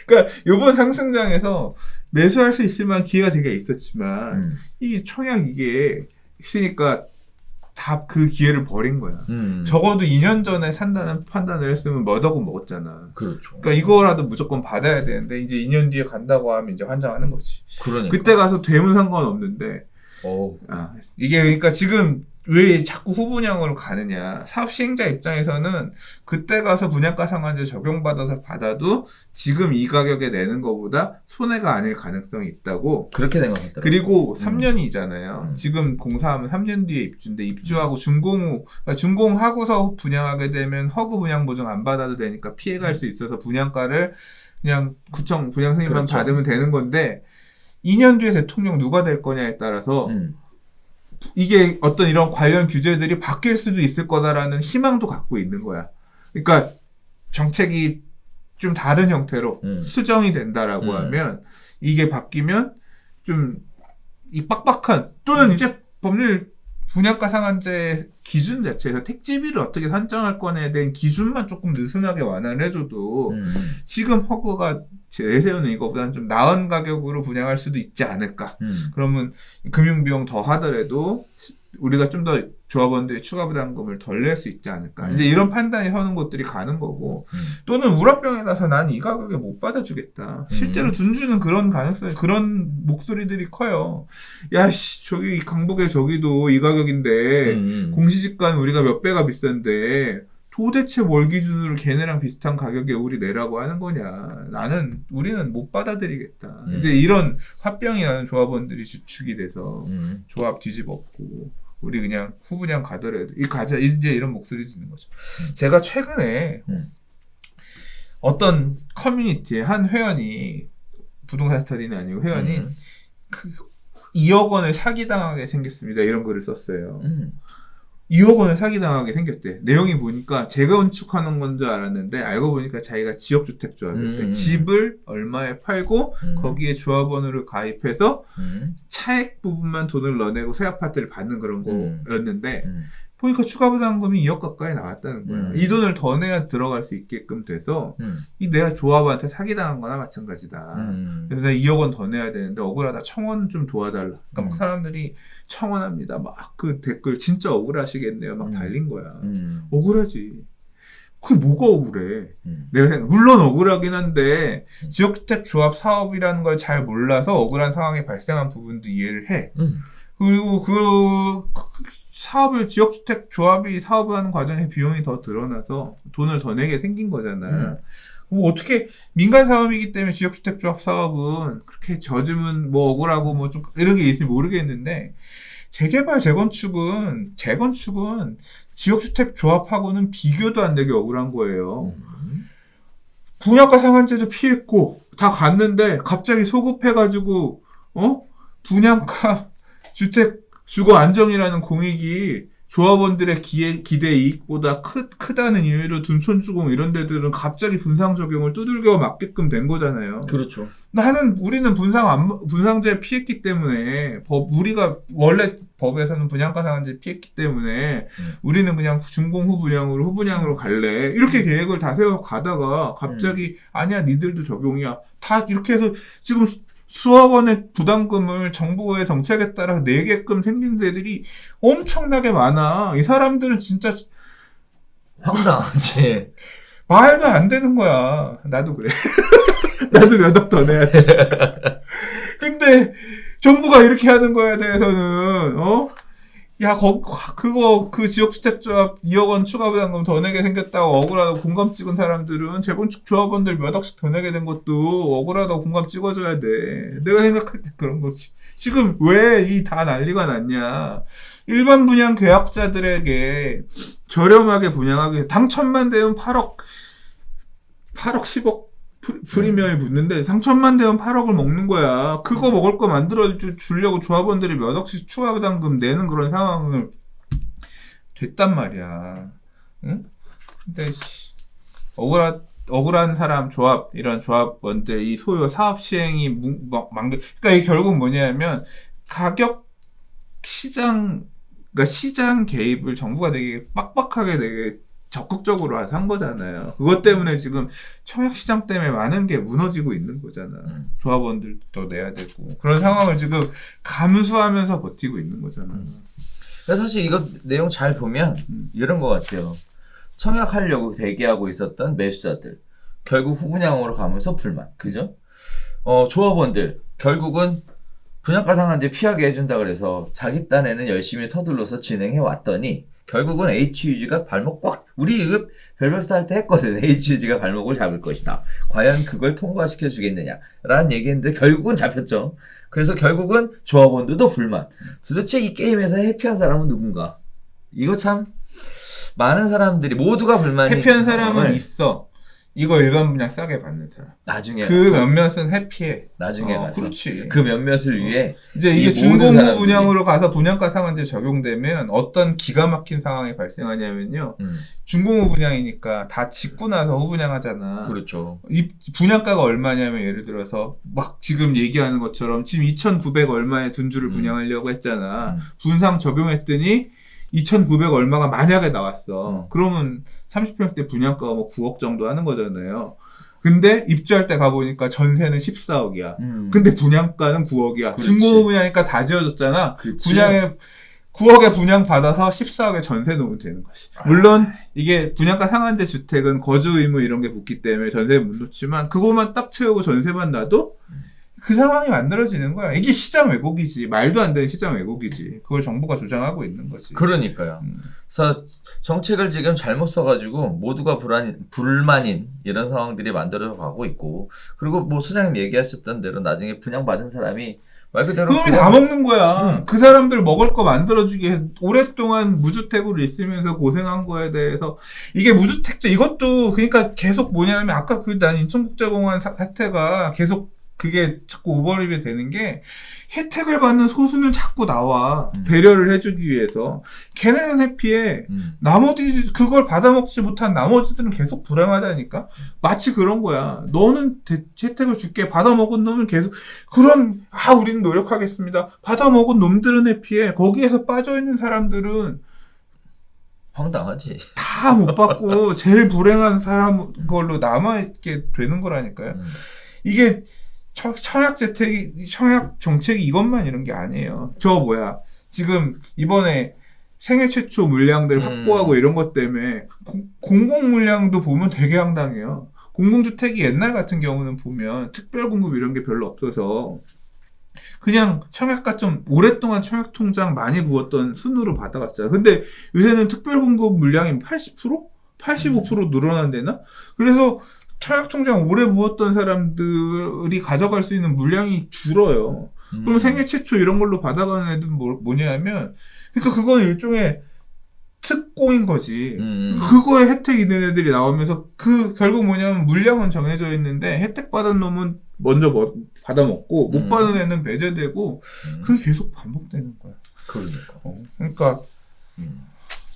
Speaker 1: 그러니까 이번 상승장에서 매수할 수 있을 만한 기회가 되게 있었지만 이 청약 이게 있으니까 다 그 기회를 버린 거야. 적어도 2년 전에 산다는 판단을 했으면 뭐더고 먹었잖아.
Speaker 2: 그렇죠.
Speaker 1: 그러니까 이거라도 무조건 받아야 되는데 이제 2년 뒤에 간다고 하면 이제 환장하는 거지.
Speaker 2: 그러니까.
Speaker 1: 그때 가서 되면 상관없는데. 이게 그러니까 지금 왜 자꾸 후분양으로 가느냐. 사업 시행자 입장에서는 그때 가서 분양가 상한제 적용받아서 받아도 지금 이 가격에 내는 것보다 손해가 아닐 가능성이 있다고.
Speaker 2: 그렇게 생각했더라고요.
Speaker 1: 그리고 3년이잖아요. 지금 공사하면 3년 뒤에 입주인데 입주하고 그러니까 준공하고서 분양하게 되면 허구 분양 보증 안 받아도 되니까 피해갈 수 있어서 분양가를 그냥 구청 분양 승인만
Speaker 2: 그렇죠.
Speaker 1: 받으면 되는 건데 2년 뒤에 대통령 누가 될 거냐에 따라서 이게 어떤 이런 관련 규제들이 바뀔 수도 있을 거다라는 희망도 갖고 있는 거야. 그러니까 정책이 좀 다른 형태로 수정이 된다라고 하면 이게 바뀌면 좀 이 빡빡한 또는 이제 법률 분양가 상한제 기준 자체에서 택지비를 어떻게 산정할 거냐에 대한 기준만 조금 느슨하게 완화를 해줘도 지금 허그가 내세우는 이거보다는 좀 나은 가격으로 분양할 수도 있지 않을까. 그러면 금융비용 더 하더라도 우리가 좀 더 조합원들이 추가 부담금을 덜 낼 수 있지 않을까. 이제 이런 판단이 서는 곳들이 가는 거고 또는 우라병에 나서 난 이 가격에 못 받아주겠다. 실제로 돈 주는 그런 가능성이 그런 목소리들이 커요. 야씨 저기 강북에 저기도 이 가격인데 공시지가는 우리가 몇 배가 비싼데 도대체 뭘 기준으로 걔네랑 비슷한 가격에 우리 내라고 하는 거냐. 우리는 못 받아들이겠다. 이제 이런 화병이 나는 조합원들이 주축이 돼서 조합 뒤집었고 우리 그냥 후분양 가더라도 이제 이런 목소리 듣는 거죠. 제가 최근에 어떤 커뮤니티에 한 회원이 부동산 스터디는 아니고 회원이 2억 원을 사기당하게 생겼습니다. 이런 글을 썼어요. 2억 원을 사기당하게 생겼대. 내용이 보니까 재건축하는 건 줄 알았는데 알고 보니까 자기가 지역주택 조합이었대. 집을 얼마에 팔고 거기에 조합원으로 가입해서 차액 부분만 돈을 넣어내고 새 아파트를 받는 그런 거였는데 보니까 추가 부담금이 2억 가까이 나왔다는 거야. 이 돈을 더 내야 들어갈 수 있게끔 돼서 이 내가 조합한테 사기당한 거나 마찬가지다. 그래서 내가 2억 원 더 내야 되는데 억울하다. 청원 좀 도와달라. 그러니까 막 사람들이 청원합니다. 막 그 댓글 진짜 억울하시겠네요. 막 달린 거야. 억울하지. 그게 뭐가 억울해. 내가 생각 물론 억울하긴 한데 지역주택 조합 사업이라는 걸 잘 몰라서 억울한 상황이 발생한 부분도 이해를 해. 그리고 사업을 지역주택 조합이 사업을 하는 과정에 비용이 더 드러나서 돈을 더 내게 생긴 거잖아. 뭐 어떻게 민간 사업이기 때문에 지역주택 조합 사업은 그렇게 젖으면 뭐 억울하고 뭐 좀 이런 게 있을지 모르겠는데 재개발 재건축은 지역주택 조합하고는 비교도 안 되게 억울한 거예요. 분양가 상한제도 피했고 다 갔는데 갑자기 소급해가지고 분양가 주택 주거 안정이라는 공익이 조합원들의 기대 이익보다 크다는 이유로 둔촌주공 이런 데들은 갑자기 분상 적용을 두들겨 맞게끔 된 거잖아요.
Speaker 2: 그렇죠.
Speaker 1: 우리는 분상제 피했기 때문에 우리가 원래 법에서는 분양가 상한제 피했기 때문에 우리는 그냥 준공 후분양으로 갈래 이렇게 계획을 다 세워 가다가 갑자기 아니야 니들도 적용이야 다 이렇게 해서 지금 수억 원의 부담금을 정부의 정책에 따라 내게끔 생긴 데들이 엄청나게 많아. 이 사람들은 진짜
Speaker 2: 황당하지.
Speaker 1: 말도 안 되는 거야. 나도 그래. 나도 몇 억 더 내야 돼. 근데 정부가 이렇게 하는 거에 대해서는 야, 그 지역주택조합 2억 원 추가 부담금 더 내게 생겼다고 억울하다고 공감 찍은 사람들은 재건축 조합원들 몇 억씩 더 내게 된 것도 억울하다고 공감 찍어줘야 돼. 내가 생각할 때 그런 거지. 지금 왜 이 다 난리가 났냐. 일반 분양 계약자들에게 저렴하게 분양하기 위해서 당첨만 되면 8억, 10억 프리미엄이 붙는데 당첨만 되면 8억을 먹는 거야. 그거 먹을 거 만들어 주려고 조합원들이 몇 억씩 추가 부담금 내는 그런 상황을 됐단 말이야. 응? 근데 억울한 사람 이런 조합원들 이 소요 사업 시행이 그러니까 이게 결국 뭐냐면 가격 그러니까 시장 개입을 정부가 되게 빡빡하게 되게 적극적으로 한 거잖아요. 그것 때문에 지금 청약시장 때문에 많은 게 무너지고 있는 거잖아. 조합원들도 내야 되고. 그런 상황을 지금 감수하면서 버티고 있는 거잖아.
Speaker 2: 사실 이거 내용 잘 보면 이런 것 같아요. 청약하려고 대기하고 있었던 매수자들. 결국 후분양으로 가면서 불만. 그죠? 조합원들. 결국은 분양가 상한제 피하게 해준다 그래서 자기 딴에는 열심히 서둘러서 진행해 왔더니 결국은 HUG가 발목 꽉 우리 이거 별별스타 할 때 했거든. HUG가 발목을 잡을 것이다. 과연 그걸 통과시켜 주겠느냐 라는 얘기했는데 결국은 잡혔죠. 그래서 결국은 조합원들도 불만. 도대체 이 게임에서 해피한 사람은 누군가? 이거 참 많은 사람들이 모두가 불만이
Speaker 1: 해피한 사람은 있어. 이거 일반 분양 싸게 받는 사람.
Speaker 2: 나중에
Speaker 1: 그 몇몇은 해피해.
Speaker 2: 나중에 가서
Speaker 1: 그렇지.
Speaker 2: 그 몇몇을 위해
Speaker 1: 이제
Speaker 2: 이
Speaker 1: 이게
Speaker 2: 모든
Speaker 1: 준공후
Speaker 2: 사람들이-
Speaker 1: 분양으로 가서 분양가 상한제 적용되면 어떤 기가 막힌 상황이 발생하냐면요. 준공후 분양이니까 다 짓고 나서 후 분양하잖아.
Speaker 2: 그렇죠.
Speaker 1: 이 분양가가 얼마냐면 예를 들어서 막 지금 얘기하는 것처럼 지금 2,900 얼마에 둔주를 분양하려고 했잖아. 분상 적용했더니 2,900 얼마가 만약에 나왔어. 그러면 30평대 분양가가 뭐 9억 정도 하는 거잖아요. 근데 입주할 때 가보니까 전세는 14억이야. 근데 분양가는 9억이야.
Speaker 2: 그렇지.
Speaker 1: 중고 분양이니까 다 지어졌잖아.
Speaker 2: 그렇지.
Speaker 1: 분양에 9억에 분양 받아서 14억에 전세 놓으면 되는 것이. 물론 이게 분양가 상한제 주택은 거주 의무 이런 게 붙기 때문에 전세 못 놓지만 그것만 딱 채우고 전세만 놔도 그 상황이 만들어지는 거야. 이게 시장 왜곡이지. 말도 안 되는 시장 왜곡이지. 그걸 정부가 주장하고 있는 거지.
Speaker 2: 그러니까요. 그래서 정책을 지금 잘못 써가지고 모두가 불만인 이런 상황들이 만들어져 가고 있고, 그리고 뭐 소장님 얘기하셨던 대로 나중에 분양받은 사람이 말 그대로
Speaker 1: 그놈이 다 먹는 거야. 그 사람들 먹을 거 만들어주기 위해 오랫동안 무주택으로 있으면서 고생한 거에 대해서 이게 무주택도 이것도 그러니까 계속 뭐냐면 아까 난 인천국제공원 사태가 계속 그게 자꾸 오버립이 되는 게 혜택을 받는 소수는 자꾸 나와. 배려를 해주기 위해서. 걔네는 해피해. 나머지 그걸 받아먹지 못한 나머지들은 계속 불행하다니까. 마치 그런 거야. 너는 혜택을 줄게. 받아먹은 놈은 계속 그런 우리는 노력하겠습니다. 받아먹은 놈들은 해피해. 거기에서 빠져있는 사람들은
Speaker 2: 황당하지.
Speaker 1: 다 못 받고 제일 불행한 사람 걸로 남아있게 되는 거라니까요. 이게 청약 정책이 이것만 이런 게 아니에요. 지금 이번에 생애 최초 물량들 확보하고 이런 것 때문에 공공 물량도 보면 되게 황당해요. 공공주택이 옛날 같은 경우는 보면 특별공급 이런 게 별로 없어서 그냥 청약가 좀 오랫동안 청약통장 많이 부었던 순으로 받아갔잖아요. 근데 요새는 특별공급 물량이 80%? 85% 늘어난대나? 그래서 청약통장 오래 부었던 사람들이 가져갈 수 있는 물량이 줄어요. 그럼 생애 최초 이런 걸로 받아가는 애들은 뭐냐면, 그러니까 그건 일종의 특공인 거지. 그거에 혜택 있는 애들이 나오면서 결국 뭐냐면 물량은 정해져 있는데 혜택 받은 놈은 먼저 받아먹고 못 받은 애는 배제되고 그게 계속 반복되는 거야. 그러니까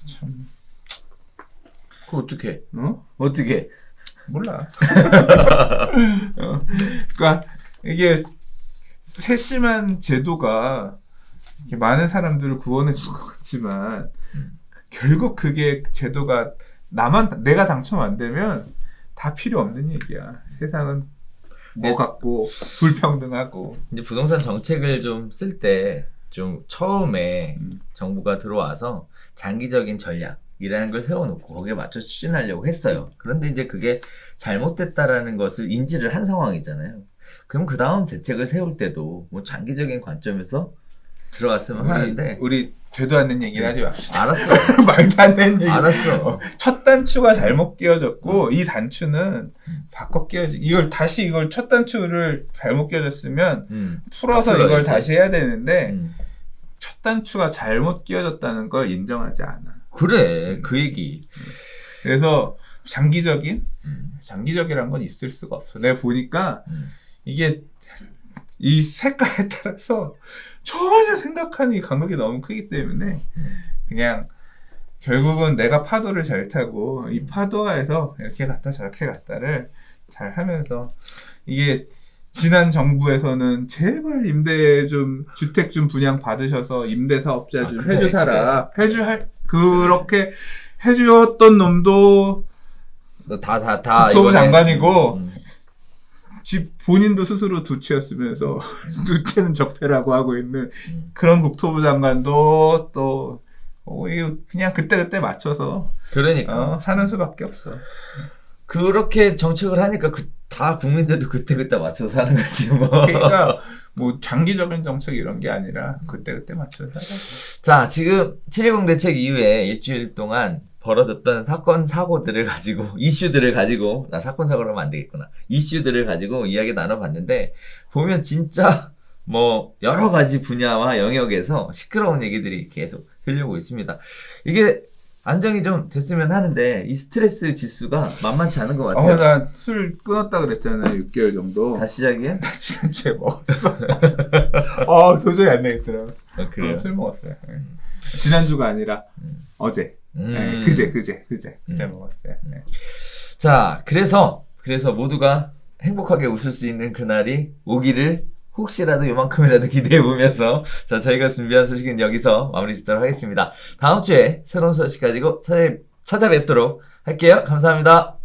Speaker 1: 참.
Speaker 2: 그거 어떻게?
Speaker 1: 어?
Speaker 2: 어떻게?
Speaker 1: 몰라. 그러니까 이게 세심한 제도가 이렇게 많은 사람들을 구원해 줄 것 같지만 결국 그게 제도가 내가 당첨 안 되면 다 필요 없는 얘기야. 세상은 뭐 같고 불평등하고.
Speaker 2: 이제 부동산 정책을 좀 쓸 때 좀 처음에 정부가 들어와서 장기적인 전략이라는 걸 세워놓고 거기에 맞춰 추진하려고 했어요. 그런데 이제 그게 잘못됐다라는 것을 인지를 한 상황이잖아요. 그럼 그 다음 대책을 세울 때도 뭐 장기적인 관점에서 들어갔으면 하는데
Speaker 1: 우리 되도 않는 얘기를 하지 맙시다.
Speaker 2: 알았어.
Speaker 1: 말도 안 되는 얘기.
Speaker 2: 알았어.
Speaker 1: 첫 단추가 잘못 끼워졌고 이 단추는 바꿔 끼워지. 이걸 첫 단추를 잘못 끼워졌으면 풀어서 이걸 다시 해야 되는데 첫 단추가 잘못 끼워졌다는 걸 인정하지 않아.
Speaker 2: 그래, 그 얘기.
Speaker 1: 그래서 장기적이란 건 있을 수가 없어. 내가 보니까 이게 이 색깔에 따라서 전혀 생각하는 이 간격이 너무 크기 때문에 그냥 결국은 내가 파도를 잘 타고 이 파도하에서 이렇게 갔다 저렇게 갔다를 잘 하면서 이게 지난 정부에서는 제발 주택 좀 분양 받으셔서 임대사업자 좀 해주사라. 그렇게 해주었던 놈도 국토부 장관이고 본인도 스스로 두채였으면서 두채는 적폐라고 하고 있는 그런 국토부 장관도 또 그냥 그때 맞춰서
Speaker 2: 그러니까
Speaker 1: 사는 수밖에 없어.
Speaker 2: 그렇게 정책을 하니까 다 국민들도 그때 맞춰서 사는 거지 뭐.
Speaker 1: 그러니까 뭐 장기적인 정책 이런 게 아니라 그때 맞춰서 살자.
Speaker 2: 자, 지금 7.20 대책 이후에 일주일 동안 벌어졌던 사건 사고들을 가지고 이슈들을 가지고 사건 사고를 하면 안 되겠구나. 이슈들을 가지고 이야기 나눠봤는데 보면 진짜 뭐 여러 가지 분야와 영역에서 시끄러운 얘기들이 계속 들리고 있습니다. 이게 안정이 좀 됐으면 하는데 이 스트레스 지수가 만만치 않은 것 같아요.
Speaker 1: 나 술 끊었다 그랬잖아요. 6개월 정도.
Speaker 2: 다시 시작이야?
Speaker 1: 나 지난주에 먹었어. 도저히 안 되겠더라고.
Speaker 2: 그래요?
Speaker 1: 술 먹었어요. 네. 지난주가 아니라 어제. 네, 그제 먹었어요. 네.
Speaker 2: 자, 그래서 모두가 행복하게 웃을 수 있는 그날이 오기를 혹시라도 요만큼이라도 기대해보면서 자, 저희가 준비한 소식은 여기서 마무리 짓도록 하겠습니다. 다음 주에 새로운 소식 가지고 찾아뵙도록 할게요. 감사합니다.